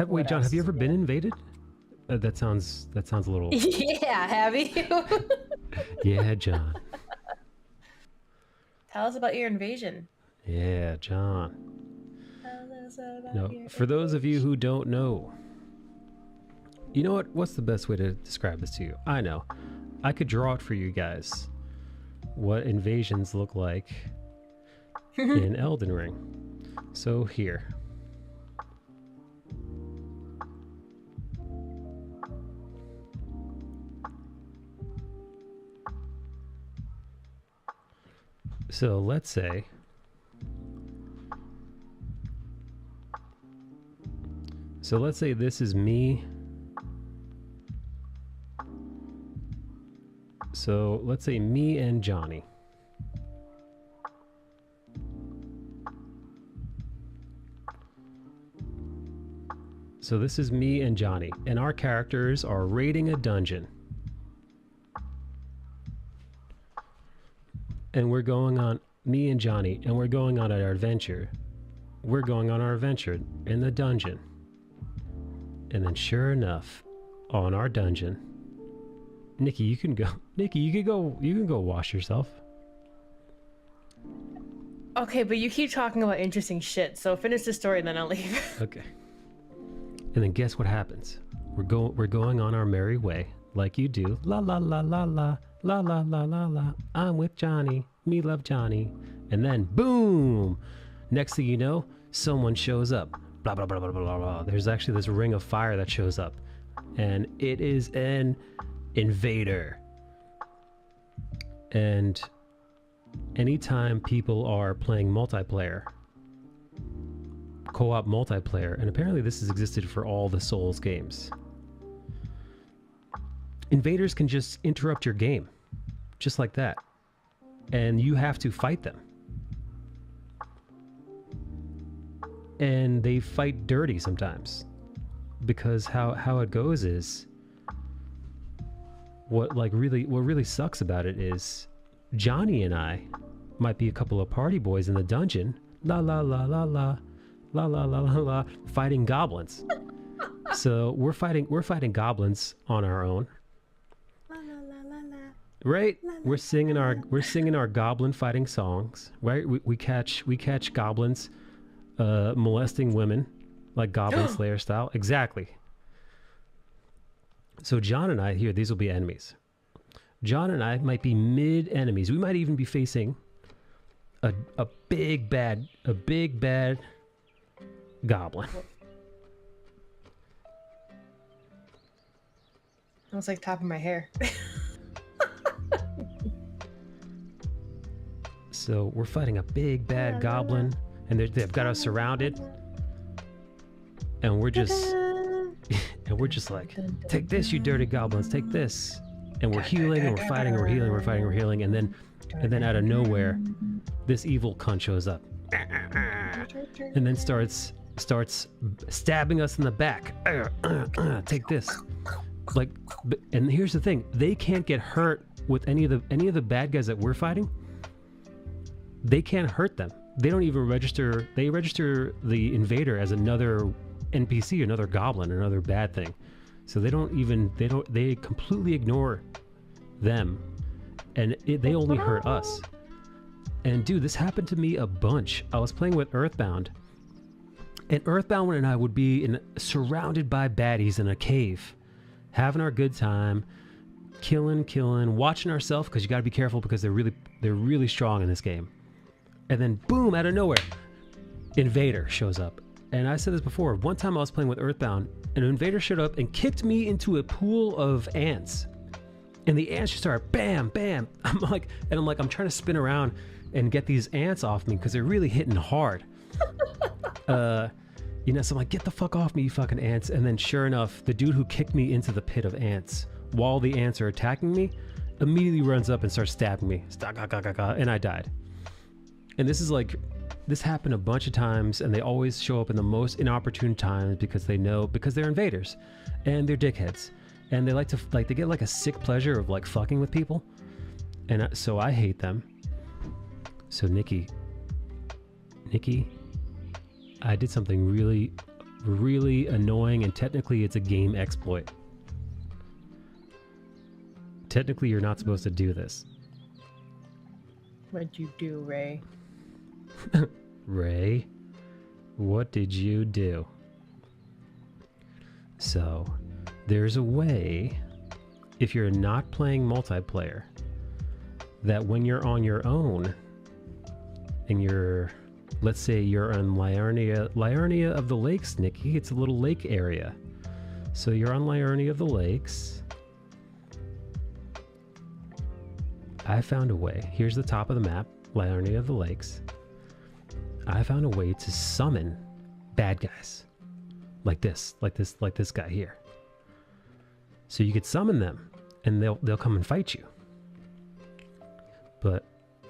Wait, John, have you ever been invaded? That sounds a little. Yeah, have you? Yeah, John. Tell us about your invasion. Yeah, John. Tell us about No, your for those of you who don't know, you know what? What's the best way to describe this to you? I know. I could draw it for you guys. What invasions look like in Elden Ring. So here. So let's say this is me. So let's say me and Johnny. So this is me and Johnny, and our characters are raiding a dungeon. And we're going on, me and Johnny, and we're going on our adventure. We're going on our adventure in the dungeon. And then sure enough, on our dungeon, Nikki, you can go. Nikki, you can go wash yourself. Okay, but you keep talking about interesting shit, so finish the story and then I'll leave. Okay. And then guess what happens? We're going on our merry way, like you do. La la la la la la la la la la. I'm with Johnny. Me love Johnny. And then boom! Next thing you know, someone shows up. Blah blah blah blah blah blah. There's actually this ring of fire that shows up, and it is an invader. And anytime people are playing multiplayer, co-op multiplayer, and apparently this has existed for all the Souls games, invaders can just interrupt your game just like that, and you have to fight them. And they fight dirty sometimes, because how it goes is, what really sucks about it is Johnny and I might be a couple of party boys in the dungeon, la la la la la la la la la la, fighting goblins. So we're fighting goblins on our own. La la la la la. Right? We're singing our goblin fighting songs, right? We catch goblins molesting women, like Goblin Slayer style. Exactly. So John and I here, these will be enemies. John and I might be mid enemies. We might even be facing a big bad goblin. That was like top of my hair. So we're fighting a big bad goblin, and they've got us surrounded, and we're just like, take this, you dirty goblins, take this. And we're healing, and we're fighting, and we're healing, we're fighting, we're healing, and then out of nowhere, this evil cunt shows up, and then starts stabbing us in the back. Take this. Like, and here's the thing: they can't get hurt with any of the bad guys that we're fighting. They can't hurt them. They don't even register. They register the invader as another NPC, another goblin, another bad thing. So they completely ignore them, and they only hurt us. And dude, this happened to me a bunch. I was playing with Earthbound, and Earthbound and I would be surrounded by baddies in a cave, having our good time, killing, watching ourselves, because you got to be careful, because they're really strong in this game. And then boom, out of nowhere, invader shows up. And I said this before, one time I was playing with Earthbound, an invader showed up and kicked me into a pool of ants. And the ants just started bam, bam. I'm trying to spin around and get these ants off me, because they're really hitting hard. So I'm like, get the fuck off me, you fucking ants. And then sure enough, the dude who kicked me into the pit of ants, while the ants are attacking me, immediately runs up and starts stabbing me. And I died. And this happened a bunch of times, and they always show up in the most inopportune times, because they're invaders and they're dickheads, and they they get like a sick pleasure of like fucking with people, and so I hate them. So Nikki, I did something really, really annoying, and technically it's a game exploit. Technically, you're not supposed to do this. What'd you do, Ray? Ray, what did you do? So, there's a way, if you're not playing multiplayer, that when you're on your own, and you're, let's say you're on Liurnia of the Lakes, Nikki, it's a little lake area. So you're on Liurnia of the Lakes. I found a way. Here's the top of the map, Liurnia of the Lakes. I found a way to summon bad guys. Like this guy here. So you could summon them and they'll come and fight you. But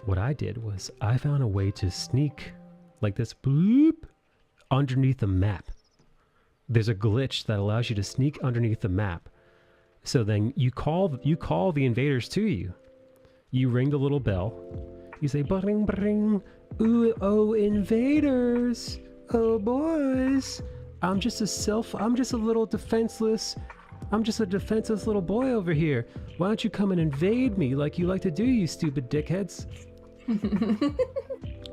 what I did was I found a way to sneak like this, bloop, underneath the map. There's a glitch that allows you to sneak underneath the map. So then you call the invaders to you. You ring the little bell. You say, bring, bring. Ooh, oh, invaders. Oh, boys. I'm just a defenseless little boy over here. Why don't you come and invade me like you like to do, you stupid dickheads?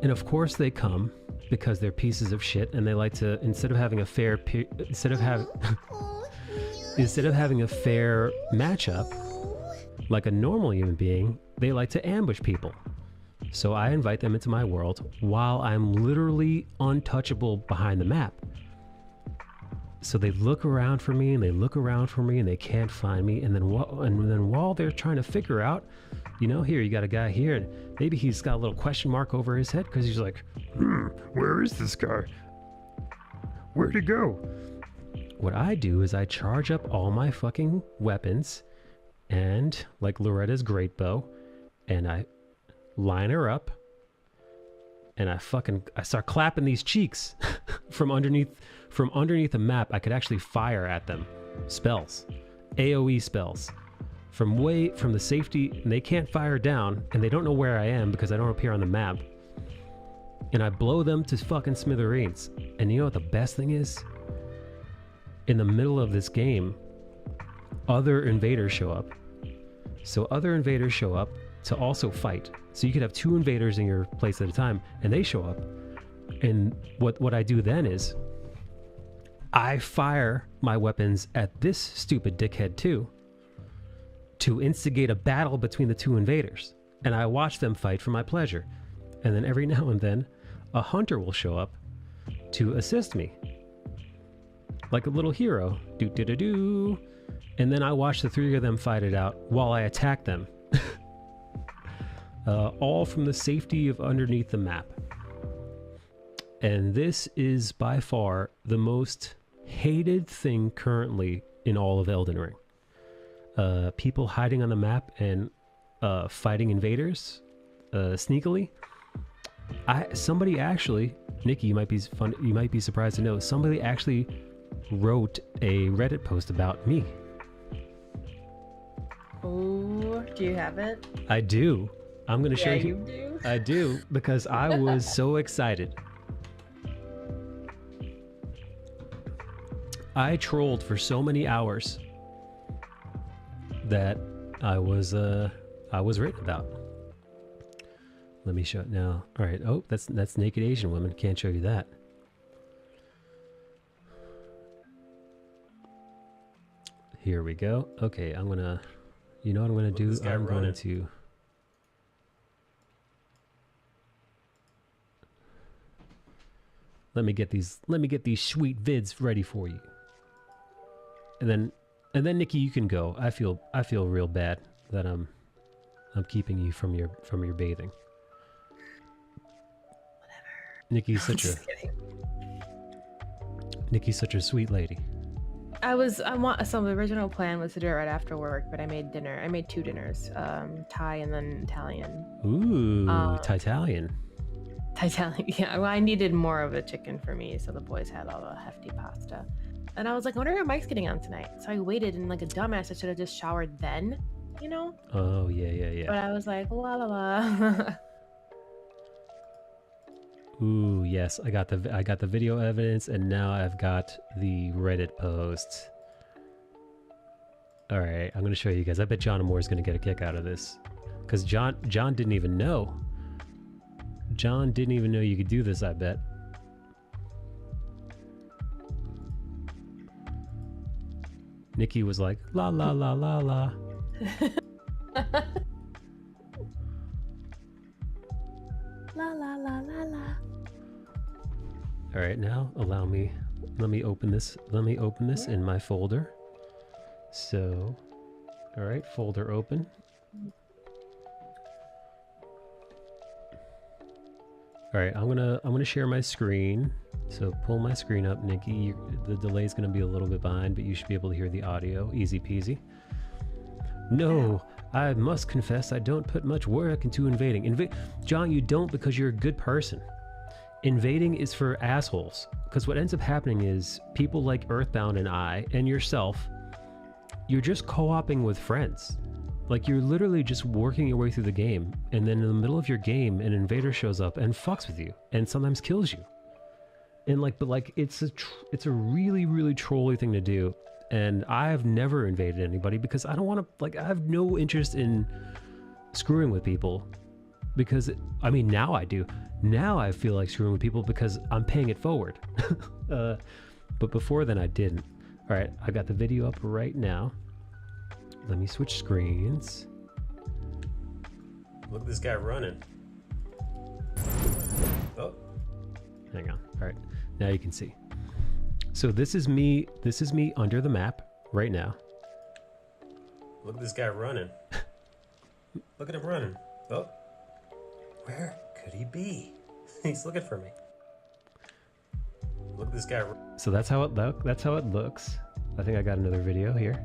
And of course they come because they're pieces of shit, and they like to, instead of having a fair matchup like a normal human being, they like to ambush people. So I invite them into my world while I'm literally untouchable behind the map. So they look around for me and they can't find me. And then while they're trying to figure out, here you got a guy here, and maybe he's got a little question mark over his head because he's like, where is this guy? Where'd he go? What I do is I charge up all my fucking weapons, and like Loretta's great bow, and I line her up, and I start clapping these cheeks from underneath the map. I could actually fire at them spells, AoE spells, from the safety, and they can't fire down, and they don't know where I am because I don't appear on the map. And I blow them to fucking smithereens. And you know what the best thing is? In the middle of this game, other invaders show up. So other invaders show up to also fight. So you could have 2 invaders in your place at a time, and they show up. And what I do then is I fire my weapons at this stupid dickhead too, to instigate a battle between the 2 invaders. And I watch them fight for my pleasure. And then every now and then, a hunter will show up to assist me. Like a little hero. Do-do-do-do. And then I watch the 3 of them fight it out while I attack them. All from the safety of underneath the map. And this is by far the most hated thing currently in all of Elden Ring. People hiding on the map and fighting invaders sneakily. Somebody actually, Nikki, you might be surprised to know, somebody actually wrote a Reddit post about me. Oh, do you have it? I do. I'm going to show you. You do? I do, because I was so excited. I trolled for so many hours that I was written about. Let me show it now. All right. Oh, that's naked Asian woman. Can't show you that. Here we go. Okay, I'm gonna. You know what I'm gonna do? I'm going to. Let me get these sweet vids ready for you. And then Nikki, you can go. I feel real bad that I'm keeping you from your bathing. Whatever. Nikki's such a sweet lady. So the original plan was to do it right after work, but I made dinner. I made 2 dinners, Thai and then Italian. Ooh, Thai-Italian. Yeah, well, I needed more of a chicken for me, so the boys had all the hefty pasta. And I was like, I wonder how Mike's getting on tonight. So I waited, and like a dumbass, I should have just showered then, you know? Oh, yeah. But I was like, la la la. Ooh, yes, I got the video evidence, and now I've got the Reddit post. All right, I'm gonna show you guys. I bet John Moore is gonna get a kick out of this, because John didn't even know. John didn't even know you could do this. I bet. Nikki was like, la la la la la. La la la la la. All right, now let me open this in my folder. So, all right, folder open. All right, I'm gonna share my screen. So pull my screen up, Nikki. The delay is gonna be a little bit behind, but you should be able to hear the audio. Easy peasy. No, I must confess I don't put much work into invading. John, you don't, because you're a good person. Invading is for assholes, because what ends up happening is people like Earthbound and I and yourself, you're just co-oping with friends. Like, you're literally just working your way through the game, and then in the middle of your game, an invader shows up and fucks with you, and sometimes kills you. And it's a really, really trolly thing to do. And I've never invaded anybody because I don't want to, I have no interest in screwing with people, because, I mean, now I do. Now I feel like screwing with people because I'm paying it forward. But before then I didn't. All right, I got the video up right now. Let me switch screens. Look at this guy running. Oh, hang on. All right, now you can see. So this is me under the map right now. Look at this guy running. Look at him running. Oh, where could he be? He's looking for me. Look at this guy. So that's how it looks. I think I got another video here.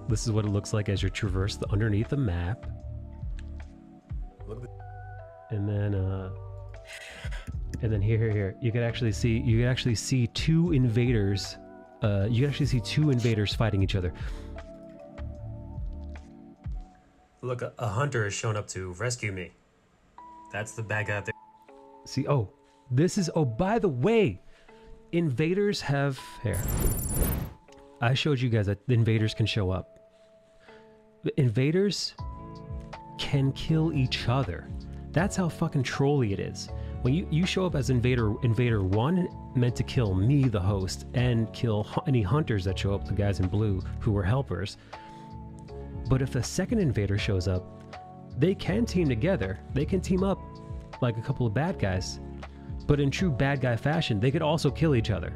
This is what it looks like as you traverse underneath the map. And then here you can actually see two invaders. You can actually see two invaders fighting each other. Look, a hunter has shown up to rescue me. That's the bad guy out there. See, oh, by the way, invaders have hair. I showed you guys that invaders can show up. Invaders can kill each other. That's how fucking trolly it is. When you show up as invader 1, meant to kill me, the host, and kill any hunters that show up, the guys in blue who were helpers. But if a second invader shows up, they can team together. They can team up like a couple of bad guys. But in true bad guy fashion, they could also kill each other.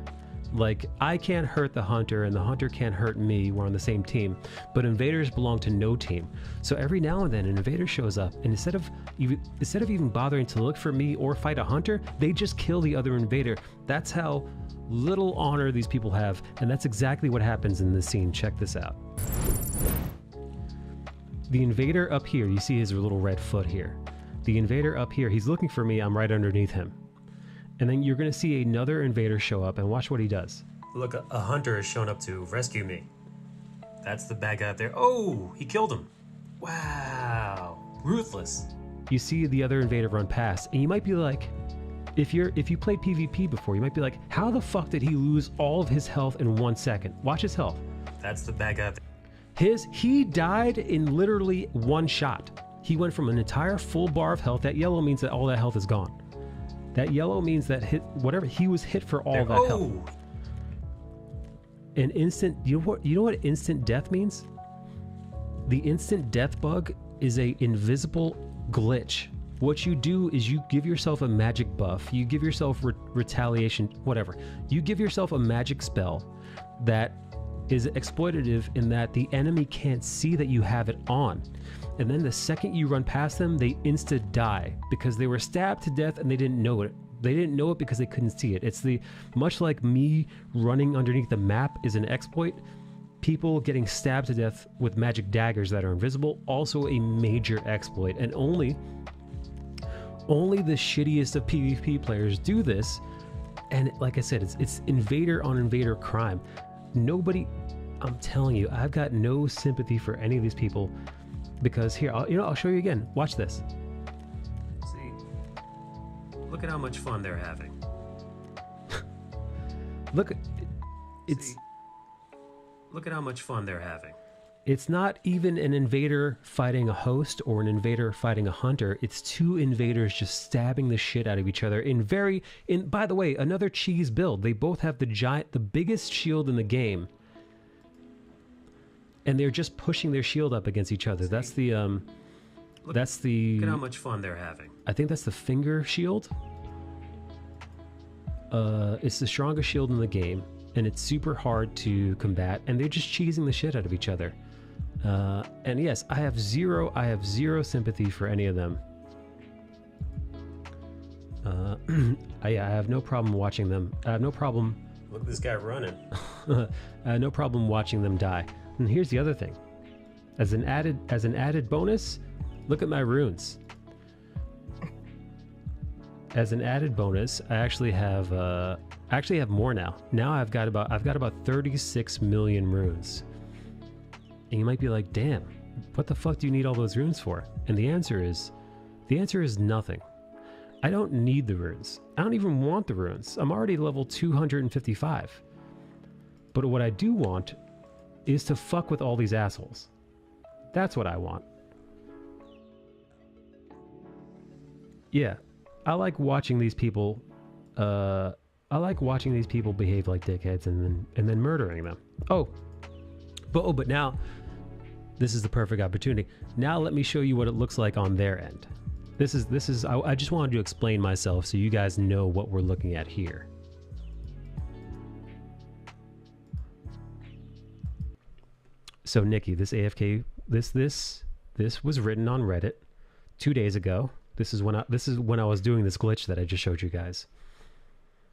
Like, I can't hurt the hunter and the hunter can't hurt me. We're on the same team. But invaders belong to no team. So every now and then an invader shows up, and instead of even bothering to look for me or fight a hunter, they just kill the other invader. That's how little honor these people have, and that's exactly what happens in this scene. Check this out. The invader up here, you see his little red foot here. The invader up here, he's looking for me, I'm right underneath him. And then you're gonna see another invader show up, and watch what he does. Look, a hunter has shown up to rescue me. That's the bad guy out there. Oh, he killed him. Wow, ruthless. You see the other invader run past, and you might be like, if you played PvP before, you might be like, how the fuck did he lose all of his health in 1 second? Watch his health. That's the bad guy out there. He died in literally 1 shot. He went from an entire full bar of health. That yellow means that all that health is gone. That yellow means that he was hit for all that health. An instant, you know what instant death means? The instant death bug is a invisible glitch. What you do is you give yourself a magic buff, you give yourself retaliation, whatever. You give yourself a magic spell that is exploitative in that the enemy can't see that you have it on. And then the second you run past them, they insta die because they were stabbed to death and they didn't know it. They didn't know it because they couldn't see it. It's much like me running underneath the map is an exploit. People getting stabbed to death with magic daggers that are invisible, also a major exploit. And only the shittiest of PvP players do this. And like I said, it's invader on invader crime. Nobody, I'm telling you, I've got no sympathy for any of these people, because here, I'll show you again. Watch this. See, look at how much fun they're having. Look at how much fun they're having. It's not even an invader fighting a host or an invader fighting a hunter. It's two invaders just stabbing the shit out of each other by the way, another cheese build. They both have the biggest shield in the game. And they're just pushing their shield up against each other. Look at how much fun they're having. I think that's the finger shield. It's the strongest shield in the game, and it's super hard to combat, and they're just cheesing the shit out of each other. And yes, I have zero sympathy for any of them. I have no problem watching them. I have no problem. Look at this guy running. I have no problem watching them die. And here's the other thing. As an added bonus, look at my runes. As an added bonus, I actually have more now. Now I've got about 36 million runes. And you might be like, damn, what the fuck do you need all those runes for? And the answer is nothing. I don't need the runes. I don't even want the runes. I'm already level 255. But what I do want is to fuck with all these assholes. That's what I want. Yeah, I like watching these people. I like watching these people behave like dickheads and then murdering them. But now, this is the perfect opportunity. Now let me show you what it looks like on their end. I just wanted to explain myself so you guys know what we're looking at here. So Nikki, this AFK, this was written on Reddit 2 days ago. This is when I was doing this glitch that I just showed you guys.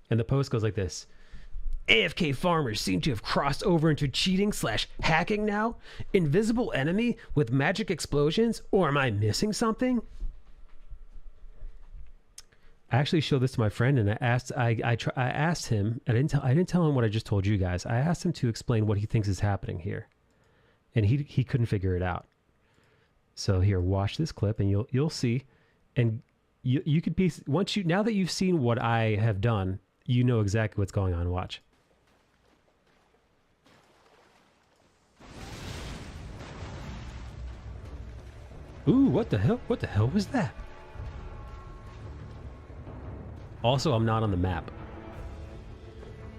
And the post goes like this. AFK farmers seem to have crossed over into cheating/hacking now? Invisible enemy with magic explosions? Or am I missing something? I actually showed this to my friend, and I asked him. I didn't tell him what I just told you guys. I asked him to explain what he thinks is happening here, and he couldn't figure it out. So here, watch this clip, and you'll see, and you could be now that you've seen what I have done, you know exactly what's going on. Watch. Ooh, what the hell? What the hell was that? Also, I'm not on the map.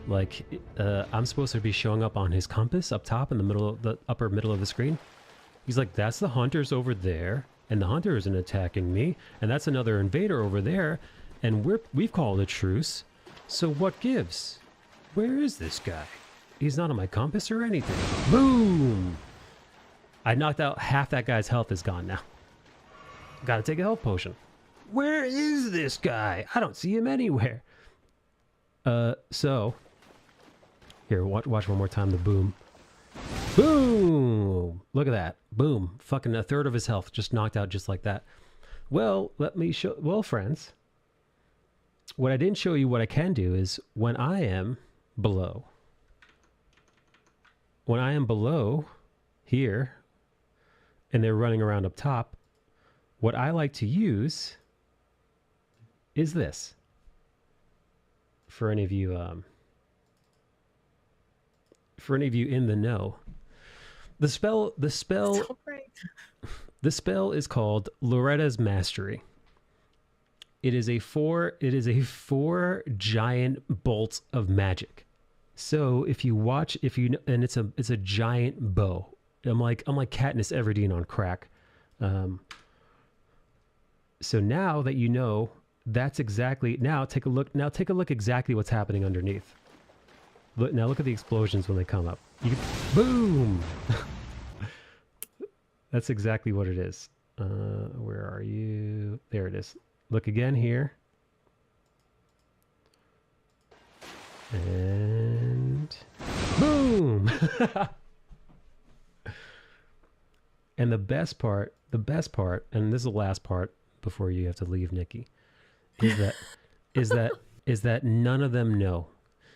Like, I'm supposed to be showing up on his compass up top in the upper middle of the screen. He's like, that's the hunters over there, and the hunter isn't attacking me, and that's another invader over there, and we've called a truce. So what gives? Where is this guy? He's not on my compass or anything. Boom! I knocked out half that guy's health is gone now. Gotta take a health potion. Where is this guy? I don't see him anywhere. So here, watch one more time. The boom. Boom! Look at that. Boom. Fucking a third of his health just knocked out just like that. Well, let me show. Well, friends, what I didn't show you, what I can do is when I am below here, and they're running around up top, what I like to use is this. For any of you in the know, the spell is called Loretta's Mastery. It is a four giant bolts of magic. So if you watch, and it's a giant bow. I'm like Katniss Everdeen on crack. So now that you know, that's exactly, now take a look exactly what's happening underneath. Now look at the explosions when they come up. Boom! That's exactly what it is. Where are you? There it is. Look again here. And boom! And the best part, and this is the last part before you have to leave, Nikki, is that is that none of them know.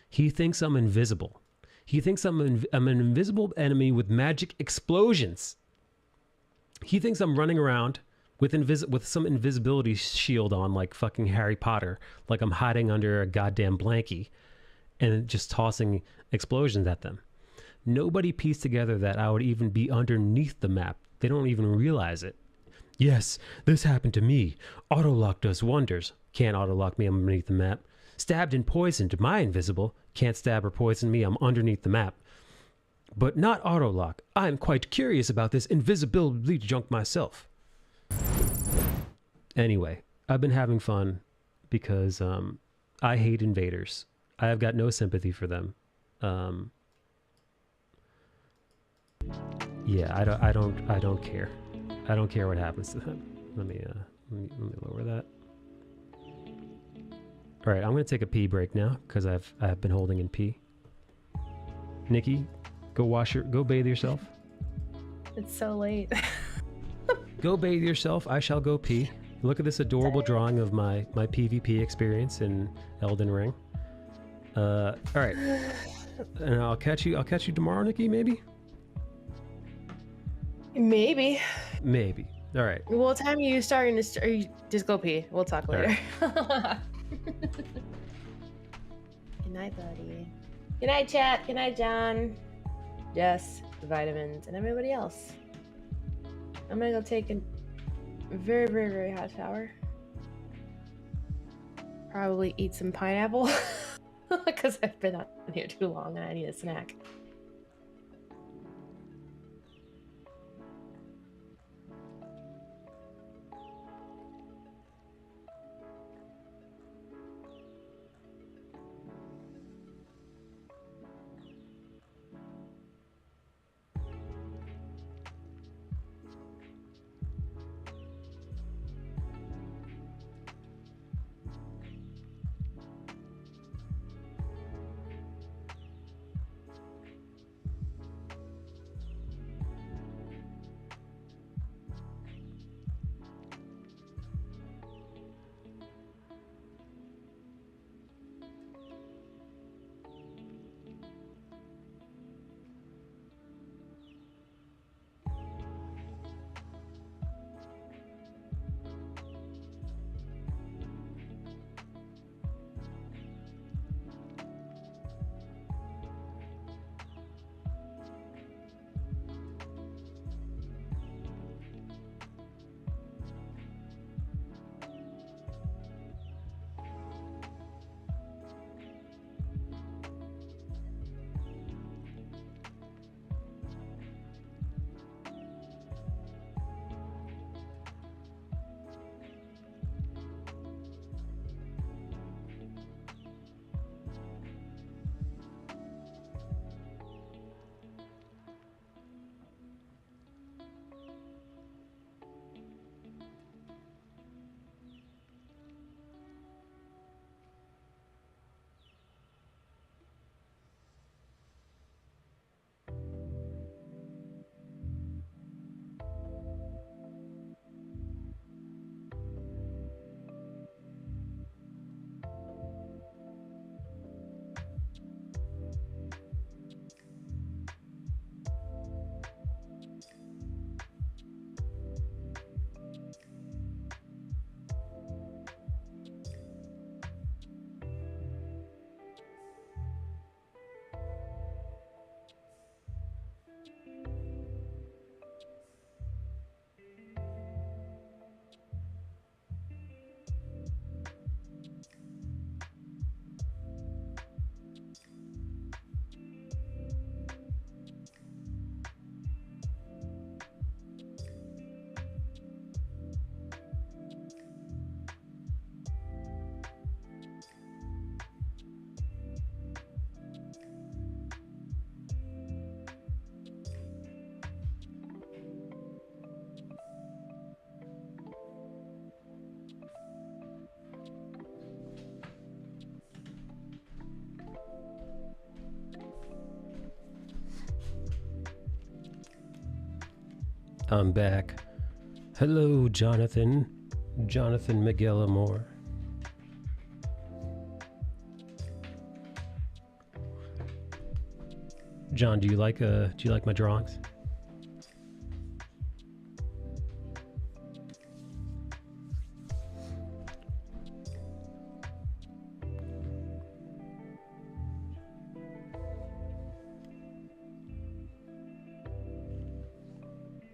He thinks I'm invisible. He thinks I'm an invisible enemy with magic explosions. He thinks I'm running around with some invisibility shield on, like fucking Harry Potter, like I'm hiding under a goddamn blankie and just tossing explosions at them. Nobody pieced together that I would even be underneath the map. They don't even realize it. Yes, this happened to me. Autolock does wonders. Can't autolock me, I'm underneath the map. Stabbed and poisoned, am I invisible? Can't stab or poison me, I'm underneath the map. But not autolock. I'm quite curious about this invisibility junk myself. Anyway, I've been having fun because I hate invaders. I have got no sympathy for them. Yeah, I don't care. I don't care what happens to them. Let me lower that. All right, I'm gonna take a pee break now because I've been holding in pee. Nikki, go bathe yourself. It's so late. Go bathe yourself. I shall go pee. Look at this adorable drawing of my PvP experience in Elden Ring. All right, and I'll catch you tomorrow, Nikki. Maybe. Maybe. All right. What time are you starting to? Or you just go pee. We'll talk later. Right. Good night, buddy. Good night, chat. Good night, John. Jess, the vitamins, and everybody else. I'm gonna go take a very, very, very hot shower. Probably eat some pineapple because I've been on here too long and I need a snack. I'm back. Hello, Jonathan. Jonathan Miguel Amor. John, do you like my drawings?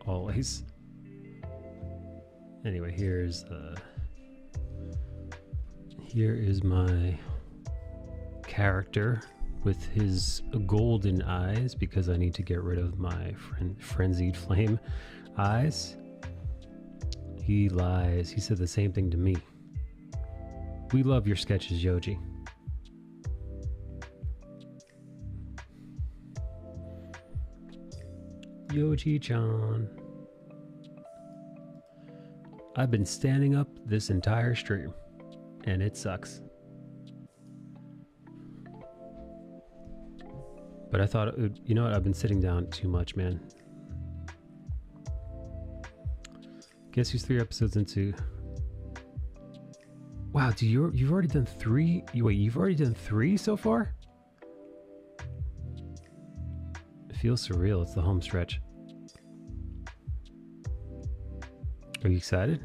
Always. Anyway, here is my character with his golden eyes, because I need to get rid of my frenzied flame eyes. He lies. He said the same thing to me. We love your sketches, Yoji. Yoji-chan. I've been standing up this entire stream, and it sucks. But I thought, you know what? I've been sitting down too much, man. Guess who's 3 episodes into? Wow, dude, you've already done 3? Wait, you've already done 3 so far? It feels surreal. It's the home stretch. Are you excited?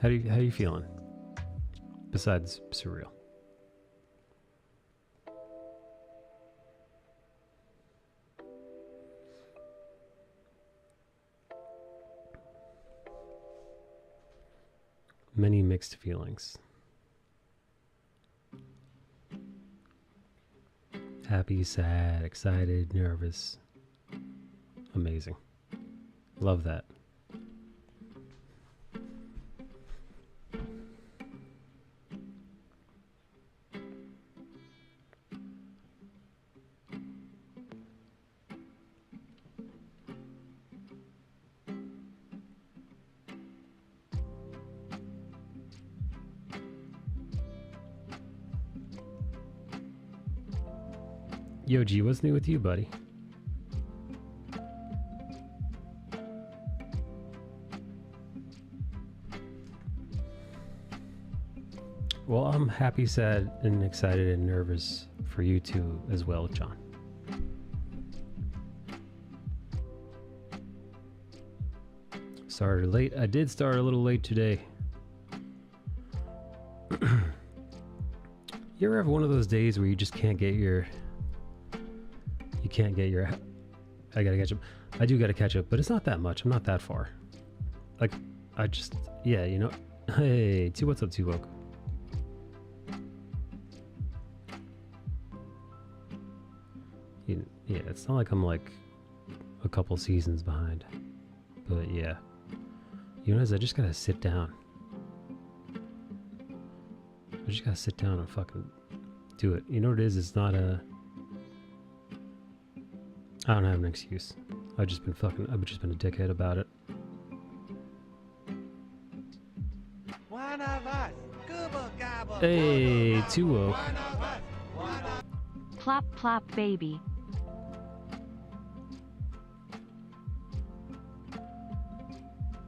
How you feeling? Besides surreal. Many mixed feelings. Happy, sad, excited, nervous. Amazing. Love that. Yo, G, what's new with you, buddy? Well, I'm happy, sad, and excited and nervous for you too as well, John. Started late. I did start a little late today. You ever have one of those days where you just can't get your... I gotta catch up. I do gotta catch up, but it's not that much. I'm not that far. Like, yeah, you know. Hey, what's up, Tuvok? Yeah, it's not like I'm like a couple seasons behind. But yeah. You know, I just gotta sit down. I just gotta sit down and fucking do it. You know what it is? It's not a... I don't have an excuse. I've just been a dickhead about it. Hey, 2-0. Plop plop baby.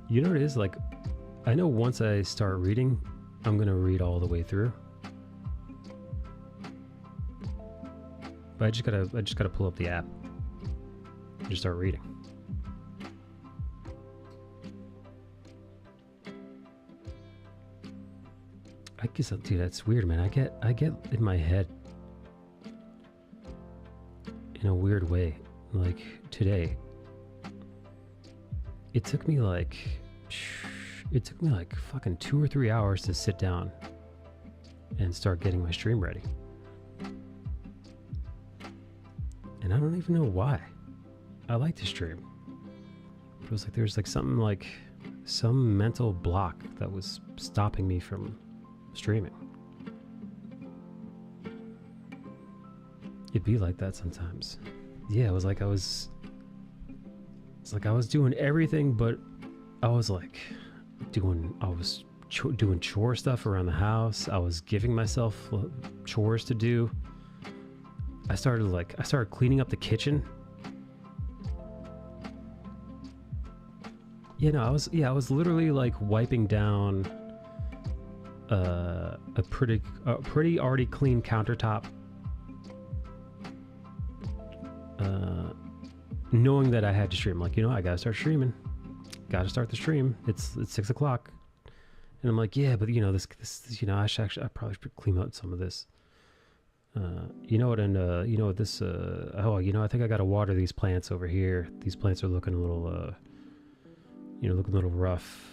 You know what it is? Like, I know once I start reading, I'm gonna read all the way through. But I just gotta pull up the app. Just start reading. I guess, dude, that's weird, man. I get in my head in a weird way. Like today, it took me like fucking 2 or 3 hours to sit down and start getting my stream ready. And I don't even know why. I like to stream. It was like there's like something like some mental block that was stopping me from streaming. It'd be like that sometimes. Yeah, it was like I was doing everything, but I was doing chore stuff around the house. I was giving myself chores to do. I started cleaning up the kitchen. You know, I was literally like wiping down a pretty already clean countertop knowing that I had to stream, like, you know, I gotta start streaming. Gotta start the stream. It's 6 o'clock. And I'm like, yeah, but you know, this you know, I probably should clean out some of this. You know what, and you know what this, oh, you know, I think I gotta water these plants over here. These plants are looking a little, you know, looking a little rough.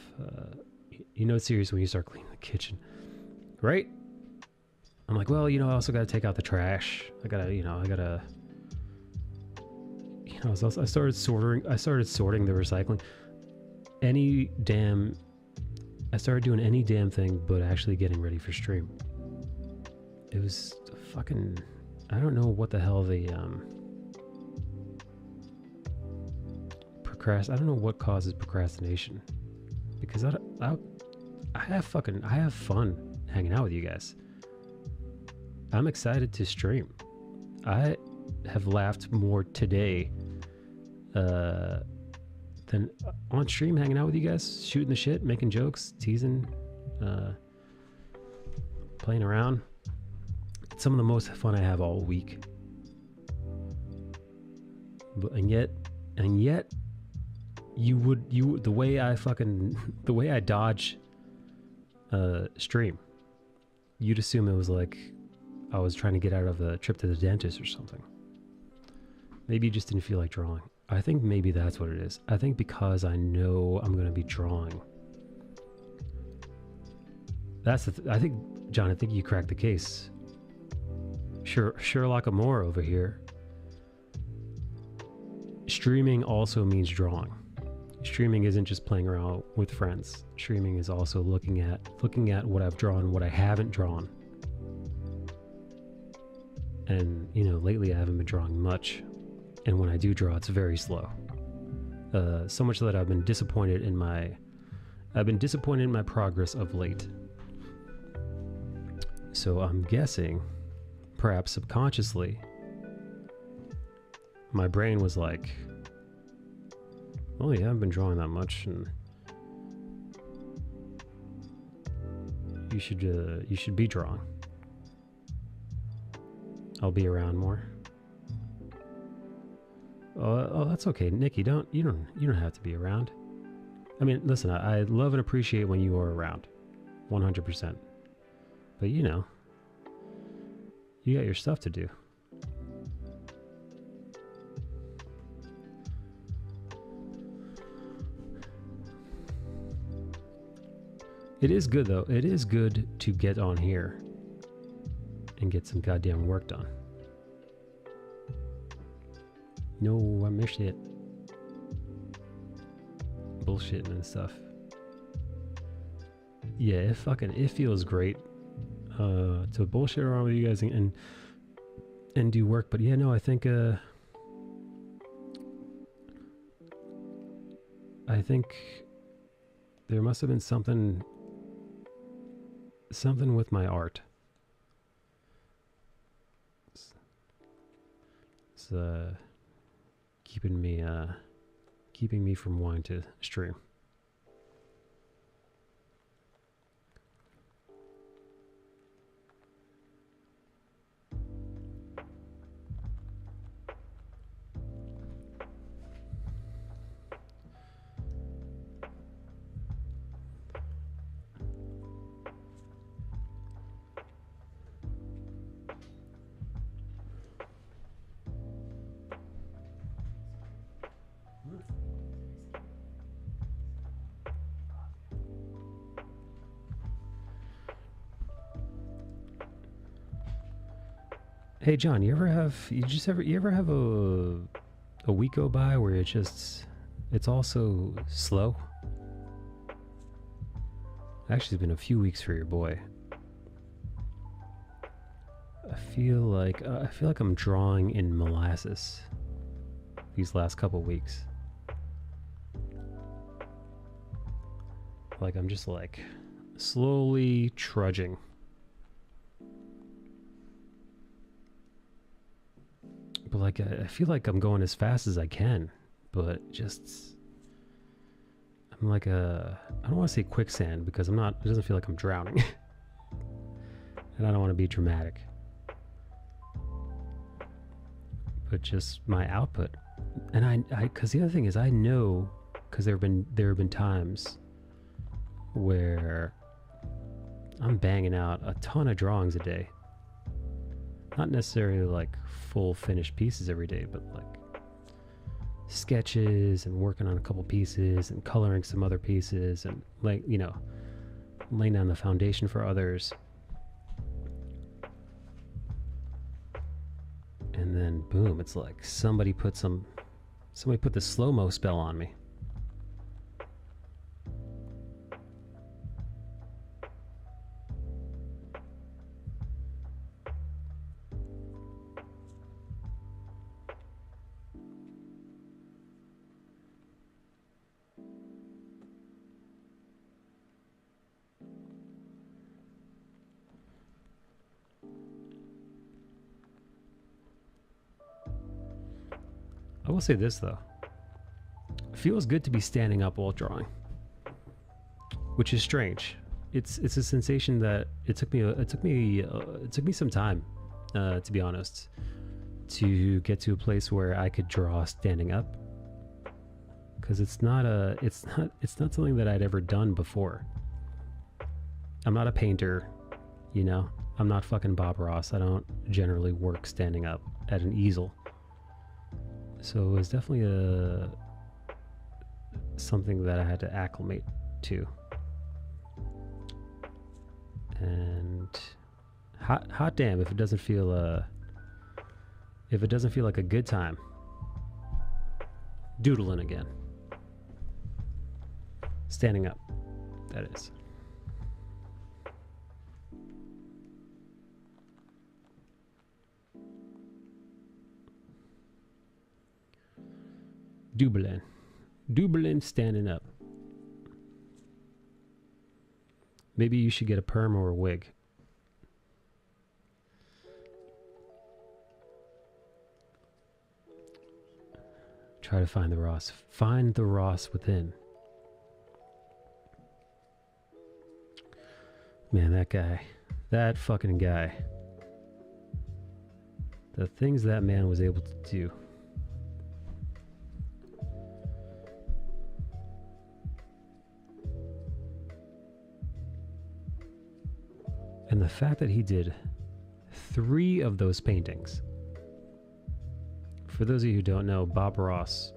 You know, it's serious when you start cleaning the kitchen, right? I'm like, well, you know, I also gotta take out the trash. I started sorting the recycling. I started doing any damn thing but actually getting ready for stream. It was fucking, I don't know what the hell the I don't know what causes procrastination, because I have fun hanging out with you guys. I'm excited to stream. I have laughed more today than on stream, hanging out with you guys, shooting the shit, making jokes, teasing, playing around. It's some of the most fun I have all week. And yet the way I dodge stream, you'd assume it was like I was trying to get out of a trip to the dentist or something. Maybe you just didn't feel like drawing. I think maybe that's what it is. I think because I know I'm going to be drawing. I think, John, I think you cracked the case. Sherlock Amore over here. Streaming also means drawing. Streaming isn't just playing around with friends. Streaming is also looking at what I've drawn, what I haven't drawn. And, you know, lately I haven't been drawing much. And when I do draw, it's very slow. So much that I've been disappointed in my progress of late. So I'm guessing, perhaps subconsciously, my brain was like, well, yeah, I've been drawing that much, and you should be drawing. I'll be around more. Oh, that's okay, Nick. You don't have to be around. I mean, listen, I love and appreciate when you are around, 100%. But you know, you got your stuff to do. It is good though. It is good to get on here and get some goddamn work done. No, I missed it. Bullshitting and stuff. Yeah, it feels great to bullshit around with you guys and do work. But yeah, no, I think there must have been something with my art. It's keeping me from wanting to stream. Hey John, you ever have a week go by where it's also slow? Actually, it's been a few weeks for your boy. I feel like I'm drawing in molasses these last couple weeks. Like I'm just like slowly trudging. But like I feel like I'm going as fast as I can, but just I'm like I don't want to say quicksand because I'm not. It doesn't feel like I'm drowning, and I don't want to be dramatic. but just my output. And I because the other thing is I know, because there have been times where I'm banging out a ton of drawings a day. Not necessarily like full finished pieces every day, but like sketches and working on a couple pieces and coloring some other pieces and like, you know, laying down the foundation for others. And then boom, it's like somebody put the slow-mo spell on me. I will say this though, it feels good to be standing up while drawing, which is strange. It's a sensation that it took me some time, to be honest, to get to a place where I could draw standing up, because it's not something that I'd ever done before. I'm not a painter, you know. I'm not fucking Bob Ross. I don't generally work standing up at an easel. So it was definitely something that I had to acclimate to. And hot damn if it doesn't feel like a good time doodling again. Standing up, that is. Dublin standing up. Maybe you should get a perm or a wig. Try to find the Ross. Find the Ross within. Man, that guy. That fucking guy. The things that man was able to do. And the fact that he did 3 of those paintings. For those of you who don't know, Bob Ross,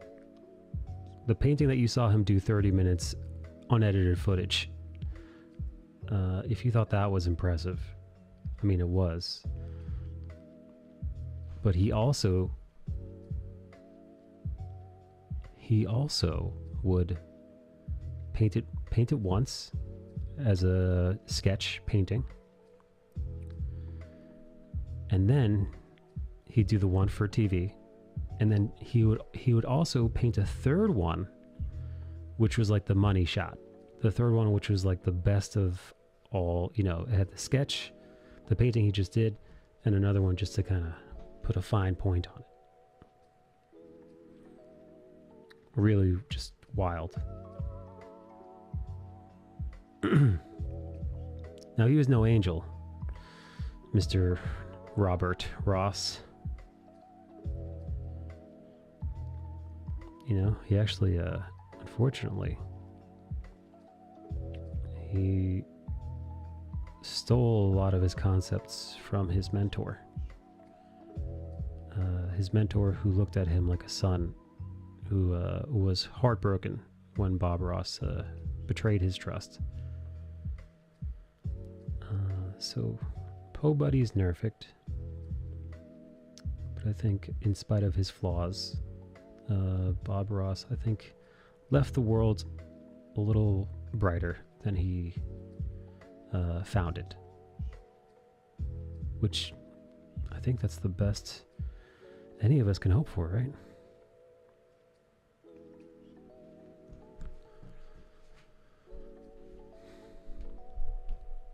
the painting that you saw him do 30 minutes unedited footage, if you thought that was impressive, I mean, it was. But he also would paint it once as a sketch painting. And then he'd do the one for TV, and then he would also paint a third one, which was like the money shot. The third one, which was like the best of all, you know, it had the sketch, the painting he just did, and another one just to kind of put a fine point on it. Really just wild. Now he was no angel, Mr. Robert Ross. You know, he actually, unfortunately, he stole a lot of his concepts from his mentor. His mentor, who looked at him like a son, who was heartbroken when Bob Ross betrayed his trust. So Poe Buddy's nerfed, but I think in spite of his flaws, Bob Ross, I think, left the world a little brighter than he found it, which I think that's the best any of us can hope for, right?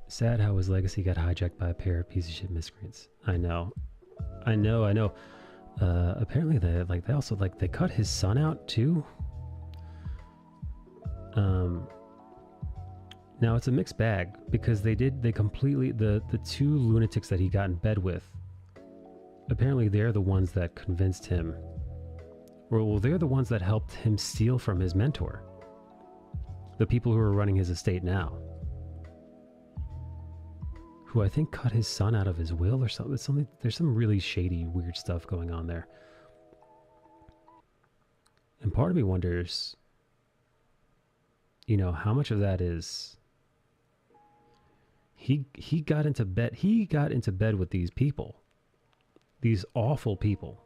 Sad how his legacy got hijacked by a pair of piece of shit miscreants. I know. Apparently they cut his son out too. Now it's a mixed bag, because the 2 lunatics that he got in bed with, apparently they're the ones that convinced him, or well, they're the ones that helped him steal from his mentor. The people who are running his estate now. Who I think cut his son out of his will or something. There's some really shady, weird stuff going on there. And part of me wonders, you know, how much of that is he got into bed with these people. These awful people.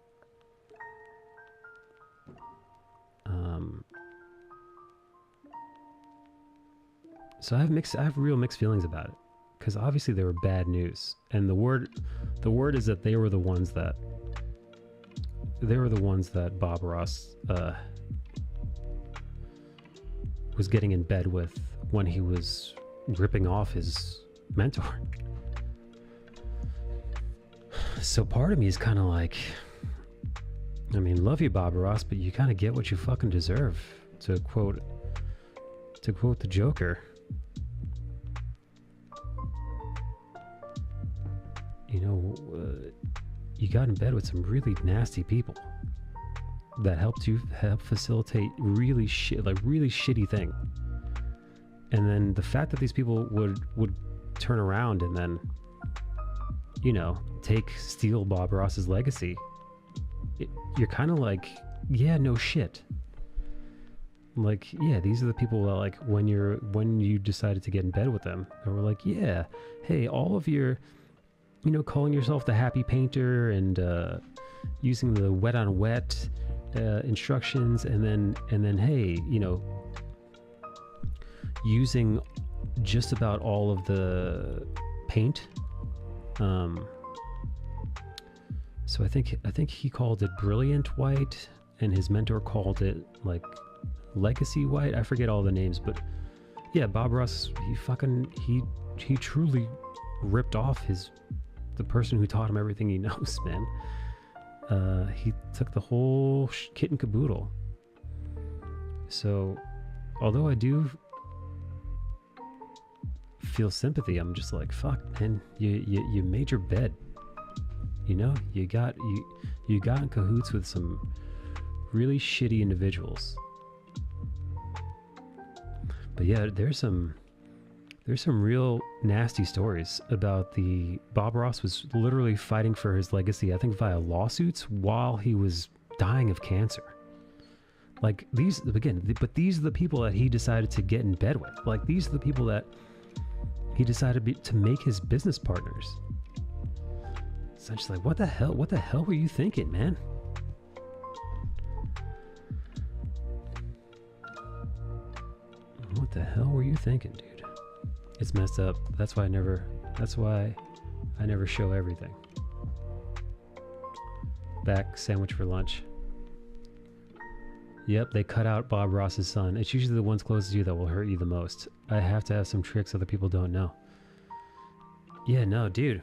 So I have real mixed feelings about it, because obviously they were bad news, and the word is that they were the ones that Bob Ross was getting in bed with when he was ripping off his mentor. So part of me is kind of like, I mean, love you, Bob Ross, but you kind of get what you fucking deserve, to quote the Joker. You know, you got in bed with some really nasty people that help facilitate really shitty thing. And then the fact that these people would turn around and then, you know, steal Bob Ross's legacy, you're kind of like, yeah, no shit. Like, yeah, these are the people that, like, when you decided to get in bed with them, they were like, yeah, hey, all of your, you know, calling yourself the happy painter and using the wet on wet instructions, and then hey, you know, using just about all of the paint. So I think he called it brilliant white, and his mentor called it like legacy white. I forget all the names, but yeah, Bob Ross, he truly ripped off the person who taught him everything he knows, man. He took the whole kit and caboodle. So, although I do feel sympathy, I'm just like, fuck, man, you made your bed. You know, you got in cahoots with some really shitty individuals. But yeah, there's some real nasty stories about Bob Ross was literally fighting for his legacy, I think via lawsuits, while he was dying of cancer. Like, these are the people that he decided to get in bed with. Like, these are the people that he decided to make his business partners. So I'm just like, what the hell were you thinking, man? What the hell were you thinking, dude? It's messed up. That's why I never show everything. Back sandwich for lunch. Yep, they cut out Bob Ross's son. It's usually the ones closest to you that will hurt you the most. I have to have some tricks other people don't know. Yeah, no, dude.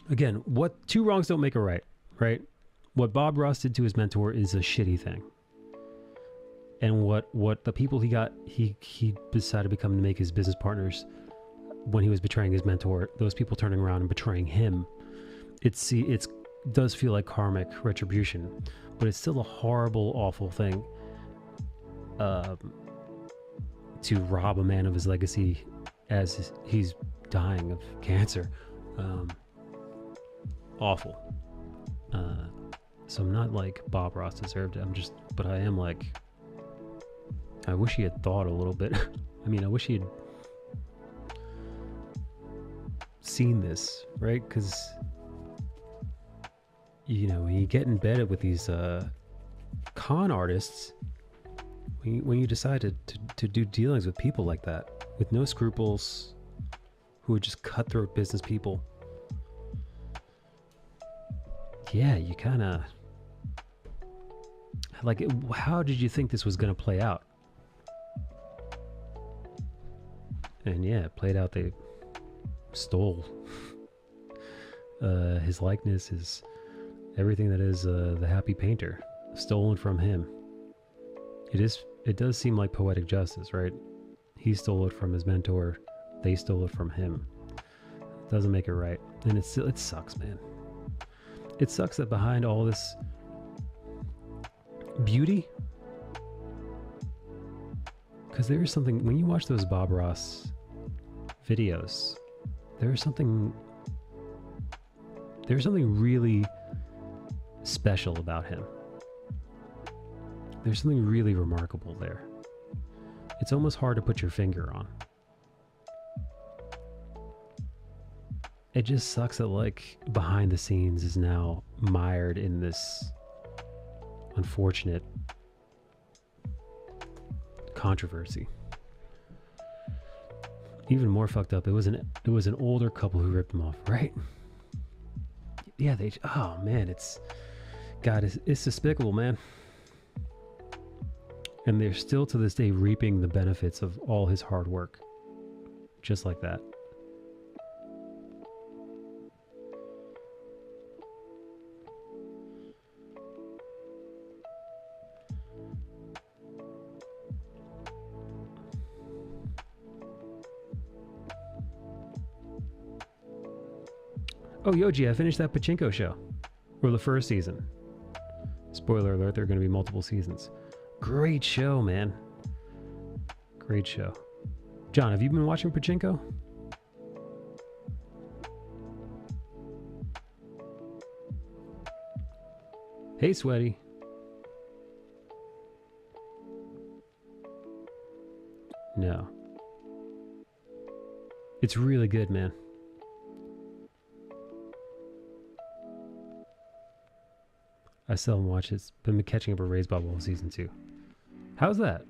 Again, two wrongs don't make a right? What Bob Ross did to his mentor is a shitty thing. And what the people he decided to make his business partners when he was betraying his mentor, those people turning around and betraying him, it does feel like karmic retribution, but it's still a horrible, awful thing to rob a man of his legacy as he's dying of cancer. Awful. So I'm not like Bob Ross deserved it. But I am like, I wish he had thought a little bit. I mean, I wish he had seen this, right? Because, you know, when you get in bed with these con artists, when you decide to do dealings with people like that, with no scruples, who are just cutthroat business people, yeah, you kind of, like, how did you think this was going to play out? And yeah, it played out. They stole his likeness, his everything that is the happy painter, stolen from him. It does seem like poetic justice, right? He stole it from his mentor. They stole it from him. Doesn't make it right, and it sucks, man. it sucks that behind all this beauty, because there is something, when you watch those Bob Ross videos, there's something really special about him. There's something really remarkable there. It's almost hard to put your finger on. It just sucks that like behind the scenes is now mired in this unfortunate controversy. Even more fucked up, it was an older couple who ripped him off, right? Yeah, oh man, it's despicable, man. And they're still to this day reaping the benefits of all his hard work. Just like that. Oh, Yoji, I finished that Pachinko show. Or the first season. Spoiler alert, there are going to be multiple seasons. Great show, man. Great show. John, have you been watching Pachinko? Hey, Sweaty. No. It's really good, man. I still haven't watched it. It's been catching up with Raised Bubble season 2. How's that?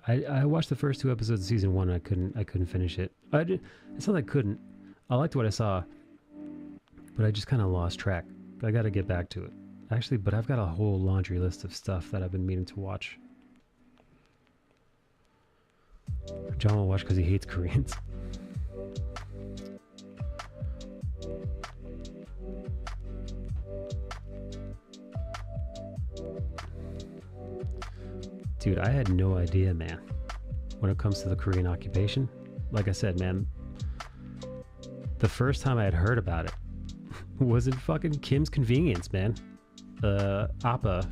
I watched the first 2 episodes of season 1 and I couldn't finish it. It's not that I couldn't. I liked what I saw, but I just kind of lost track. I got to get back to it. Actually, but I've got a whole laundry list of stuff that I've been meaning to watch. John will watch because he hates Koreans. Dude, I had no idea, man, when it comes to the Korean occupation. Like I said, man, the first time I had heard about it was in fucking Kim's Convenience, man. Appa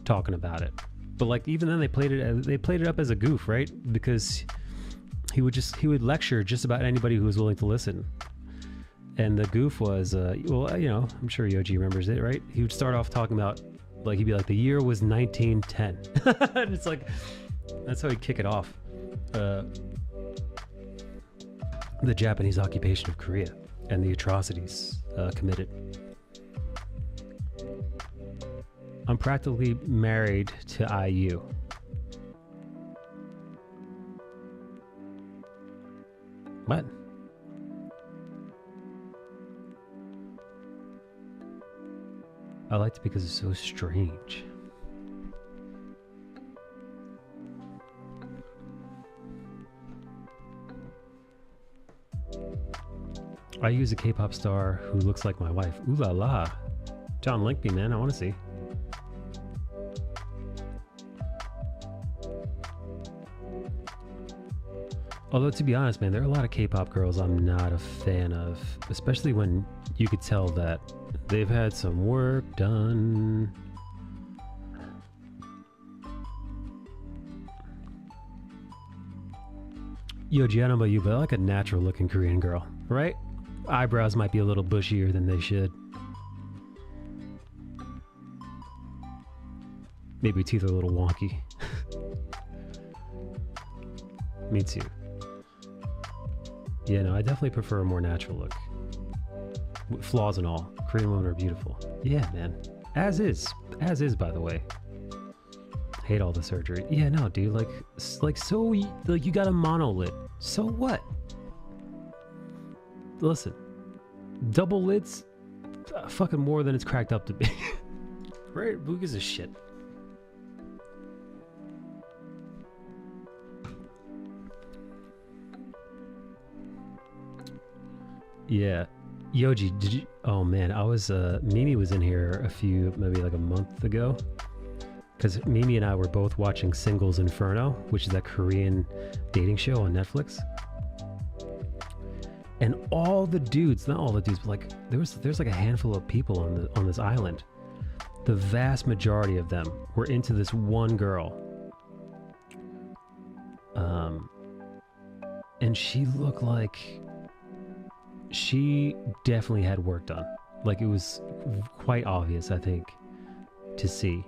talking about it. But like even then they played it up as a goof, right? Because he would lecture just about anybody who was willing to listen. And the goof was, well, you know, I'm sure Yoji remembers it, right? He would start off talking about, like, he'd be like, the year was 1910. And it's like, that's how he'd kick it off. The Japanese occupation of Korea and the atrocities committed. I'm practically married to IU. What? I liked it because it's so strange. I use a K-pop star who looks like my wife. Ooh la la. John, link me, man. I want to see. Although, to be honest, man, there are a lot of K-pop girls I'm not a fan of. Especially when you could tell that they've had some work done. Yo, G, I don't know about you, but I like a natural looking Korean girl, right? Eyebrows might be a little bushier than they should. Maybe teeth are a little wonky. Me too. Yeah, no, I definitely prefer a more natural look. Flaws and all. Korean women are beautiful. Yeah, man. As is, by the way. Hate all the surgery. Yeah, no, dude. So, like, you got a monolid. So what? Listen, double lids, fucking more than it's cracked up to be. Right? Who gives a shit? Yeah. Yoji, did you? Oh man, I was, Mimi was in here maybe like a month ago. Because Mimi and I were both watching Singles Inferno, which is that Korean dating show on Netflix. And all the dudes, not all the dudes, but like there's like a handful of people on this island. The vast majority of them were into this one girl. And she looked like she definitely had work done. Like, it was quite obvious, I think, to see.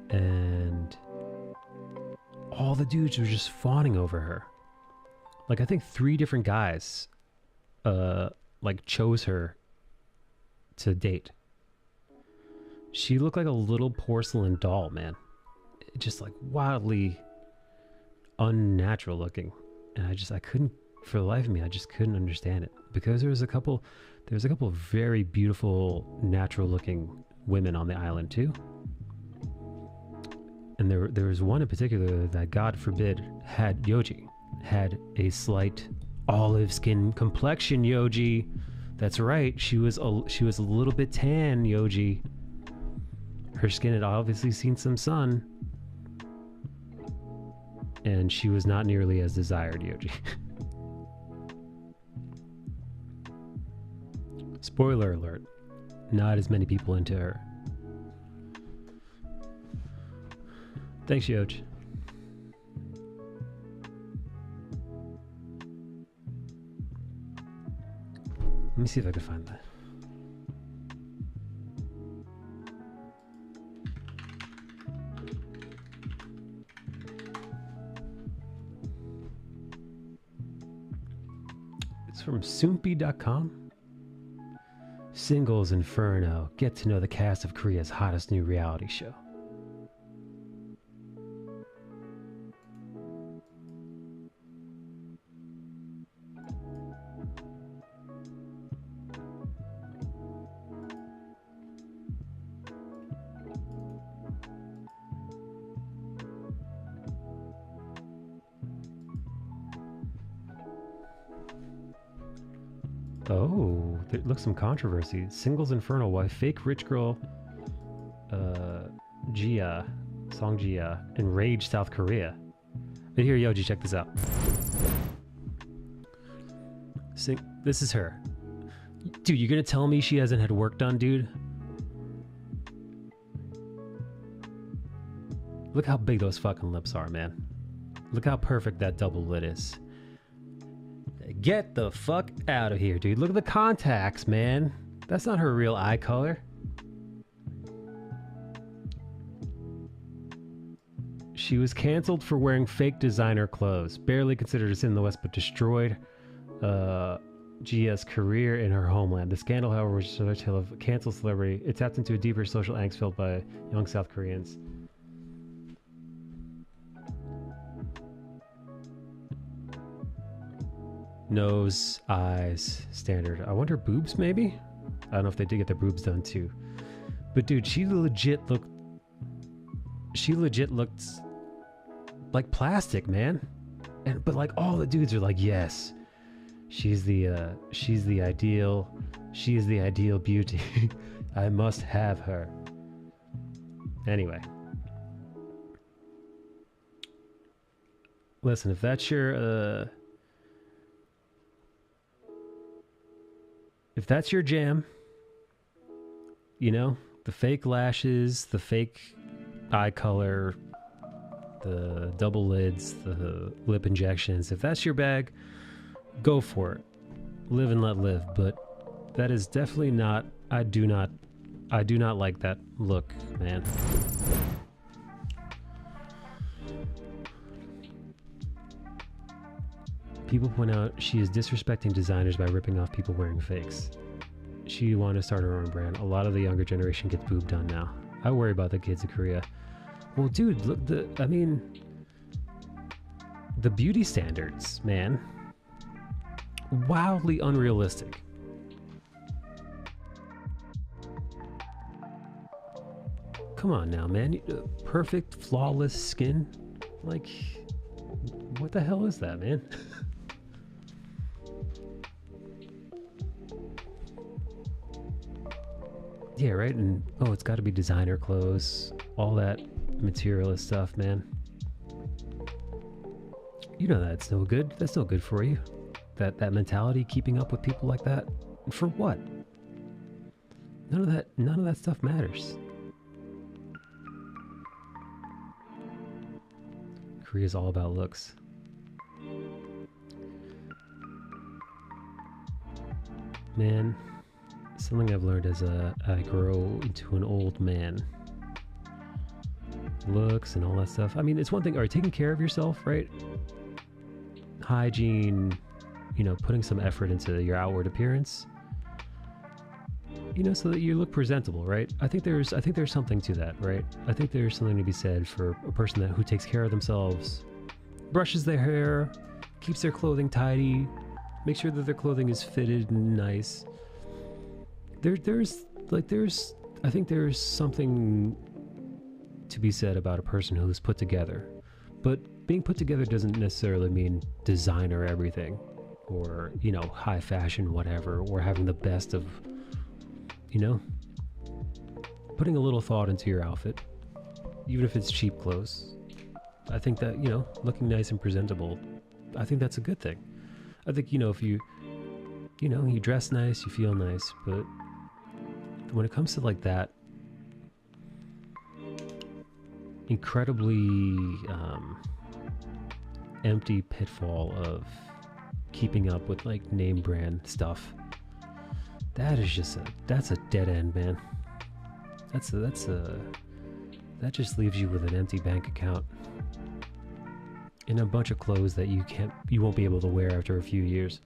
And all the dudes were just fawning over her. Like, I think 3 different guys like chose her to date. She looked like a little porcelain doll, man. Just like wildly unnatural looking. And I couldn't, for the life of me, I just couldn't understand it. Because there was a couple of very beautiful, natural looking women on the island too. And there was one in particular that, God forbid, had a slight olive skin complexion. Yoji, that's right. She was a little bit tan. Yoji, her skin had obviously seen some sun, and she was not nearly as desired. Yoji. Spoiler alert: not as many people into her. Thanks, Yoj. Let me see if I can find that. It's from Soompi.com. Singles Inferno. Get to know the cast of Korea's hottest new reality show. Oh, there looks some controversy. Singles Inferno, why fake rich girl Song Jia enraged South Korea. But here, Yoji, check this out. This is her. Dude, you're gonna tell me she hasn't had work done, dude? Look how big those fucking lips are, man. Look how perfect that double lid is. Get the fuck out of here, dude. Look at the contacts, man. That's not her real eye color. She was canceled for wearing fake designer clothes. Barely considered a sin in the West, but destroyed Gia's career in her homeland. The scandal, however, was just another tale of a canceled celebrity. It tapped into a deeper social angst felt by young South Koreans. Nose, eyes, standard. I wonder boobs, maybe? I don't know if they did get their boobs done too. But dude, she legit looked like plastic, man. But like all the dudes are like, yes, she's the ideal beauty. I must have her. Anyway. Listen, if that's your if that's your jam, you know, the fake lashes, the fake eye color, the double lids, the lip injections, if that's your bag, go for it. Live and let live. But that is definitely not, I do not like that look, man. People point out she is disrespecting designers by ripping off people wearing fakes. She wanted to start her own brand. A lot of the younger generation gets boob done now. I worry about the kids of Korea. Well, dude, look, the beauty standards, man. Wildly unrealistic. Come on now, man. Perfect, flawless skin. Like, what the hell is that, man? Yeah, right? And oh, it's got to be designer clothes, all that materialist stuff, man. You know that's no good. That's no good for you. that mentality, keeping up with people like that. For what? None of that stuff matters. Korea's all about looks. Man, something I've learned as I grow into an old man. Looks and all that stuff. I mean, it's one thing, all right, taking care of yourself, right? Hygiene, you know, putting some effort into your outward appearance, you know, so that you look presentable, right? I think there's something to that, right? I think there's something to be said for a person who takes care of themselves, brushes their hair, keeps their clothing tidy, makes sure that their clothing is fitted and nice. I think there's something to be said about a person who's put together. But being put together doesn't necessarily mean designer everything, or, you know, high fashion whatever, or having the best of, you know, putting a little thought into your outfit, even if it's cheap clothes. I think that, you know, looking nice and presentable, I think that's a good thing. I think, you know, if you dress nice, you feel nice, but when it comes to like that incredibly empty pitfall of keeping up with like name brand stuff, that is a dead end, man. That just leaves you with an empty bank account and a bunch of clothes that you won't be able to wear after a few years.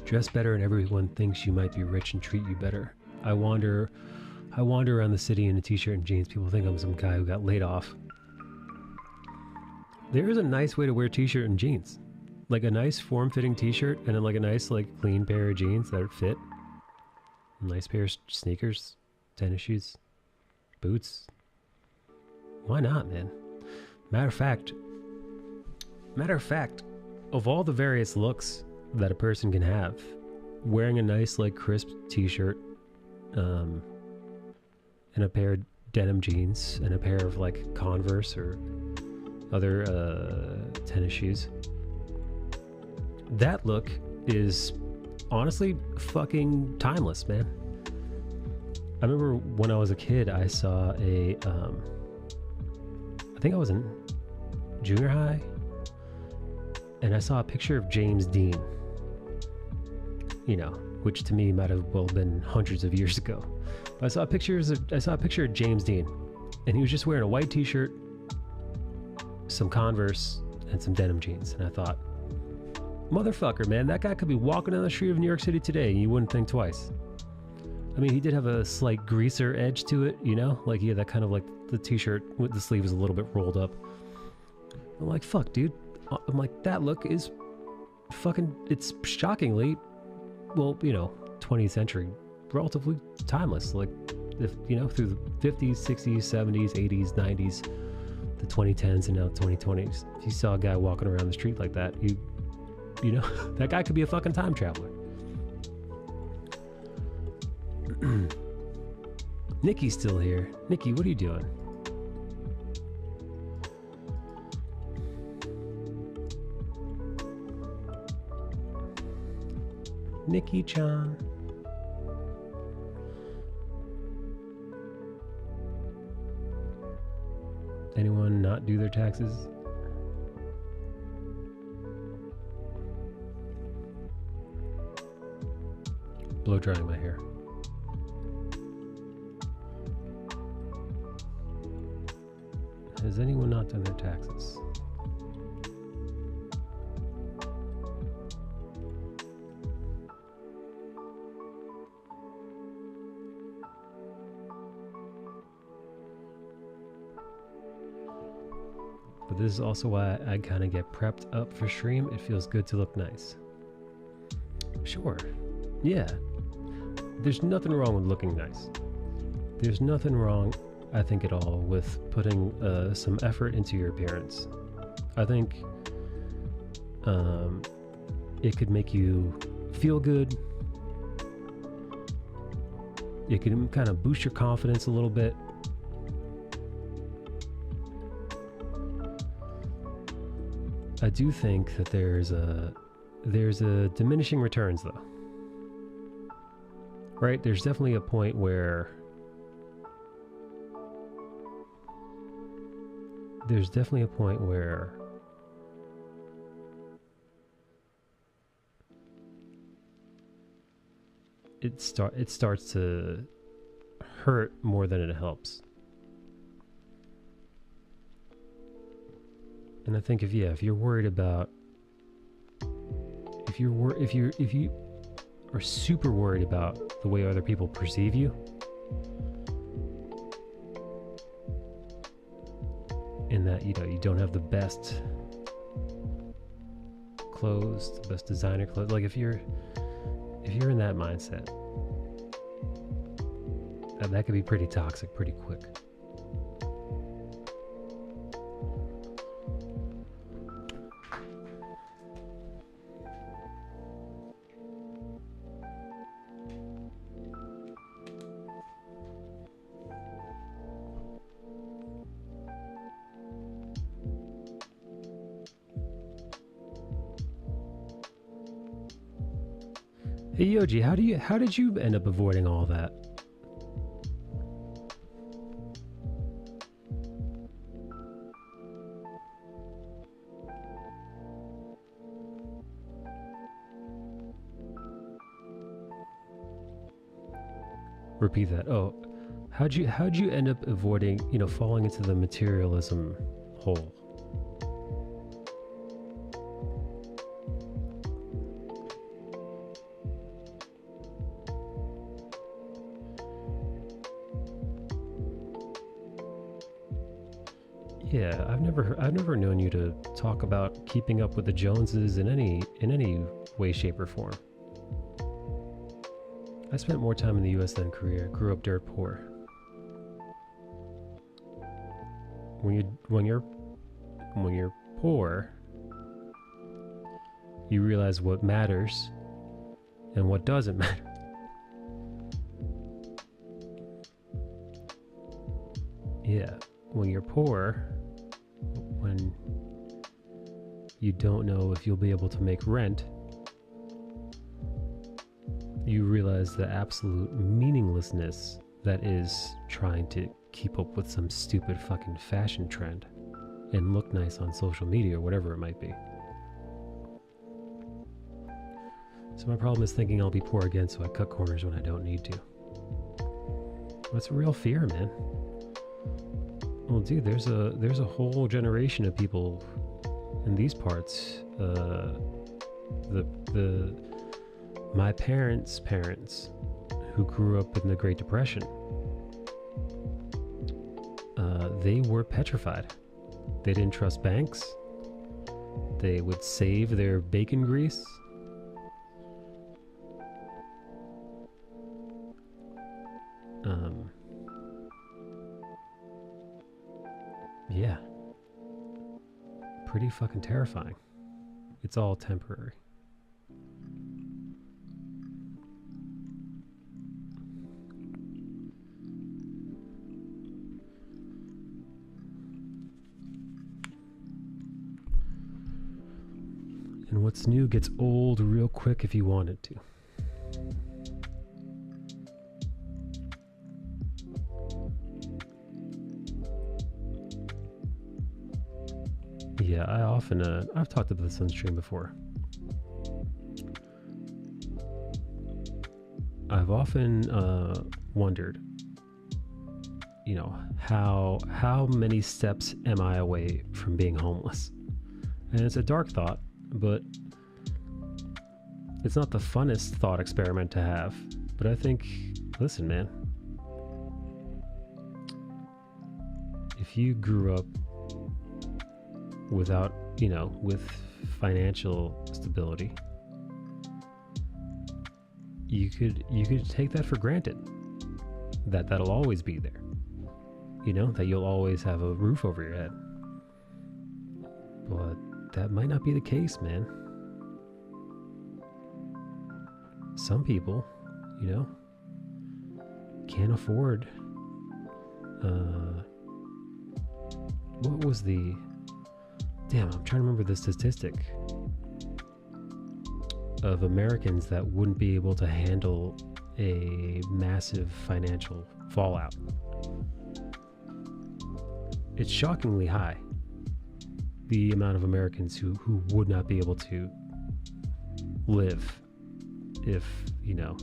Dress better and everyone thinks you might be rich and treat you better. I wander around the city in a t-shirt and jeans. People think I'm some guy who got laid off. There is a nice way to wear t-shirt and jeans. Like a nice form-fitting t-shirt and then like a nice like clean pair of jeans that fit. A nice pair of sneakers, tennis shoes, boots. Why not, man? Matter of fact, of all the various looks that a person can have, wearing a nice like crisp t-shirt and a pair of denim jeans and a pair of like Converse or other tennis shoes, that look is honestly fucking timeless, man. I remember when I was a kid, I saw I think I was in junior high, and I saw a picture of James Dean, you know, which to me might have well been hundreds of years ago. But I saw a picture of James Dean, and he was just wearing a white t-shirt, some Converse, and some denim jeans. And I thought, motherfucker, man, that guy could be walking down the street of New York City today and you wouldn't think twice. I mean, he did have a slight greaser edge to it, you know? Like he had that kind of like the t-shirt with the sleeve was a little bit rolled up. I'm like, fuck, dude. I'm like, that look is fucking, it's shockingly, well, you know, 20th century, relatively timeless. Like, if, you know, through the 50s, 60s, 70s, 80s, 90s, the 2010s, and now 2020s. If you saw a guy walking around the street like that, you know, that guy could be a fucking time traveler. Nikki's still here. Nikki, what are you doing? Nikki-chan. Anyone not do their taxes? Blow drying my hair. Has anyone not done their taxes? But this is also why I kind of get prepped up for stream. It feels good to look nice. Sure. Yeah. There's nothing wrong with looking nice. There's nothing wrong, I think, at all with putting some effort into your appearance. I think it could make you feel good. It can kind of boost your confidence a little bit. I do think that there's a diminishing returns though. Right? There's definitely a point where it starts to hurt more than it helps. And I think if you are super worried about the way other people perceive you, and that you don't have the best clothes, the best designer clothes, like if you're in that mindset, that could be pretty toxic pretty quick. Hey Yoji, how did you end up avoiding all that? Repeat that. Oh, how'd you end up avoiding, falling into the materialism hole? Yeah, I've never known you to talk about keeping up with the Joneses in any way, shape, or form. I spent more time in the U.S. than Korea. Grew up dirt poor. When you're poor, you realize what matters and what doesn't matter. Yeah, when you're poor, when you don't know if you'll be able to make rent, you realize the absolute meaninglessness that is trying to keep up with some stupid fucking fashion trend and look nice on social media or whatever it might be. So my problem is thinking I'll be poor again, so I cut corners when I don't need to. That's a real fear, man. Well, dude, there's a whole generation of people in these parts. My parents' who grew up in the Great Depression. They were petrified. They didn't trust banks. They would save their bacon grease. Yeah. Pretty fucking terrifying. It's all temporary. And what's new gets old real quick if you want it to. Yeah, I often, I've talked about this on stream before. I've often wondered, how many steps am I away from being homeless? And it's a dark thought, but it's not the funnest thought experiment to have. But I think, listen, man, if you grew up without, with financial stability, you could take that for granted, that'll always be there, that you'll always have a roof over your head. But that might not be the case, man. Some people, can't afford, what was the Damn, I'm trying to remember the statistic of Americans that wouldn't be able to handle a massive financial fallout. It's shockingly high, the amount of Americans who would not be able to live if, you know,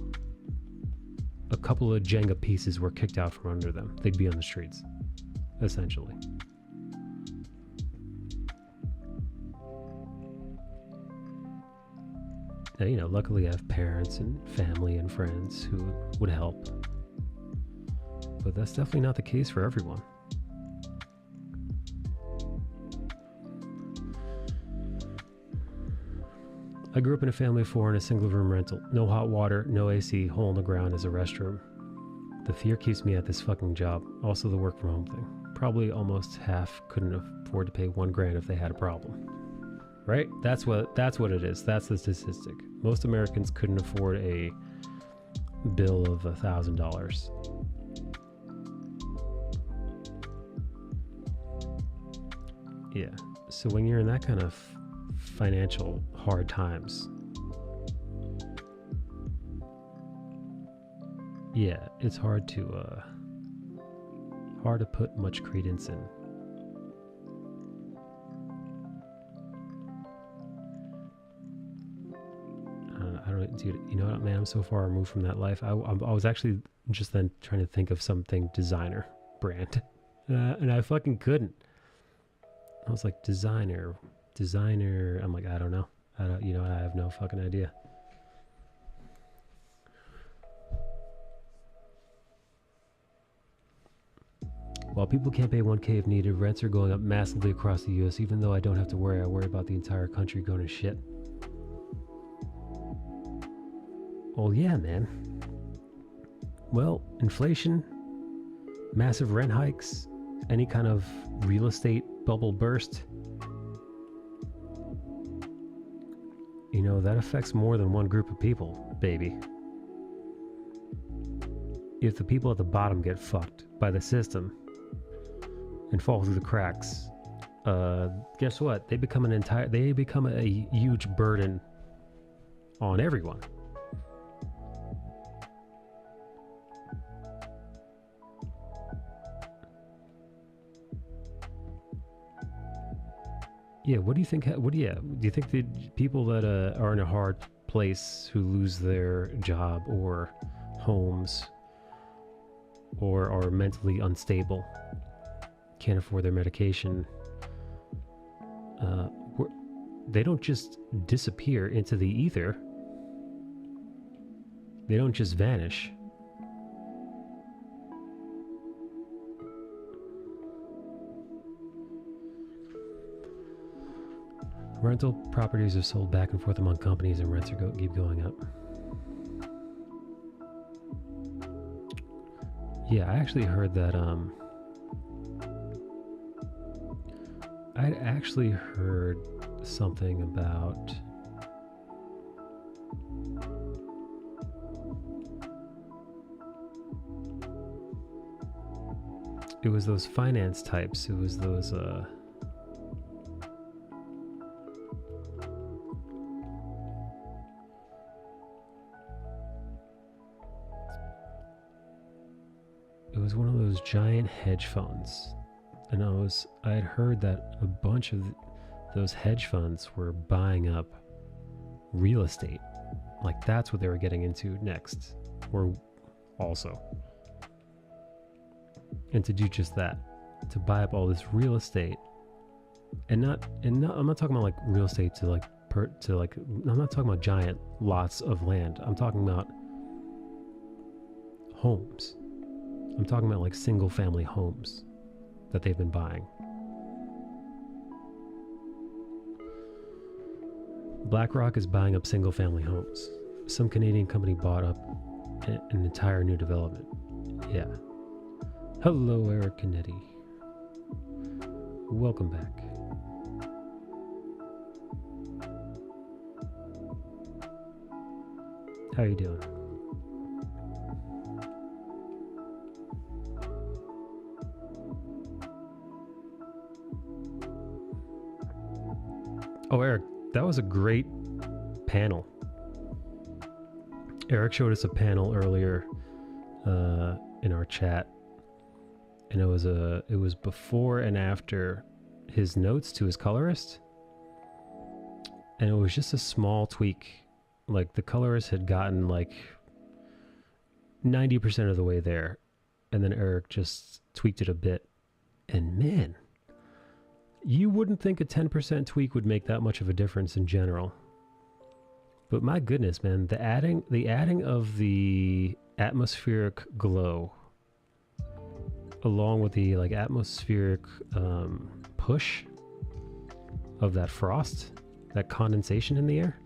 a couple of Jenga pieces were kicked out from under them. They'd be on the streets, essentially. Now, you know, luckily I have parents and family and friends who would help. But that's definitely not the case for everyone. I grew up in a family of 4 in a single room rental. No hot water, no AC, hole in the ground as a restroom. The fear keeps me at this fucking job. Also the work from home thing. Probably almost half couldn't afford to pay $1,000 if they had a problem. Right? That's what it is. That's the statistic. Most Americans couldn't afford a bill of $1,000. Yeah. So when you're in that kind of financial hard times, yeah, it's hard to put much credence in. I don't, dude. You know what, man? I'm so far removed from that life. I was actually just then trying to think of something designer brand, and I fucking couldn't. I was like, designer. I'm like, I don't know. I have no fucking idea. While people can't pay $1,000 if needed, rents are going up massively across the U.S. Even though I don't have to worry, I worry about the entire country going to shit. Well, yeah, man. Well, inflation, massive rent hikes, any kind of real estate bubble burst, you know, that affects more than one group of people, baby. If the people at the bottom get fucked by the system and fall through the cracks, guess what? They become a huge burden on everyone. Yeah, what do you think? Do you think the people that are in a hard place, who lose their job or homes, or are mentally unstable, can't afford their medication, they don't just disappear into the ether. They don't just vanish. Rental properties are sold back and forth among companies, and rents keep going up. Yeah, I actually heard that. I'd actually heard something about it was those finance types. It was those it was one of those giant hedge funds, and I had heard that a bunch of those hedge funds were buying up real estate. Like, that's what they were getting into next, or also. And to do just that, to buy up all this real estate, and not I'm not talking about like real estate I'm not talking about giant lots of land. I'm talking about homes. I'm talking about like single family homes that they've been buying. BlackRock is buying up single family homes. Some Canadian company bought up an entire new development. Yeah. Hello, Eric Canetti. Welcome back. How you doing? Oh, Eric, that was a great panel. Eric showed us a panel earlier in our chat, and it was before and after his notes to his colorist, and it was just a small tweak. Like the colorist had gotten like 90% of the way there, and then Eric just tweaked it a bit, and man, you wouldn't think a 10% tweak would make that much of a difference in general. But my goodness, man, the adding of the atmospheric glow along with the like atmospheric push of that frost, that condensation in the air,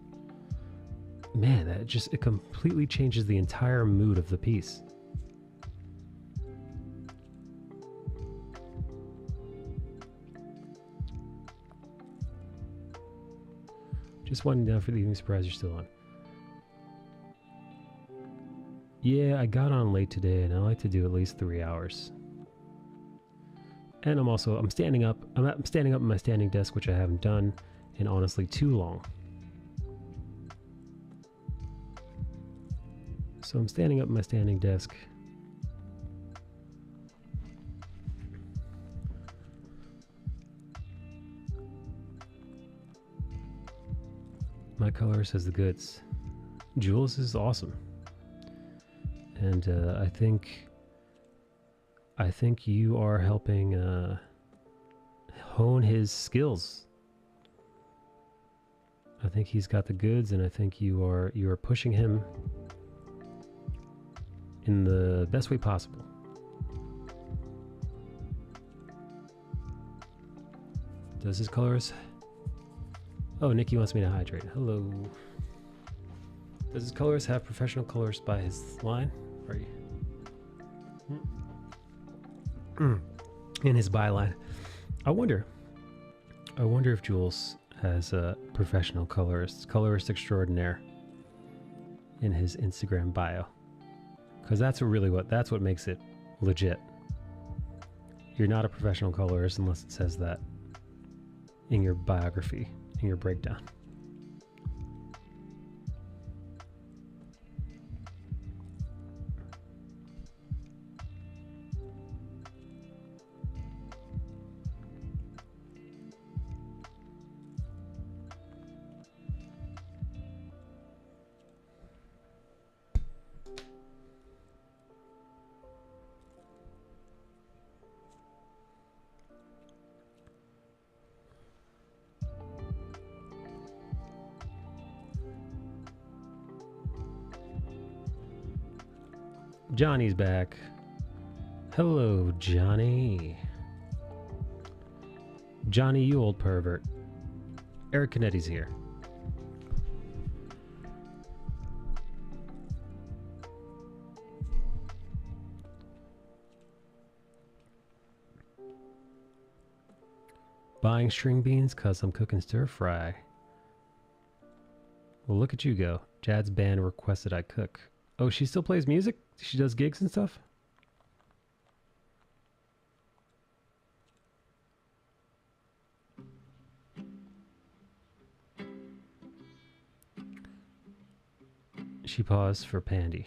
man, it completely changes the entire mood of the piece. Just winding down for the evening. Surprise, you're still on. Yeah, I got on late today, and I like to do at least 3 hours. And I'm standing up. I'm standing up at my standing desk, which I haven't done in honestly too long. So I'm standing up at my standing desk. My colorist has the goods. Jules is awesome, and I think you are helping hone his skills. I think he's got the goods, and I think you are pushing him in the best way possible. Does his colorist? Oh, Nikki wants me to hydrate. Hello. Does his colorist have professional colorist by his line? Are you? In his byline. I wonder if Jules has a professional colorist extraordinaire in his Instagram bio. Because that's what makes it legit. You're not a professional colorist unless it says that in your biography. Your breakdown. Johnny's back. Hello, Johnny. Johnny, you old pervert. Eric Canetti's here. Buying string beans cause I'm cooking stir fry. Well, look at you go. Jad's band requested I cook. Oh, she still plays music? She does gigs and stuff? She paused for Pandy.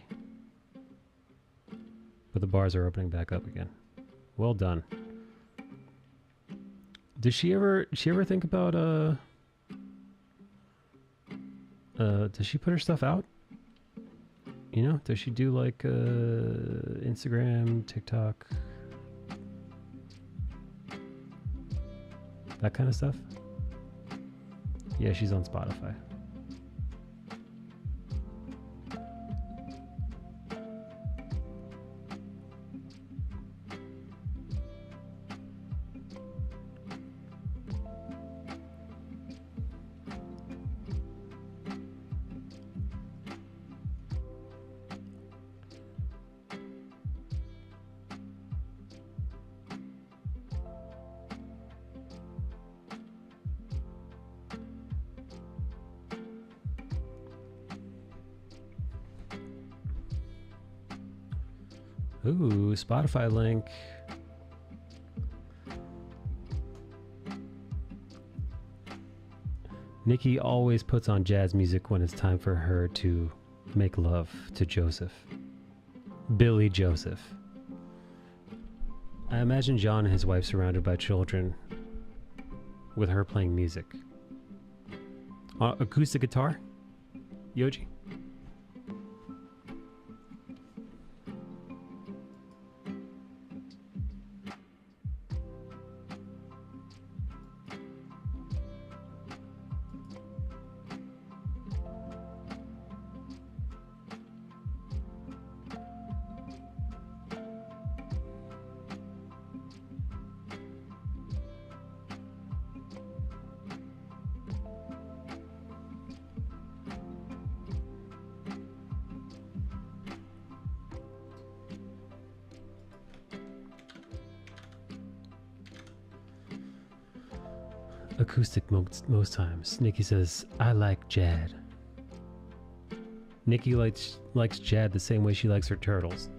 But the bars are opening back up again. Well done. Does she ever think about does she put her stuff out? You know, does she do like Instagram, TikTok, that kind of stuff? Yeah, she's on Spotify. Ooh, Spotify link. Nikki always puts on jazz music when it's time for her to make love to Joseph. Billy Joseph. I imagine John and his wife surrounded by children with her playing music. Acoustic guitar? Yoji? Acoustic most times. Nikki says, I like Jad. Nikki likes Jad the same way she likes her turtles.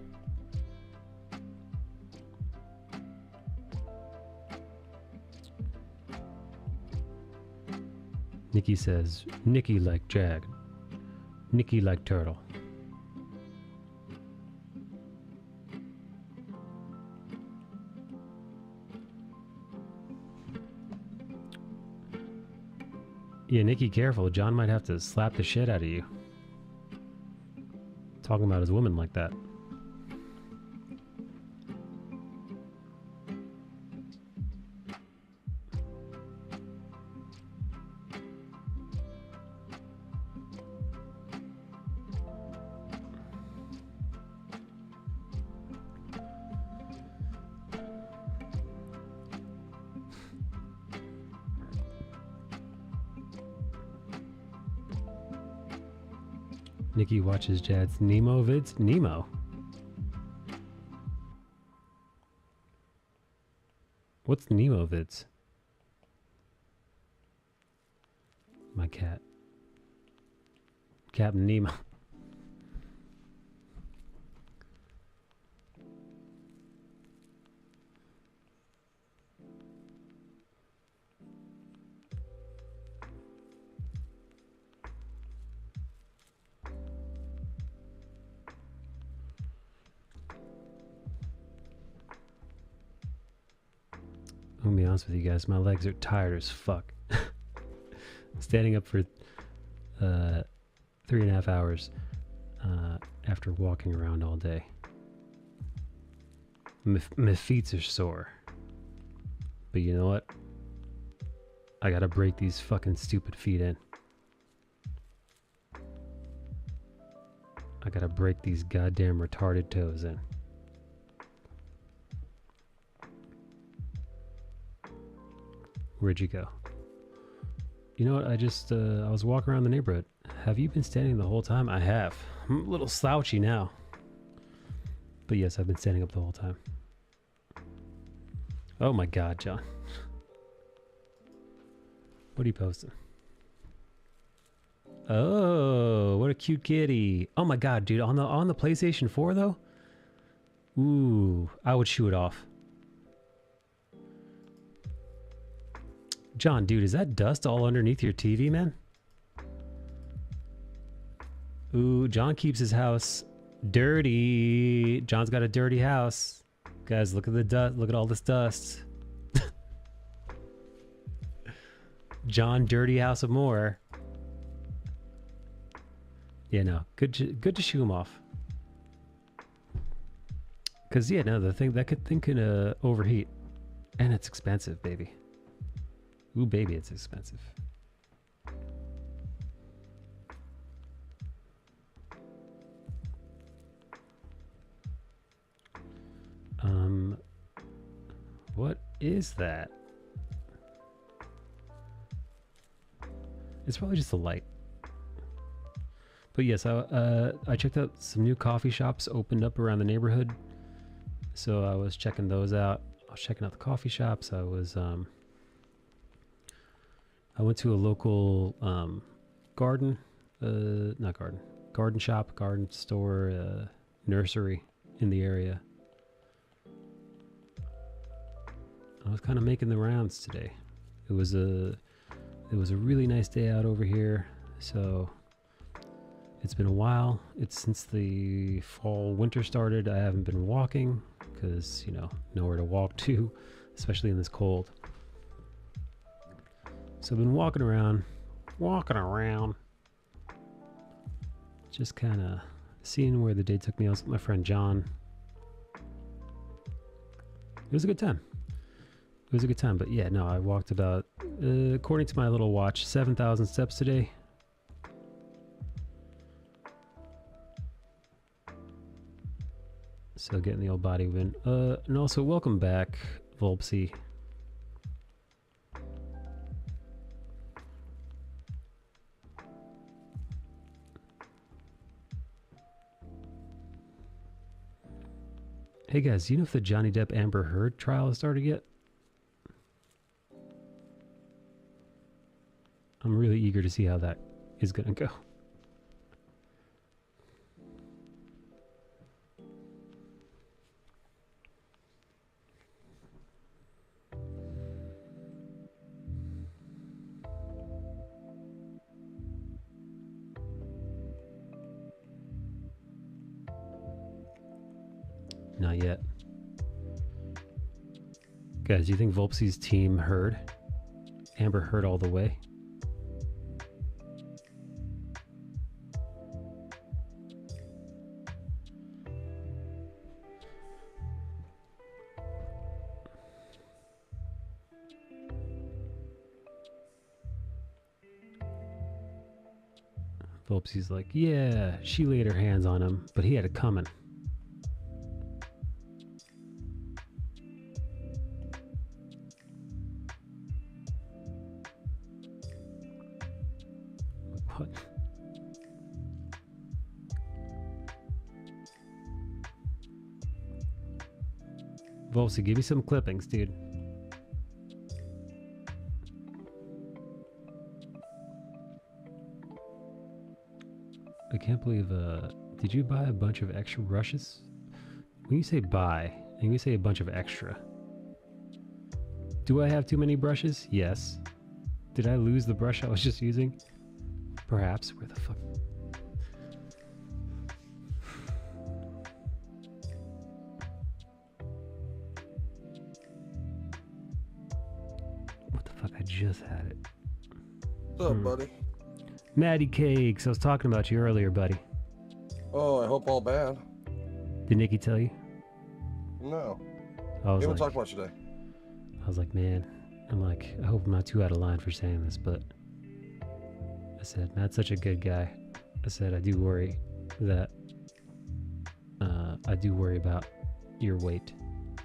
Nikki says, Nikki like Jad. Nikki like turtle. Yeah, Nikki, careful. John might have to slap the shit out of you. Talking about his woman like that. Nikki watches Jad's Nemo vids. Nemo? What's Nemo vids? My cat. Captain Nemo. I'm gonna be honest with you guys, my legs are tired as fuck. Standing up for 3.5 hours after walking around all day. My feet are sore. But you know what? I gotta break these fucking stupid feet in. I gotta break these goddamn retarded toes in. Where'd you go? You know what? I was walking around the neighborhood. Have you been standing the whole time? I have. I'm a little slouchy now. But yes, I've been standing up the whole time. Oh my God, John. What are you posting? Oh, what a cute kitty. Oh my God, dude. On the PlayStation 4 though? Ooh, I would shoo it off. John, dude, is that dust all underneath your TV, man? Ooh, John keeps his house dirty. John's got a dirty house. Guys, look at the dust. Look at all this dust. John, dirty house of more. Yeah, no, good to shoo him off. Cause yeah, no, the thing can overheat, and it's expensive, baby. Ooh, baby, it's expensive. What is that? It's probably just the light. But yes, I checked out some new coffee shops opened up around the neighborhood. So I was checking those out. I was checking out the coffee shops. I went to a local garden shop, garden store, nursery in the area. I was kind of making the rounds today. It was It was a really nice day out over here, so it's been a while. It's since the fall winter started. I haven't been walking because, you know, nowhere to walk to, especially in this cold. So I've been walking around, just kind of seeing where the day took me. I was with my friend John. It was a good time. But yeah, no, I walked about, according to my little watch, 7,000 steps today. So getting the old body win. And also welcome back, Volpsy. Hey guys, do you know if the Johnny Depp Amber Heard trial has started yet? I'm really eager to see how that is going to go. Not yet. Guys, do you think Volpsy's team heard? Amber Heard all the way? Volpsy's like, yeah, she laid her hands on him, but he had it coming. What? Volpsy, give me some clippings, dude. I can't believe, did you buy a bunch of extra brushes? When you say buy, and you say a bunch of extra, do I have too many brushes? Yes. Did I lose the brush I was just using? Perhaps. Where the fuck? What the fuck? I just had it. What's up, buddy? Maddie Cakes, I was talking about you earlier, buddy. Oh, I hope all bad. Did Nikki tell you? No. I was We haven't like, talked much today. I was like, man, I'm like, I hope I'm not too out of line for saying this, but I said, Matt's such a good guy. I said, I do worry that, I do worry about your weight.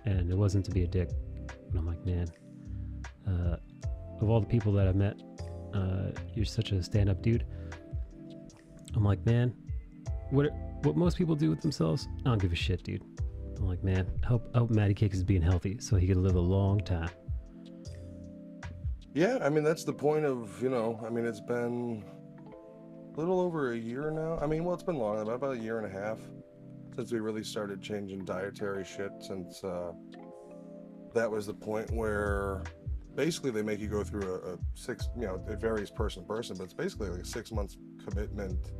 And it wasn't to be a dick. And I'm like, man, of all the people that I've met, you're such a stand-up dude. I'm like, man, what most people do with themselves, I don't give a shit, dude. I'm like, man, help Matty Cakes is being healthy so he can live a long time. Yeah, I mean, that's the point of, you know, I mean, it's been a little over a year now. I mean, well, it's been long, about a year and a half since we really started changing dietary shit, since that was the point where basically they make you go through a 6, you know, it varies person to person, but it's basically like a 6 month commitment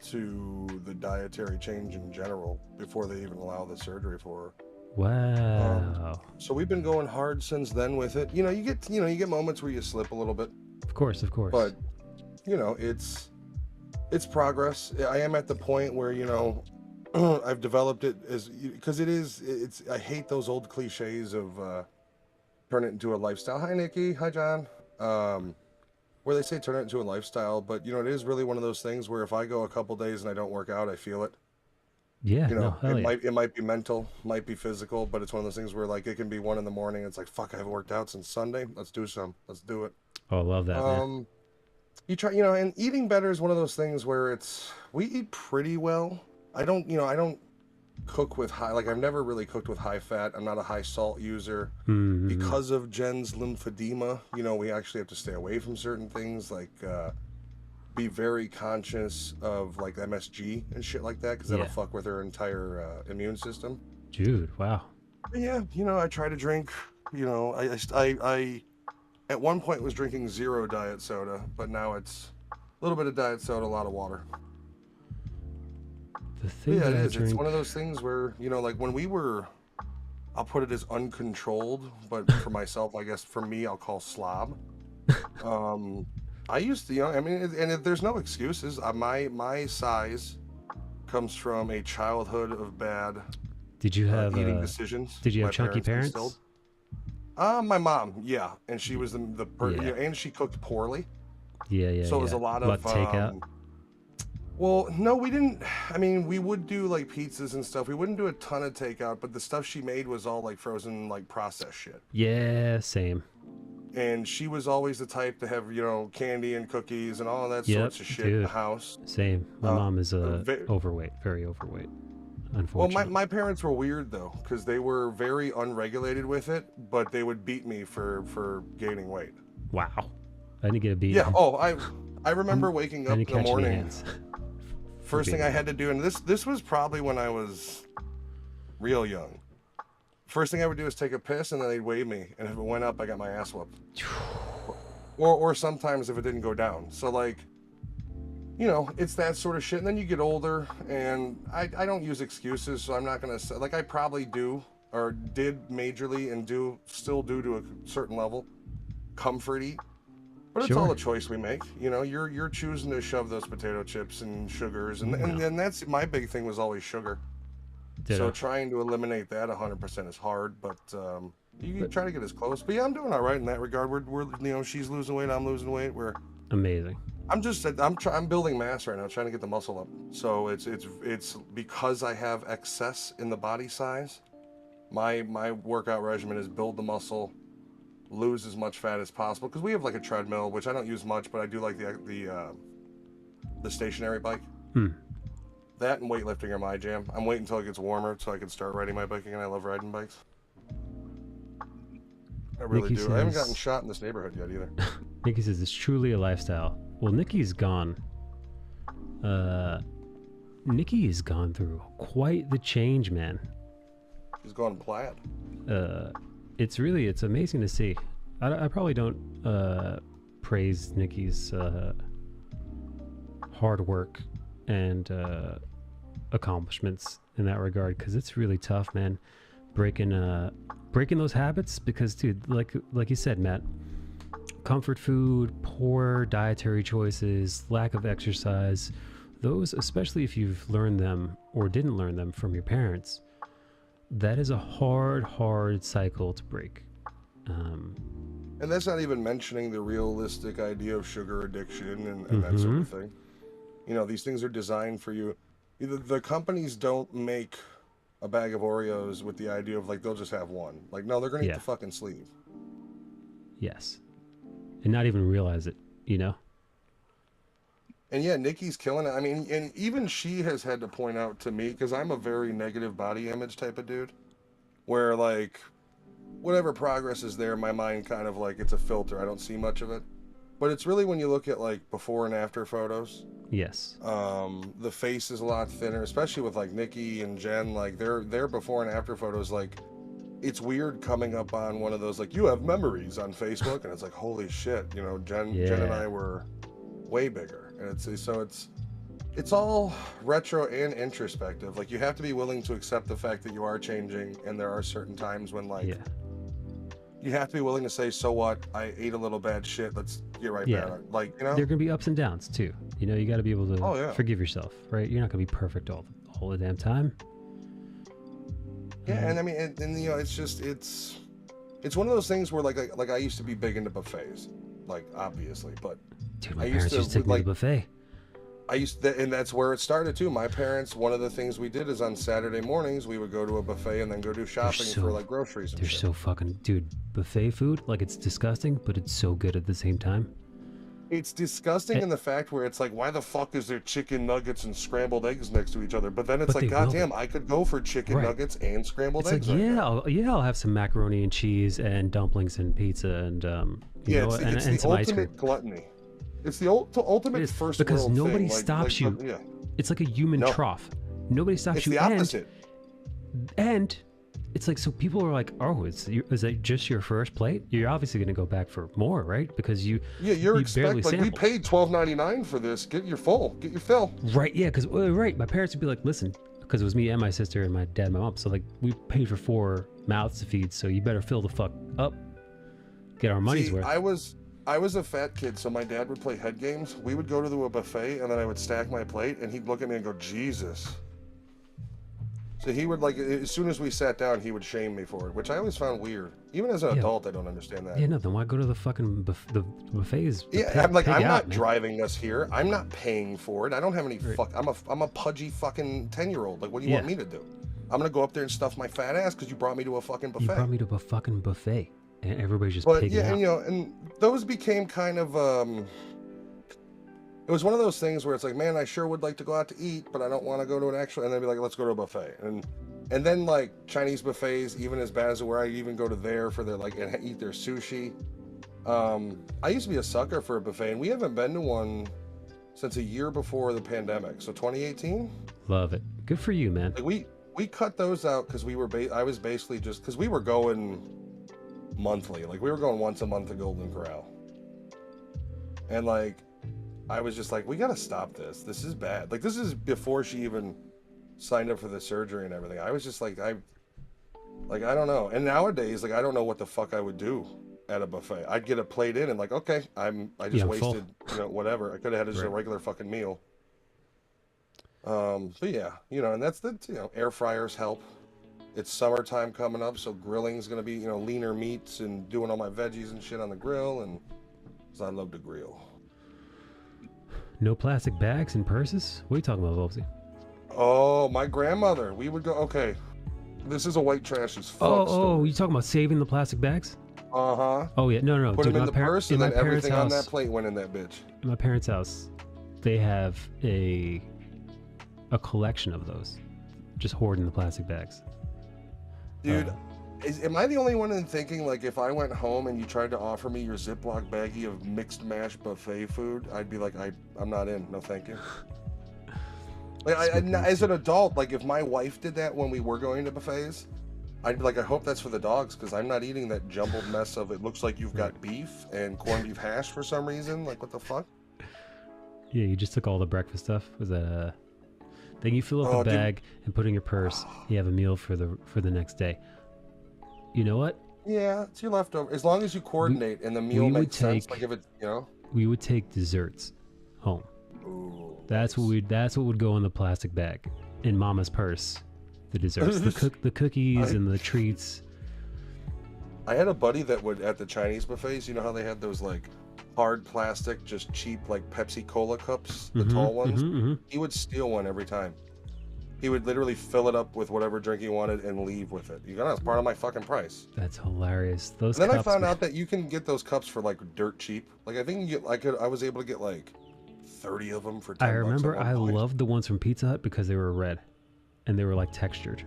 to the dietary change in general before they even allow the surgery for her. Wow. So we've been going hard since then with it. You know, you get moments where you slip a little bit. Of course. But, you know, it's progress. I am at the point where, you know, I've developed it as, because it's I hate those old cliches of turn it into a lifestyle. Hi, Nikki. Hi, John. Where they say turn it into a lifestyle, but you know, it is really one of those things where if I go a couple days and I don't work out, I feel it. Yeah, You know, no, it might be mental, might be physical, but it's one of those things where like it can be 1 a.m. It's like, fuck, I haven't worked out since Sunday. Let's do it. Oh, I love that, man. You try, you know, and eating better is one of those things where we eat pretty well. I don't cook with high, like I've never really cooked with high fat. I'm not a high salt user. Mm-hmm. Because of Jen's lymphedema, you know, we actually have to stay away from certain things, like be very conscious of like MSG and shit like that, because that'll fuck with her entire immune system. Dude, wow. But yeah, you know, I try to drink, you know, at one point was drinking 0 diet soda, but now it's a little bit of diet soda, a lot of water. The thing Yeah, that it I is. drink... It's one of those things where, you know, like when we were, I'll put it as uncontrolled, but for myself, I guess for me, I'll call slob. I used to, you know, I mean, and there's no excuses. My size comes from a childhood of bad Did you have eating decisions. Did you have my chunky parents? Instilled. My mom, yeah, and she was Yeah. and she cooked poorly. Yeah. So it was a lot of takeout. Well, no, we didn't. I mean, we would do like pizzas and stuff. We wouldn't do a ton of takeout, but the stuff she made was all like frozen, like processed shit. Yeah, same. And she was always the type to have, you know, candy and cookies and all that sorts of shit in the house. Same. My mom is overweight, very overweight, unfortunately. Well, my parents were weird though, because they were very unregulated with it, but they would beat me for gaining weight. Wow. I didn't get a beat. Yeah. Oh, I remember waking up in the morning. First thing I had to do, and this was probably when I was real young. First thing I would do is take a piss, and then they'd weigh me, and if it went up, I got my ass whooped. Or sometimes if it didn't go down. So like, you know, it's that sort of shit. And then you get older, and I don't use excuses, so I'm not gonna say, like, I probably do or did majorly and still do to a certain level comfort eat. But it's all a choice we make. You know, you're choosing to shove those potato chips and sugars, and that's my big thing was always sugar. So trying to eliminate that 100% is hard, but you try to get as close. But yeah, I'm doing all right in that regard. We're you know, she's losing weight, I'm losing weight. We're amazing. I'm building mass right now, trying to get the muscle up. So it's because I have excess in the body size. My workout regimen is build the muscle, lose as much fat as possible, because we have like a treadmill, which I don't use much, but I do like the stationary bike. That and weightlifting are my jam. I'm waiting until it gets warmer so I can start riding my bike again. I love riding bikes. I really do. I haven't gotten shot in this neighborhood yet either. Nikki says it's truly a lifestyle. Well, Nikki's gone. Nikki has gone through quite the change, man. She's gone plaid. It's amazing to see. I probably don't praise Nikki's hard work and accomplishments in that regard, because it's really tough, man, breaking those habits. Because dude, like you said, Matt, comfort food, poor dietary choices, lack of exercise, those, especially if you've learned them or didn't learn them from your parents, that is a hard cycle to break. And that's not even mentioning the realistic idea of sugar addiction and that sort of thing. You know, these things are designed for you. The companies don't make a bag of Oreos with the idea of like they'll just have one. Like, no, they're gonna eat the fucking sleeve. Yes. And not even realize it, you know? And yeah, Nikki's killing it. I mean, and even she has had to point out to me, because I'm a very negative body image type of dude, where like whatever progress is there, my mind kind of like, it's a filter. I don't see much of it. But it's really when you look at like before and after photos. Yes. The face is a lot thinner, especially with like Nikki and Jen. Like their before and after photos, like it's weird coming up on one of those like, you have memories on Facebook, and it's like, holy shit, you know, Jen and I were way bigger. And it's all retro and introspective. Like, you have to be willing to accept the fact that you are changing, and there are certain times when like you have to be willing to say, so what, I ate a little bad shit, let's get right back. Like, you know, there are gonna be ups and downs too. You know, you got to be able to forgive yourself, right? You're not gonna be perfect all the damn time. Yeah, and I mean, and you know, it's just it's one of those things where like I used to be big into buffets, like obviously, but dude, my parents used to take me to the buffet. And that's where it started too. My parents, one of the things we did is on Saturday mornings we would go to a buffet and then go do shopping for like groceries and shit. So fucking, dude, buffet food, like, it's disgusting, but it's so good at the same time. It's disgusting in the fact where it's like, why the fuck is there chicken nuggets and scrambled eggs next to each other? But then it's like, goddamn, I could go for chicken nuggets and scrambled eggs. Like, I'll have some macaroni and cheese and dumplings and pizza and you know, and some ice cream. Gluttony. It's the ultimate first world thing. Because nobody stops you. It's like a human trough. Nobody stops you. It's the opposite. And it's like, so people are like, oh, is that just your first plate? You're obviously going to go back for more, right? Because you you're barely like, we sampled. paid $12.99 for this. Get your fill. Right, yeah, because right, my parents would be like, listen, because it was me and my sister and my dad and my mom, so like we paid for 4 mouths to feed, so you better fill the fuck up, get our money's worth. I was a fat kid, so my dad would play head games. We would go to a buffet, and then I would stack my plate, and he'd look at me and go, Jesus. So he would, like, as soon as we sat down, he would shame me for it, which I always found weird. Even as an adult, I don't understand that. Yeah, no, then why go to the fucking the buffets? I'm not driving us here. I'm not paying for it. I don't have any I'm a pudgy fucking 10-year-old. Like, what do you want me to do? I'm gonna go up there and stuff my fat ass because you brought me to a fucking buffet. You brought me to a fucking buffet, and everybody's just pigging out. And, you know, and those became kind of it was one of those things where it's like, man, I sure would like to go out to eat, but I don't want to go to an actual, and then be like, let's go to a buffet. And then, like, Chinese buffets, even as bad as where I even go to there for their, like, and eat their sushi. I used to be a sucker for a buffet, and we haven't been to one since a year before the pandemic. So 2018. Love it. Good for you, man. Like, we cut those out because I was basically just, because we were going monthly. Like, we were going once a month to Golden Corral. And, like, I was just like, we gotta stop this. This is bad. Like, this is before she even signed up for the surgery and everything. I was just like, I don't know. And nowadays, like, I don't know what the fuck I would do at a buffet. I'd get a plate in and like, okay, I just wasted, you know, whatever. I could have had just a regular fucking meal. But yeah, you know, and that's you know, air fryers help. It's summertime coming up, so grilling's gonna be, you know, leaner meats and doing all my veggies and shit on the grill, and because I love to grill. No plastic bags and purses? What are you talking about, Volpsy? Oh, my grandmother. We would go, okay, this is a white trash as fuck story. You talking about saving the plastic bags? Uh-huh. Oh, yeah. No. Put them in the purse, and then everything house, on that plate went in that bitch. In my parents' house, they have a collection of those. Just hoarding the plastic bags. Dude, am I the only one in thinking, like, if I went home and you tried to offer me your Ziploc baggie of mixed mash buffet food, I'd be like, I'm not in. No, thank you. Like, as an adult, like, if my wife did that when we were going to buffets, I'd be like, I hope that's for the dogs, because I'm not eating that jumbled mess of, it looks like you've got beef and corned beef hash for some reason. Like, what the fuck? Yeah, you just took all the breakfast stuff. Was that then you fill up the bag and put in your purse. You have a meal for the next day. You know what? Yeah, it's your leftover. As long as you coordinate and the meal makes sense. Like, if it's, you know, we would take desserts home. Ooh, that's what would go in the plastic bag in Mama's purse. The desserts, the cookies and the treats. I had a buddy that would, at the Chinese buffets, you know how they had those, like, hard plastic, just cheap, like, Pepsi Cola cups, the tall ones? He would steal one every time. He would literally fill it up with whatever drink he wanted and leave with it. You know, it's part of my fucking price. That's hilarious. Those. And then I found out that you can get those cups for, like, dirt cheap. Like, I think I was able to get, like, 30 of them for $10. I remember I loved the ones from Pizza Hut because they were red, and they were, like, textured.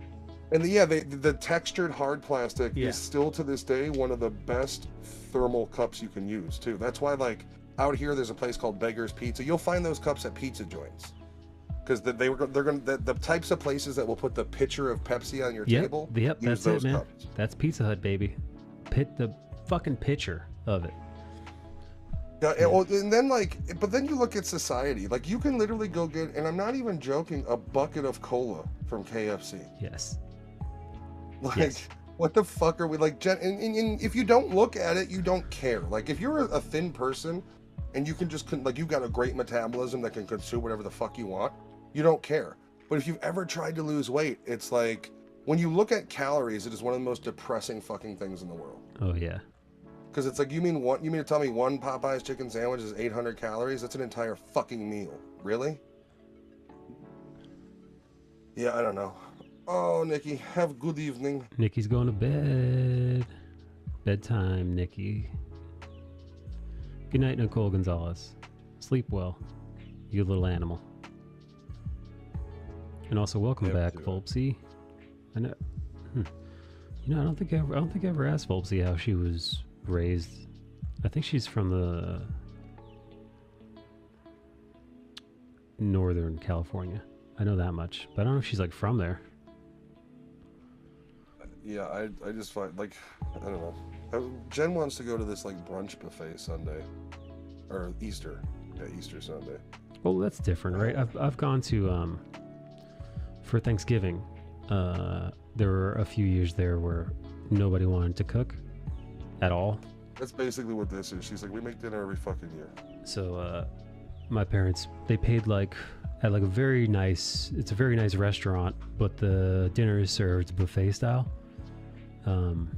And the textured hard plastic is still to this day one of the best thermal cups you can use too. That's why, like, out here there's a place called Beggar's Pizza. You'll find those cups at pizza joints, because the types of places that will put the pitcher of Pepsi on your table. Yep, that's it, man. Cups. That's Pizza Hut, baby. The fucking pitcher of it. Yeah, and then, like, but then you look at society. Like, you can literally go get, and I'm not even joking, a bucket of cola from KFC. Yes. Like, what the fuck are we, like, and if you don't look at it, you don't care. Like, if you're a thin person and you can just, like, you've got a great metabolism that can consume whatever the fuck you want, you don't care. But if you've ever tried to lose weight, it's like, when you look at calories, it is one of the most depressing fucking things in the world. Oh, yeah. Because it's like, you mean to tell me one Popeye's chicken sandwich is 800 calories? That's an entire fucking meal. Really? Yeah, I don't know. Oh, Nikki, have a good evening. Nikki's going to bed. Bedtime, Nikki. Good night, Nicole Gonzalez. Sleep well, you little animal. And also, welcome back, Volpsy. I know. You know, I don't think I ever asked Volpsy how she was raised. I think she's from the Northern California. I know that much, but I don't know if she's, like, from there. Yeah, I just find like I don't know. Jen wants to go to this like brunch buffet Sunday, or Easter. Yeah, Easter Sunday. Well, that's different, right? I've gone to for Thanksgiving. There were a few years there where nobody wanted to cook at all. That's basically what this is. She's like, we make dinner every fucking year. So my parents, they paid like at like a very nice, it's a very nice restaurant, but the dinner is served buffet style. The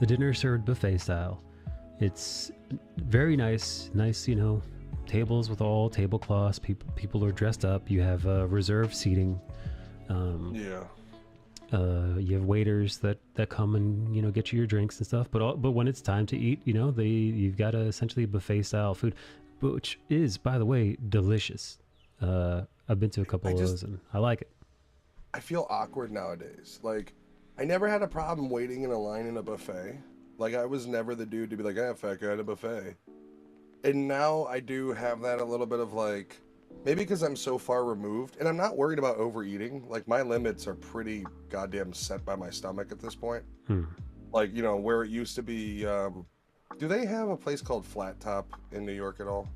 dinner is served buffet style. It's very nice, you know, tables with all tablecloths. People are dressed up. You have reserved seating. Yeah. You have waiters that come and, you know, get you your drinks and stuff. But when it's time to eat, you know, you've got essentially buffet style food, which is, by the way, delicious. I've been to a couple of those and I like it. I feel awkward nowadays. Like, I never had a problem waiting in a line in a buffet. Like, I was never the dude to be like, ah, fat guy at a buffet. And now I do have that a little bit of like, maybe because I'm so far removed, and I'm not worried about overeating. Like, my limits are pretty goddamn set by my stomach at this point. Like, you know, where it used to be, do they have a place called Flat Top in New York at all?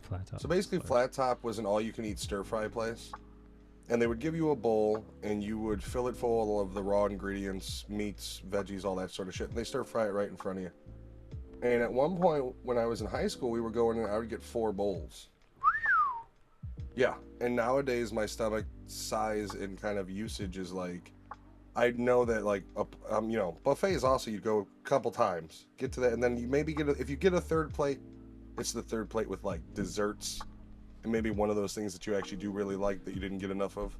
Flat Top. So basically, Flat Top was an all-you-can-eat stir-fry place. And they would give you a bowl, and you would fill it full of the raw ingredients, meats, veggies, all that sort of shit. And they stir-fry it right in front of you. And at one point, when I was in high school, we were going and I would get 4 bowls. Yeah, and nowadays my stomach size and kind of usage is like, I know that like, you know, buffets also you go a couple times, get to that, and then you maybe if you get a third plate, it's the third plate with like desserts, and maybe one of those things that you actually do really like that you didn't get enough of.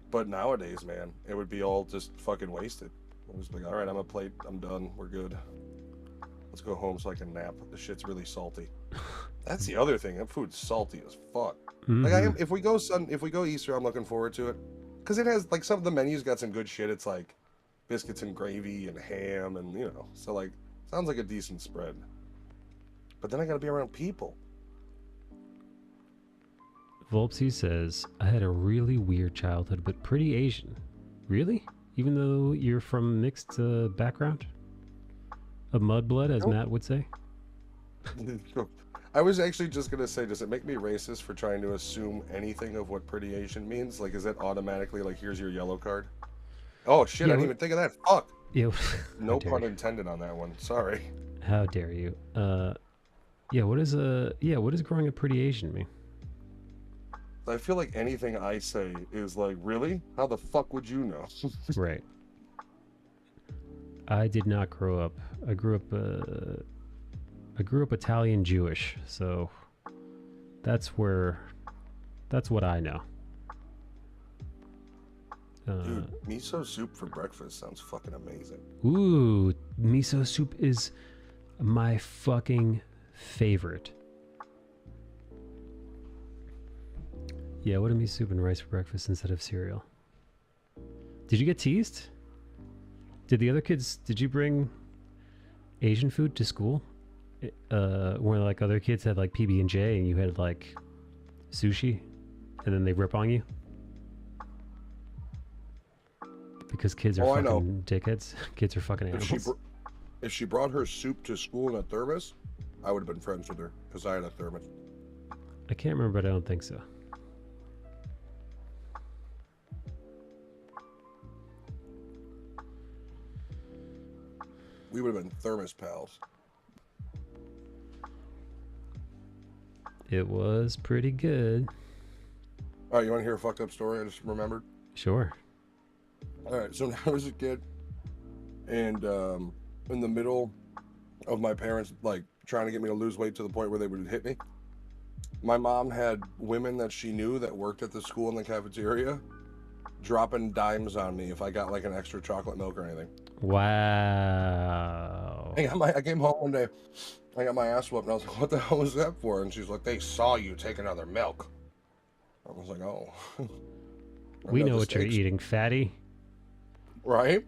But nowadays, man, it would be all just fucking wasted. I was like, all right, I'm a plate, I'm done, we're good. Let's go home so I can nap. The shit's really salty. That's the other thing. That food's salty as fuck. Like if we go Easter, I'm looking forward to it, because it has like some of the menus got some good shit. It's like biscuits and gravy and ham and you know, so like sounds like a decent spread. But then I gotta be around people. Volpsy says, I had a really weird childhood, but pretty Asian. Really? Even though you're from mixed background? A mudblood, as Matt would say? I was actually just going to say, does it make me racist for trying to assume anything of what pretty Asian means? Like, is that automatically like, here's your yellow card? Oh, shit, I didn't even think of that. Fuck! Yeah. No pun intended on that one. Sorry. How dare you? Yeah, what is growing up pretty Asian mean? I feel like anything I say is like, really? How the fuck would you know? Right. I did not grow up. I grew up Italian Jewish, so that's what I know. Dude, miso soup for breakfast sounds fucking amazing. Ooh, miso soup is my fucking favorite. Yeah, what a miso soup and rice for breakfast instead of cereal. Did you get teased? Did you bring Asian food to school? Where like other kids had like PB&J and you had like sushi and then they rip on you? Because kids are fucking dickheads. Kids are fucking animals. If she brought her soup to school in a thermos, I would have been friends with her because I had a thermos. I can't remember, but I don't think so. We would have been thermos pals. It was pretty good. All right, you want to hear a fucked up story I just remembered? Sure. All right, so when I was a kid, and in the middle of my parents like trying to get me to lose weight to the point where they would hit me, my mom had women that she knew that worked at the school in the cafeteria dropping dimes on me if I got like an extra chocolate milk or anything. Wow. I came home one day, I got my ass whooped, and I was like, what the hell was that for? And she's like, they saw you take another milk. I was like, oh. We know what you're eating, fatty. Right?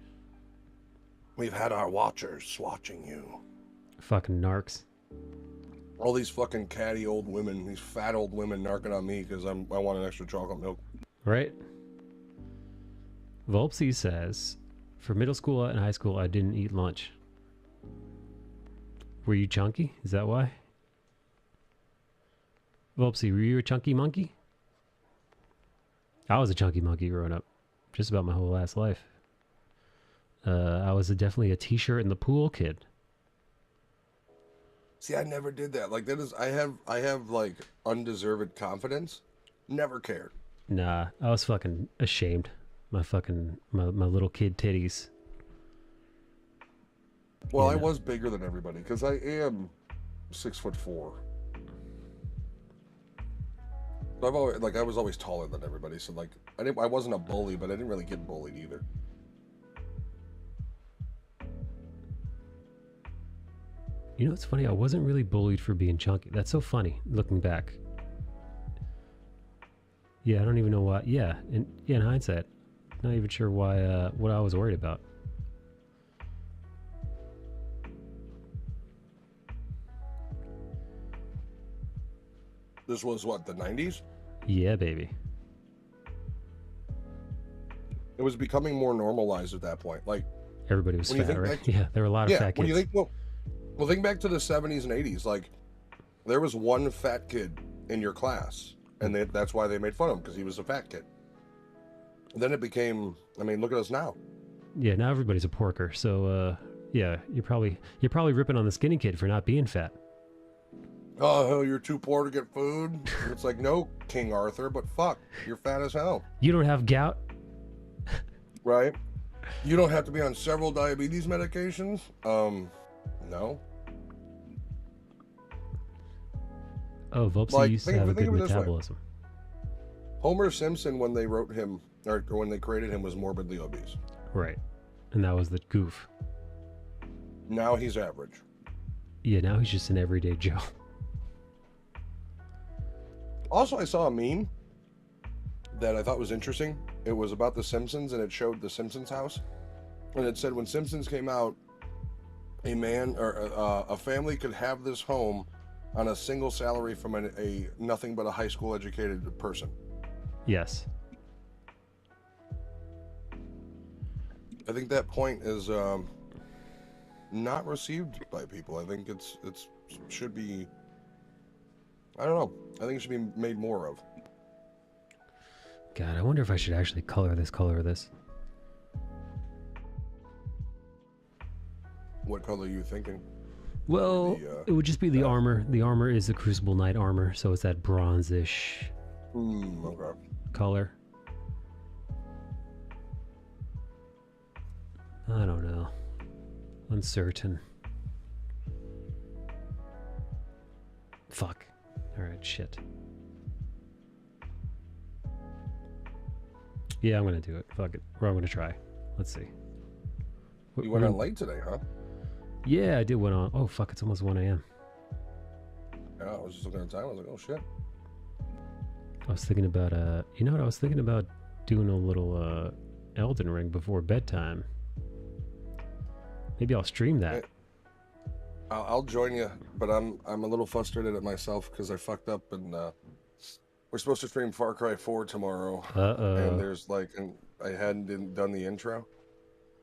We've had our watchers watching you. Fucking narcs. All these fucking catty old women, these fat old women narking on me because I want an extra chocolate milk. Right? Volpsy says, for middle school and high school, I didn't eat lunch. Were you chunky? Is that why? Volpsy, were you a chunky monkey? I was a chunky monkey growing up. Just about my whole last life. I was definitely a t-shirt in the pool kid. See, I never did that. Like, that is, I have like undeserved confidence. Never cared. Nah, I was fucking ashamed. My little kid titties. Well, I was bigger than everybody because I am 6'4". I've always, like, I was always taller than everybody, so like I wasn't a bully, but I didn't really get bullied either. You know what's funny? I wasn't really bullied for being chunky. That's so funny looking back. Yeah, I don't even know why. Yeah, in hindsight, not even sure why. What I was worried about. This was what, the 90s? Yeah, baby. It was becoming more normalized at that point. Like, everybody was fat, right? Yeah, there were a lot of fat kids. When you think, well, think back to the 70s and 80s. Like, there was one fat kid in your class, and that's why they made fun of him, because he was a fat kid. And then it became, I mean, look at us now. Yeah, now everybody's a porker. So, yeah, you're probably ripping on the skinny kid for not being fat. Oh, hell, you're too poor to get food? And it's like, no, King Arthur, but fuck, you're fat as hell. You don't have gout? Right? You don't have to be on several diabetes medications? No. Oh, Volpsy used to have a good metabolism. Homer Simpson, when they wrote him, or when they created him, was morbidly obese. Right. And that was the goof. Now he's average. Yeah, now he's just an everyday Joe. Also, I saw a meme that I thought was interesting. It was about the Simpsons, and it showed the Simpsons house. And it said when Simpsons came out, a man or a family could have this home on a single salary from a nothing but a high school educated person. Yes. I think that point is not received by people. I think it's should be. I don't know. I think it should be made more of. God, I wonder if I should actually color this. What color are you thinking? Well, it would just be the armor. The armor is the Crucible Knight armor, so it's that bronzish okay. color. I don't know. Uncertain. Fuck. Alright, shit. Yeah, I'm gonna do it. Fuck it. Or I'm gonna try. Let's see. You went on late today, huh? Yeah, I did went on. Oh, fuck, it's almost 1 a.m. Yeah, I was just looking at the time. I was like, oh, shit. I was thinking about, you know what? I was thinking about doing a little, Elden Ring before bedtime. Maybe I'll stream that. I'll join you, but I'm a little frustrated at myself because I fucked up, and we're supposed to stream Far Cry 4 tomorrow. And there's like, and I hadn't done the intro,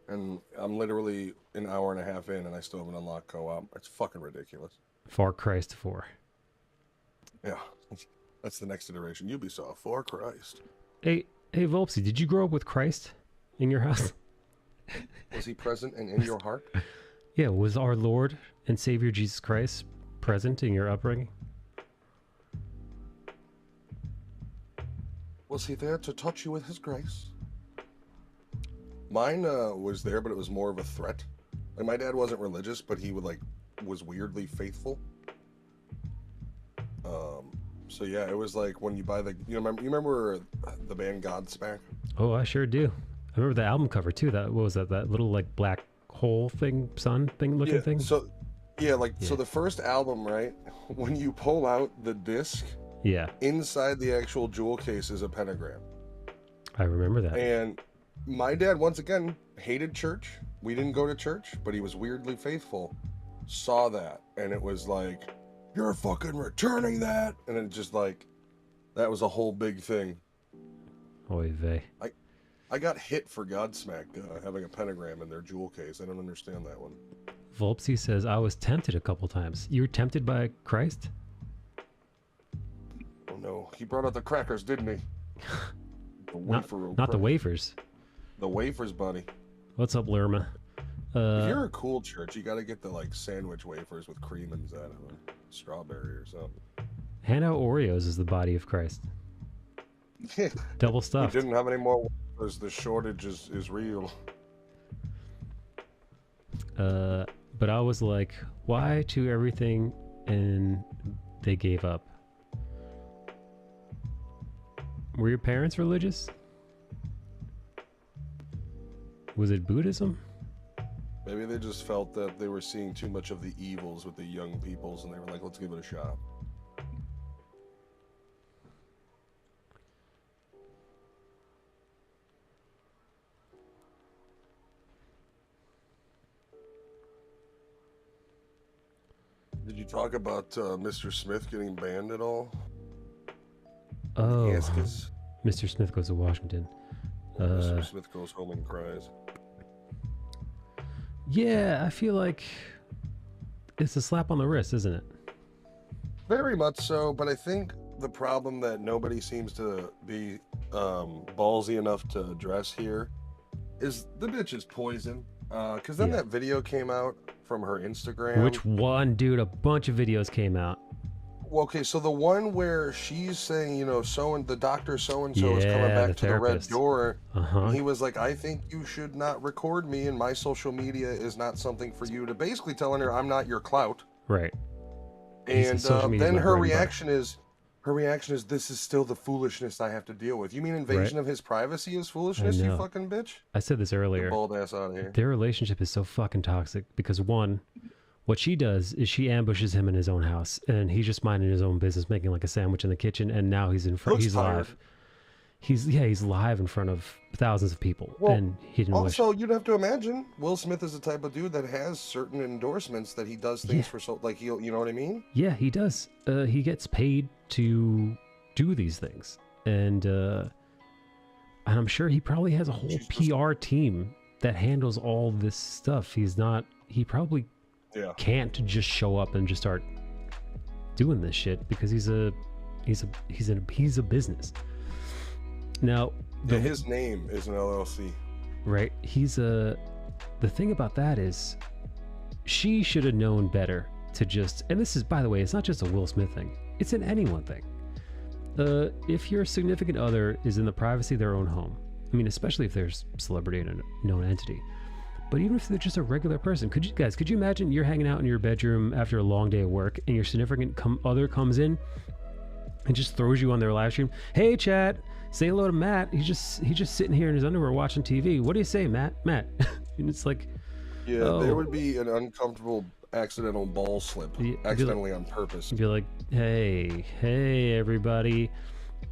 and I'm literally an hour and a half in, and I still haven't unlocked co-op. It's fucking ridiculous. Far Christ 4. Yeah, that's the next iteration. Ubisoft, Far Christ. Hey, Volpsy, did you grow up with Christ in your house? Was he present and in your heart? Yeah, was our Lord and Savior Jesus Christ present in your upbringing? Was he there to touch you with his grace? Mine was there, but it was more of a threat. Like, my dad wasn't religious, but he was weirdly faithful. So yeah, it was like when you buy you remember the band Godsmack? Oh, I sure do. I remember the album cover too. What was that little like black hole thing, sun thing looking thing? So the first album, right? When you pull out the disc, yeah, inside the actual jewel case is a pentagram. I remember that. And my dad, once again, hated church. We didn't go to church, but he was weirdly faithful. Saw that, and it was like, you're fucking returning that, and it just like, that was a whole big thing. Oy vey. I I got hit for Godsmack having a pentagram in their jewel case. I don't understand that one. Volpsy says, I was tempted a couple times. You were tempted by Christ? Oh no, he brought out the crackers, didn't he? The not the wafers. The wafers, buddy. What's up, Lerma? If you're a cool church, you got to get the like sandwich wafers with cream inside of them, strawberry or something. Hand out Oreos is the body of Christ. Double stuffed. We didn't have any more wafers. The shortage is real. But I was like, why to everything? And they gave up. Were your parents religious? Was it Buddhism? Maybe they just felt that they were seeing too much of the evils with the young peoples, and they were like, let's give it a shot. Did you talk about Mr. Smith getting banned at all? Oh, Yes, Mr. Smith goes to Washington. Mr. Smith goes home and cries. Yeah, I feel like it's a slap on the wrist, isn't it? Very much so, but I think the problem that nobody seems to be ballsy enough to address here is the bitch is poison. Because then that video came out from her Instagram. Which one, dude? A bunch of videos came out. Well, okay, so the one where she's saying, you know, the doctor so-and-so is coming back to the red door. And he was like, I think you should not record me, and my social media is not something for you to, basically telling her I'm not your clout. Right. And then her reaction is, this is still the foolishness I have to deal with. You mean invasion of his privacy is foolishness, you fucking bitch? I said this earlier. Get bald ass out of here. Their relationship is so fucking toxic because one, what she does is she ambushes him in his own house, and he's just minding his own business, making like a sandwich in the kitchen, and now he's in front. He's live. He's live in front of thousands of people, and he didn't. Also, you'd have to imagine Will Smith is the type of dude that has certain endorsements that he does things for. So, like, you know what I mean? Yeah, he does. He gets paid to do these things, and I'm sure he probably has a whole PR team that handles all this stuff. He probably can't just show up and just start doing this shit because he's a business. Now, his name is an LLC. Right. The thing about that is she should have known better to just, and this is, by the way, it's not just a Will Smith thing. It's an anyone thing. If your significant other is in the privacy of their own home, I mean, especially if there's celebrity and a known entity, but even if they're just a regular person, could you imagine you're hanging out in your bedroom after a long day of work and your significant other comes in and just throws you on their live stream? Hey, Chad, say hello to Matt. He's just sitting here in his underwear watching TV. What do you say, Matt? And it's like, there would be an uncomfortable accidental ball slip, accidentally on purpose. You'd be like, hey, everybody.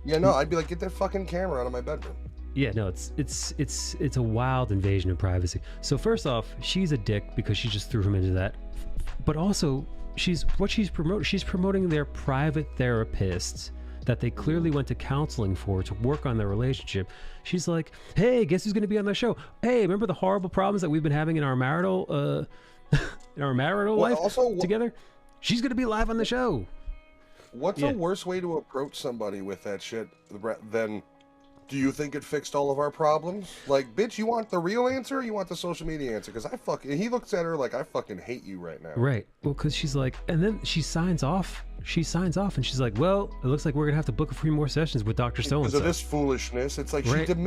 Yeah, no, I'd be like, get that fucking camera out of my bedroom. Yeah, no, it's a wild invasion of privacy. So first off, she's a dick because she just threw him into that. But also, she's promoting their private therapists that they clearly went to counseling for to work on their relationship. She's like, hey, guess who's going to be on the show? Hey, remember the horrible problems that we've been having in our marital life together? She's going to be live on the show. What's a worse way to approach somebody with that shit than, do you think it fixed all of our problems? Like, bitch, you want the real answer or you want the social media answer? Because he looks at her like, I fucking hate you right now. Right. Well, because she's like, and then she signs off and she's like, well, it looks like we're going to have to book a few more sessions with Dr. So-and-so. Because of this foolishness, it's like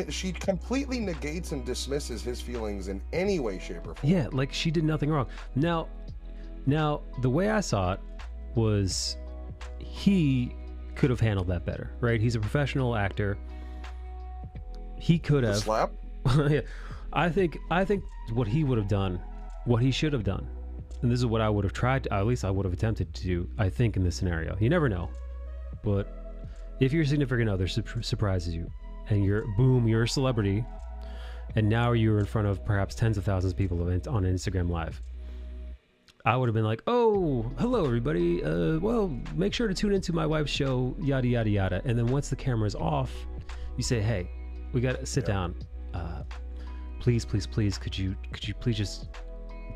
she completely negates and dismisses his feelings in any way, shape, or form. Yeah, like she did nothing wrong. Now, the way I saw it was he could have handled that better, right? He's a professional actor. He could have. Slap? Yeah. I think what he would have done, what he should have done, and this is what I would have tried to, at least I would have attempted to do, I think, in this scenario. You never know. But if your significant other surprises you and you're a celebrity and now you're in front of perhaps tens of thousands of people on Instagram Live, I would have been like, oh, hello, everybody. Well, make sure to tune into my wife's show, yada, yada, yada. And then once the camera's off, you say, hey, we got to sit down. please, could you please just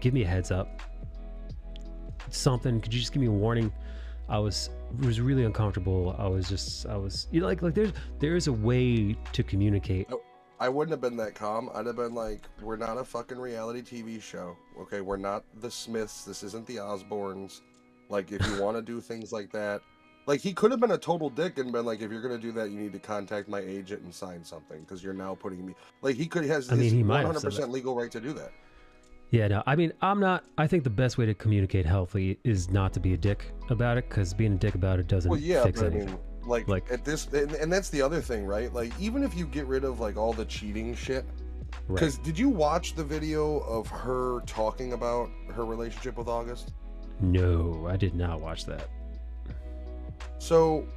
give me a heads up? Something. Could you just give me a warning? I was really uncomfortable. I was you know, like there's a way to communicate. I wouldn't have been that calm. I'd have been like, we're not a fucking reality TV show. Okay, we're not the Smiths. This isn't the Osbournes. Like, if you want to do things like that, like, he could have been a total dick and been like, if you're gonna do that, you need to contact my agent and sign something because you're now putting me. Like, he has his 100% legal right to do that. Yeah, no, I mean, I think the best way to communicate healthily is not to be a dick about it, because being a dick about it doesn't fix anything. I mean, like at this, and that's the other thing, right? Like, even if you get rid of like all the cheating shit, because did you watch the video of her talking about her relationship with August? No, I did not watch that. So,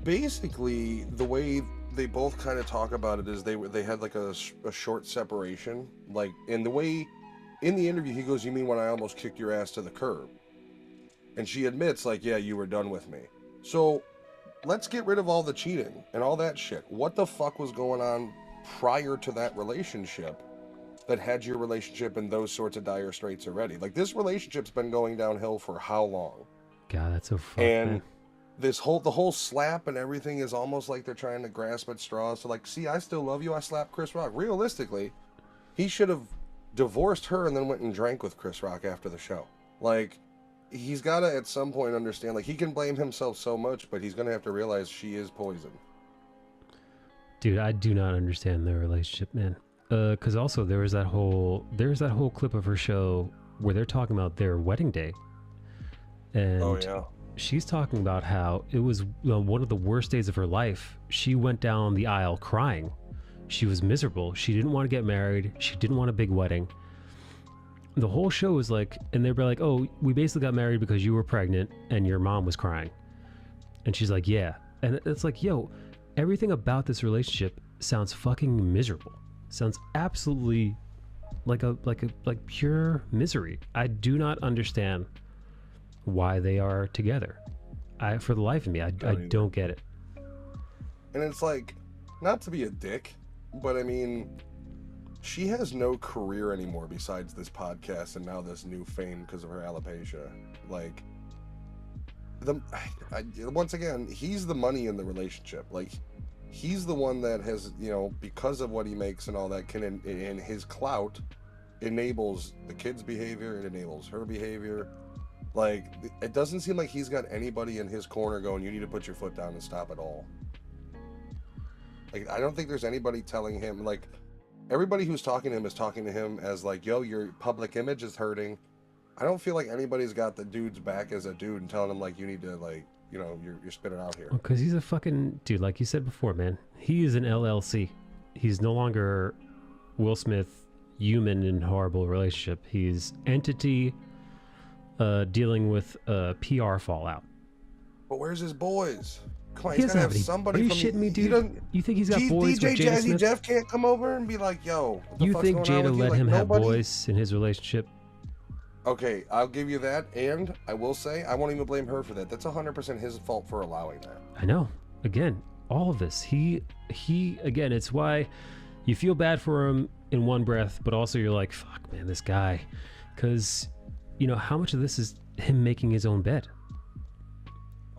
basically, the way they both kind of talk about it is they had like a short separation, like in the way. In the interview, he goes, "You mean when I almost kicked your ass to the curb?" And she admits, like, "Yeah, you were done with me." So, let's get rid of all the cheating and all that shit. What the fuck was going on prior to that relationship that had your relationship in those sorts of dire straits already? Like, this relationship's been going downhill for how long? God, that's so fucked, and man. the whole slap and everything is almost like they're trying to grasp at straws. So, like, see, I still love you. I slapped Chris Rock. Realistically, he should have divorced her and then went and drank with Chris Rock after the show. Like, he's got to at some point understand, like, he can blame himself so much, but he's going to have to realize she is poison. Dude, I do not understand their relationship, man. Because also there's that whole clip of her show where they're talking about their wedding day. And she's talking about how it was one of the worst days of her life. She went down the aisle crying. She was miserable. She didn't want to get married. She didn't want a big wedding. The whole show was like, and they were like, "Oh, we basically got married because you were pregnant and your mom was crying." And she's like, "Yeah." And it's like, yo, everything about this relationship sounds fucking miserable. Sounds absolutely like pure misery. I do not understand why they are together. For the life of me, I don't get it. And it's like, not to be a dick, but I mean, she has no career anymore besides this podcast and now this new fame because of her alopecia. Like, once again, he's the money in the relationship. Like, he's the one that has, you know, because of what he makes and all that, can in his clout enables the kid's behavior, it enables her behavior. Like, it doesn't seem like he's got anybody in his corner going, "You need to put your foot down and stop it all." Like, I don't think there's anybody telling him, like, everybody who's talking to him is talking to him as like, "Yo, your public image is hurting." I don't feel like anybody's got the dude's back as a dude and telling him, like, "You need to, like, you know, you're spinning out here." Because he's a fucking dude, like you said before, man. He is an LLC. He's no longer Will Smith, human in horrible relationship. He's entity dealing with PR fallout. But where's his boys? Come on, he he's gotta have somebody. Are you shitting me, dude? You think he's got boys DJ with Jada Jazzy Smith? Jeff can't come over and be like, "Yo, what the you fuck's think going on Jada with let you?" him Like, have nobody... boys in his relationship? Okay, I'll give you that, and I will say I won't even blame her for that. That's 100% his fault for allowing that. I know. Again, all of this. He again, it's why you feel bad for him in one breath, but also you're like, "Fuck, man, this guy," because you know how much of this is him making his own bed.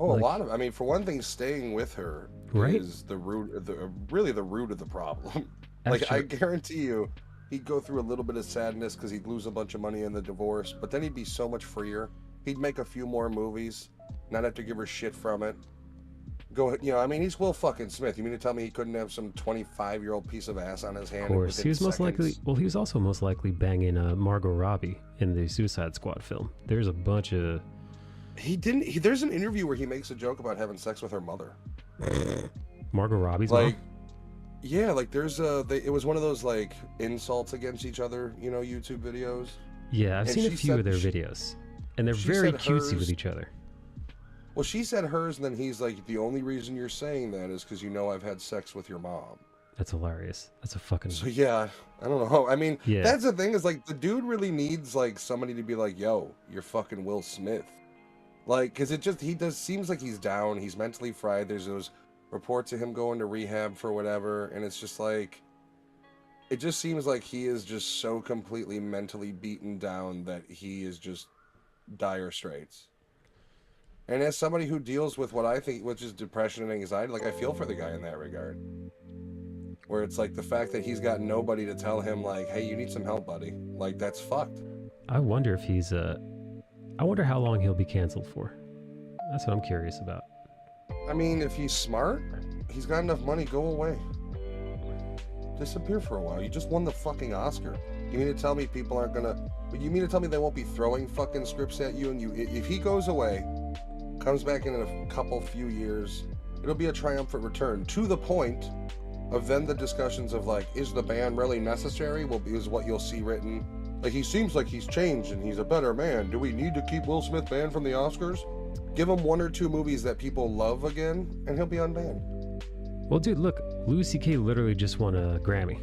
Oh, like, a lot of. I mean, for one thing, staying with her is the root of the problem. Like, I guarantee you, he'd go through a little bit of sadness because he'd lose a bunch of money in the divorce, but then he'd be so much freer. He'd make a few more movies, not have to give her shit from it. You know, I mean, he's Will fucking Smith. You mean to tell me he couldn't have some 25-year-old piece of ass on his hand? Of course, he was most likely. Well, he was also most likely banging Margot Robbie in the Suicide Squad film. There's a bunch of. There's an interview where he makes a joke about having sex with her mother. Margot Robbie's mom? Yeah, like there's it was one of those like insults against each other, you know, YouTube videos. Yeah, I've seen a few of their videos, and they're very cutesy with each other. Well, she said hers, and then he's like, "The only reason you're saying that is because you know I've had sex with your mom." That's hilarious. That's a fucking. So yeah, I don't know. I mean, that's the thing is like the dude really needs like somebody to be like, "Yo, you're fucking Will Smith," like because seems like he's down. He's mentally fried. There's those reports of him going to rehab for whatever, and it's just like, it just seems like he is just so completely mentally beaten down that he is just dire straits. And as somebody who deals with what I think, which is depression and anxiety, like I feel for the guy in that regard. Where it's like the fact that he's got nobody to tell him like, hey, you need some help, buddy. Like, that's fucked. I wonder if he's I wonder how long he'll be canceled for. That's what I'm curious about. I mean, if he's smart, he's got enough money, go away. Disappear for a while. You just won the fucking Oscar. You mean to tell me people aren't gonna... You mean to tell me they won't be throwing fucking scripts at you? And you, if he goes away, comes back in a few years, it'll be a triumphant return. To the point of then the discussions of like, is the ban really necessary? Is what you'll see written. Like, he seems like he's changed and he's a better man. Do we need to keep Will Smith banned from the Oscars? Give him 1 or 2 movies that people love again, and he'll be unbanned. Well, dude, look, Louis C.K. literally just won a Grammy.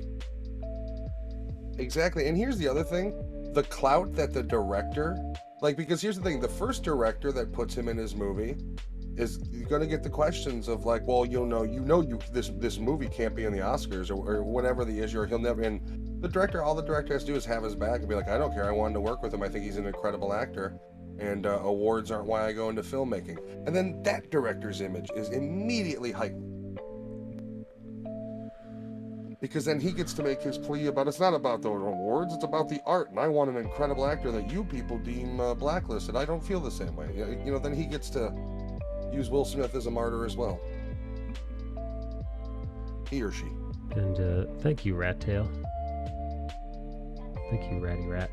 Exactly, and here's the other thing. The clout that the director... Like, because here's the thing. The first director that puts him in his movie is going to get the questions of like, well, this movie can't be in the Oscars or whatever the issue, or he'll never... And the director, all the director has to do is have his back and be like, I don't care, I wanted to work with him, I think he's an incredible actor. And awards aren't why I go into filmmaking. And then that director's image is immediately heightened. Because then he gets to make his plea about, it's not about those awards, it's about the art. And I want an incredible actor that you people deem blacklisted. I don't feel the same way. You know, then he gets to use Will Smith as a martyr as well. He or she. And thank you, Rat Tail. Thank you, Ratty Rat.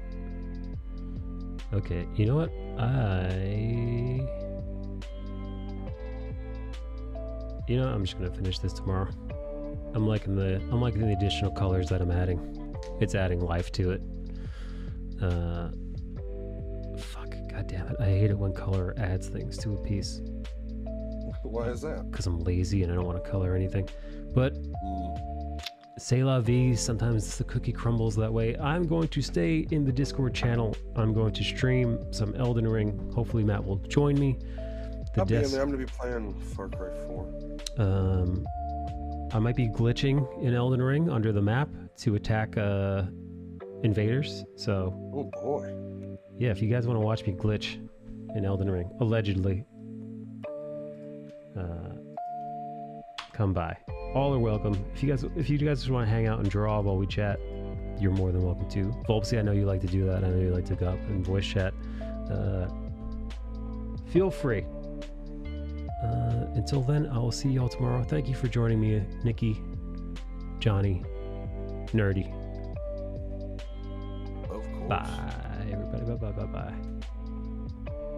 Okay, you know what? I'm just gonna finish this tomorrow. I'm liking the additional colors that I'm adding. It's adding life to it. Fuck, god damn it. I hate it when color adds things to a piece. Why is that? Because I'm lazy and I don't want to color anything. But c'est la vie, sometimes the cookie crumbles that way. I'm going to stay in the Discord channel. I'm going to stream some Elden Ring. Hopefully Matt will join me. I'll be in there. I'm going to be playing Far Cry 4. I might be glitching in Elden Ring under the map to attack invaders. So, oh boy. Yeah, if you guys want to watch me glitch in Elden Ring, allegedly, come by. All are welcome. If you guys just want to hang out and draw while we chat, you're more than welcome to. Volpsy, I know you like to do that. I know you like to go up and voice chat. Feel free. Until then, I will see y'all tomorrow. Thank you for joining me, Nikki, Johnny, Nerdy. Of course. Bye, everybody. Bye.